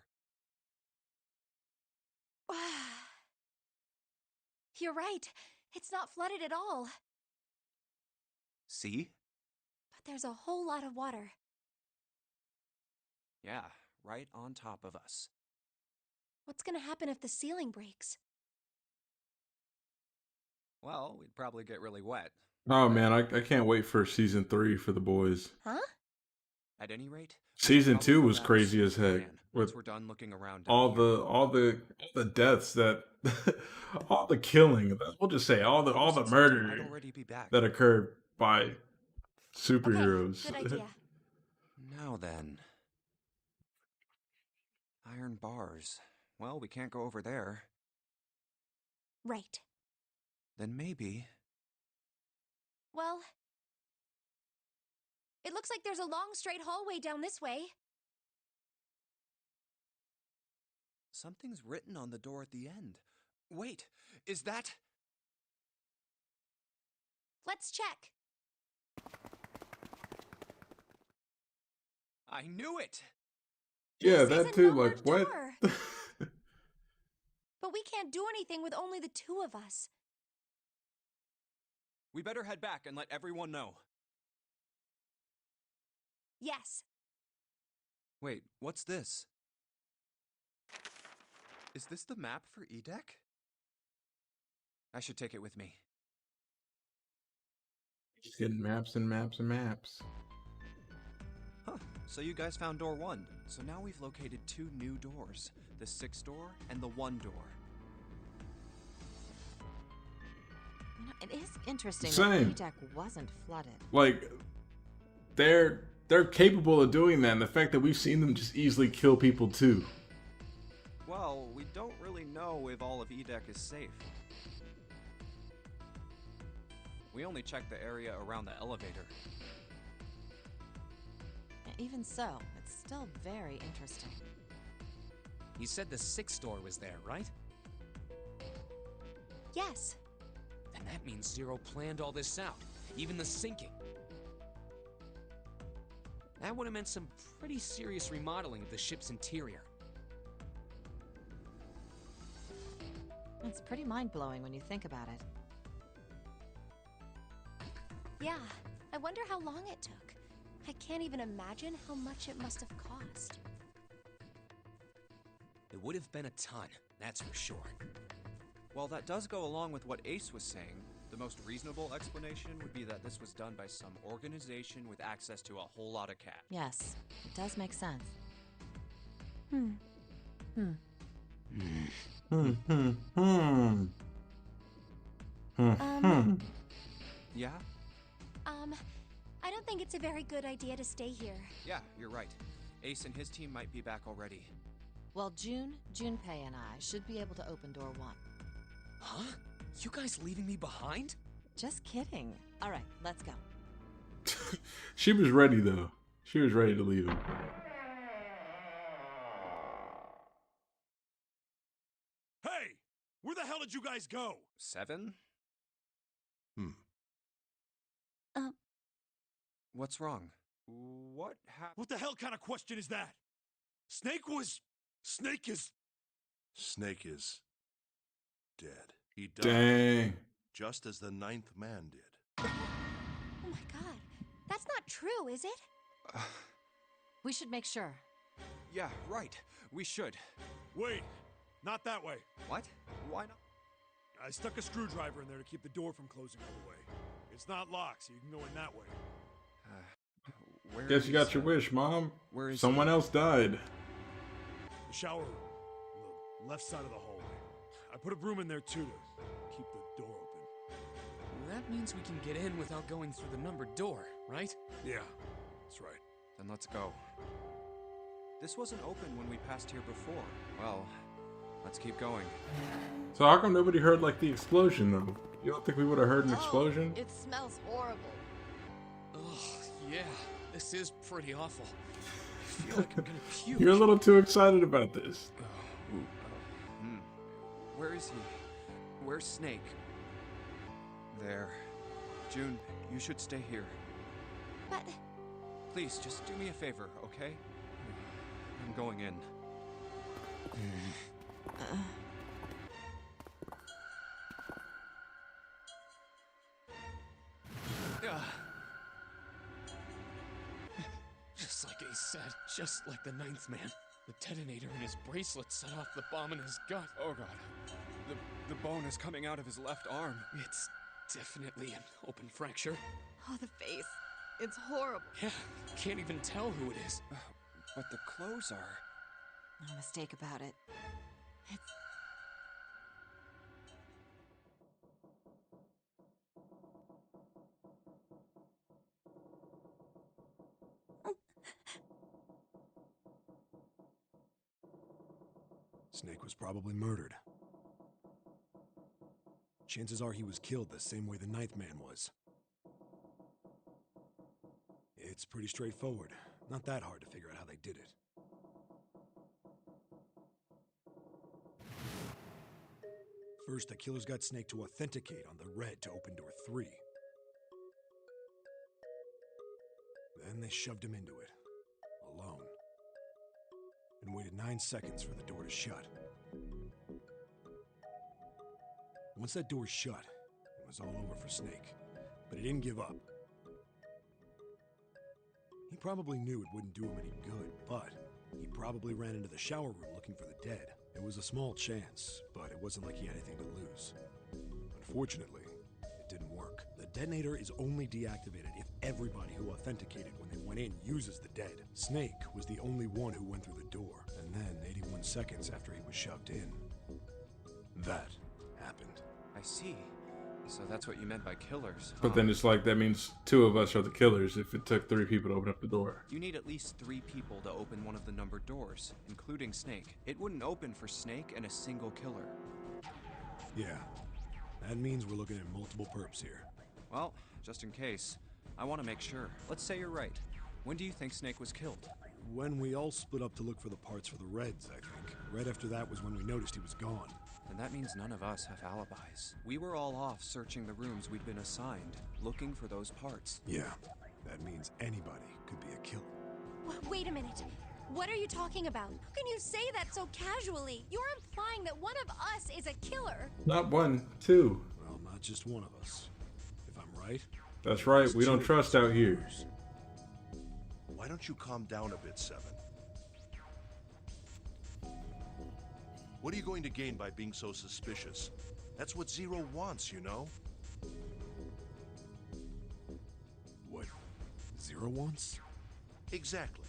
You're right. It's not flooded at all. See? But there's a whole lot of water. Yeah, right on top of us. What's gonna happen if the ceiling breaks? Well, we'd probably get really wet. Oh man, I can't wait for season 3 for The Boys. Huh? At any rate, Season I'll 2 go was back crazy to as the heck, plan with once we're done looking around. all down here. the deaths that all the killing, we'll just say all the I'd murder already be back. that occurred by superheroes. Okay, good idea. Now then. Iron bars. Well, we can't go over there. Right. Then maybe... Well, it looks like there's a long straight hallway down this way. something's written on the door at the end. Wait, is that... Let's check. I knew it! Yeah, This is that a too, numbered like, what? door. But we can't do anything with only the two of us. We better head back and let everyone know. Yes. Wait, what's this? Is this the map for Edek? I should take it with me. Just getting maps and maps and maps. Huh, so you guys found door 1. So now we've located 2 new doors. The 6th door and the 1 door. You know, it is interesting Same. that Edek wasn't flooded. Like, they're capable of doing that, and the fact that we've seen them just easily kill people too. Well, we don't really know if all of Edek is safe. We only checked the area around the elevator. Even so, it's still very interesting. You said the 6th door was there, right? Yes. Then that means Zero planned all this out, even the sinking. That would have meant some pretty serious remodeling of the ship's interior. It's pretty mind-blowing when you think about it. Yeah. I wonder how long it took. I can't even imagine how much it must have cost. It would have been a ton, that's for sure. While that does go along with what Ace was saying, the most reasonable explanation would be that this was done by some organization with access to a whole lot of cash. Yes, it does make sense. Yeah? I don't think it's a very good idea to stay here. Yeah, you're right. Ace and his team might be back already. Well, Junpei and I should be able to open door 1. Huh? You guys leaving me behind? Just kidding. All right, let's go. She was ready though. She was ready to leave him. Hey! Where the hell did you guys go? 7? Um. What's wrong? What happened? What the hell kind of question is that? Snake is... Snake is dead. He died Dang. just as the 9th man did. Oh my god. That's not true, is it? We should make sure. Yeah, right. We should. Wait, not that way. What? Why not? I stuck a screwdriver in there to keep the door from closing all the way. It's not locked, so you can go in that way. Where Guess you got is, your wish, Mom. where is Someone else died. The shower room, on the left side of the hallway. I put a broom in there too to keep the door open. That means we can get in without going through the numbered door, right? Yeah, that's right. Then let's go. This wasn't open when we passed here before. Well, let's keep going. So how come nobody heard like the explosion though? You don't think we would have heard an explosion? It smells horrible. Ugh, yeah, this is pretty awful. I feel like I'm gonna puke. You're a little too excited about this. Where is he? Where's Snake? There. June, you should stay here. But... Please, just do me a favor, okay? I'm going in. Just like Ace said, just like the 9th man. The detonator in his bracelet set off the bomb in his gut. Oh god. The bone is coming out of his left arm. It's definitely an open fracture. Oh, the face. It's horrible. Yeah, can't even tell who it is. But the clothes are... No mistake about it. It's... Snake was probably murdered. Chances are he was killed the same way the 9th man was. It's pretty straightforward. Not that hard to figure out how they did it. First, the killers got Snake to authenticate on the red to open door 3. Then they shoved him into it, alone, and waited 9 seconds for the door to shut. Once that door shut, it was all over for Snake. But he didn't give up. He probably knew it wouldn't do him any good, but he probably ran into the shower room looking for the dead. It was a small chance, but it wasn't like he had anything to lose. Unfortunately, it didn't work. The detonator is only deactivated if everybody who authenticated when they went in uses the dead. Snake was the only one who went through the door, and then 81 seconds after he was shoved in, that happened. I see. So that's what you meant by killers. But then it's like, that means 2 of us are the killers if it took 3 people to open up the door. You need at least 3 people to open one of the numbered doors, including Snake. It wouldn't open for Snake and a single killer. Yeah, that means we're looking at multiple perps here. Well, just in case, I want to make sure. Let's say you're right. When do you think Snake was killed? When we all split up to look for the parts for the Reds, I think. Right after that was when we noticed he was gone. Then that means none of us have alibis. We were all off searching the rooms we'd been assigned, looking for those parts. Yeah, that means anybody could be a killer. Wait a minute. What are you talking about? How can you say that so casually? You're implying that one of us is a killer. Not 1, 2. Well, not just one of us. If I'm right. That's right, we don't trust out here. Why don't you calm down a bit, Seven? What are you going to gain by being so suspicious? That's what Zero wants, you know? What Zero wants? Exactly.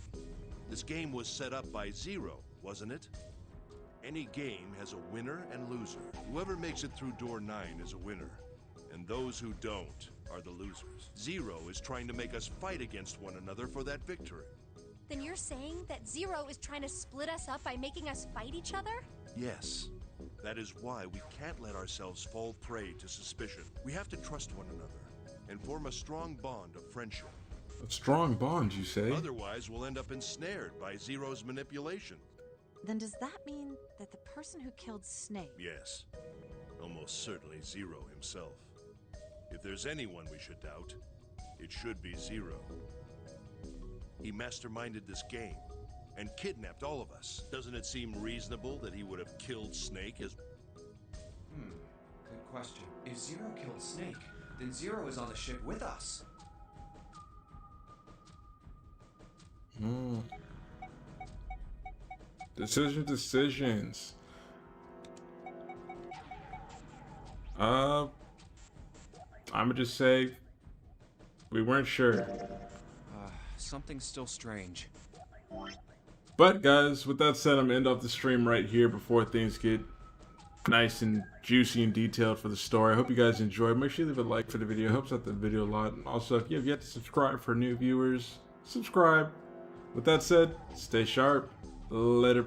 This game was set up by Zero, wasn't it? Any game has a winner and loser. Whoever makes it through door 9 is a winner, and those who don't are the losers. Zero is trying to make us fight against one another for that victory. Then you're saying that Zero is trying to split us up by making us fight each other? Yes. That is why we can't let ourselves fall prey to suspicion. We have to trust one another and form a strong bond of friendship. A strong bond, you say? Otherwise, we'll end up ensnared by Zero's manipulation. Then does that mean that the person who killed Snake... Yes. Almost certainly Zero himself. If there's anyone we should doubt, it should be Zero. He masterminded this game and kidnapped all of us. Doesn't it seem reasonable that he would have killed Snake as... Good question. If Zero killed Snake, then Zero is on the ship with us. Decisions. I'ma just say we weren't sure. Something's still strange. But guys, with that said, I'm gonna end off the stream right here before things get nice and juicy and detailed for the story. I hope you guys enjoyed. Make sure you leave a like for the video. It helps out the video a lot. And also, if you have yet to subscribe for new viewers, subscribe. With that said, stay sharp. Later.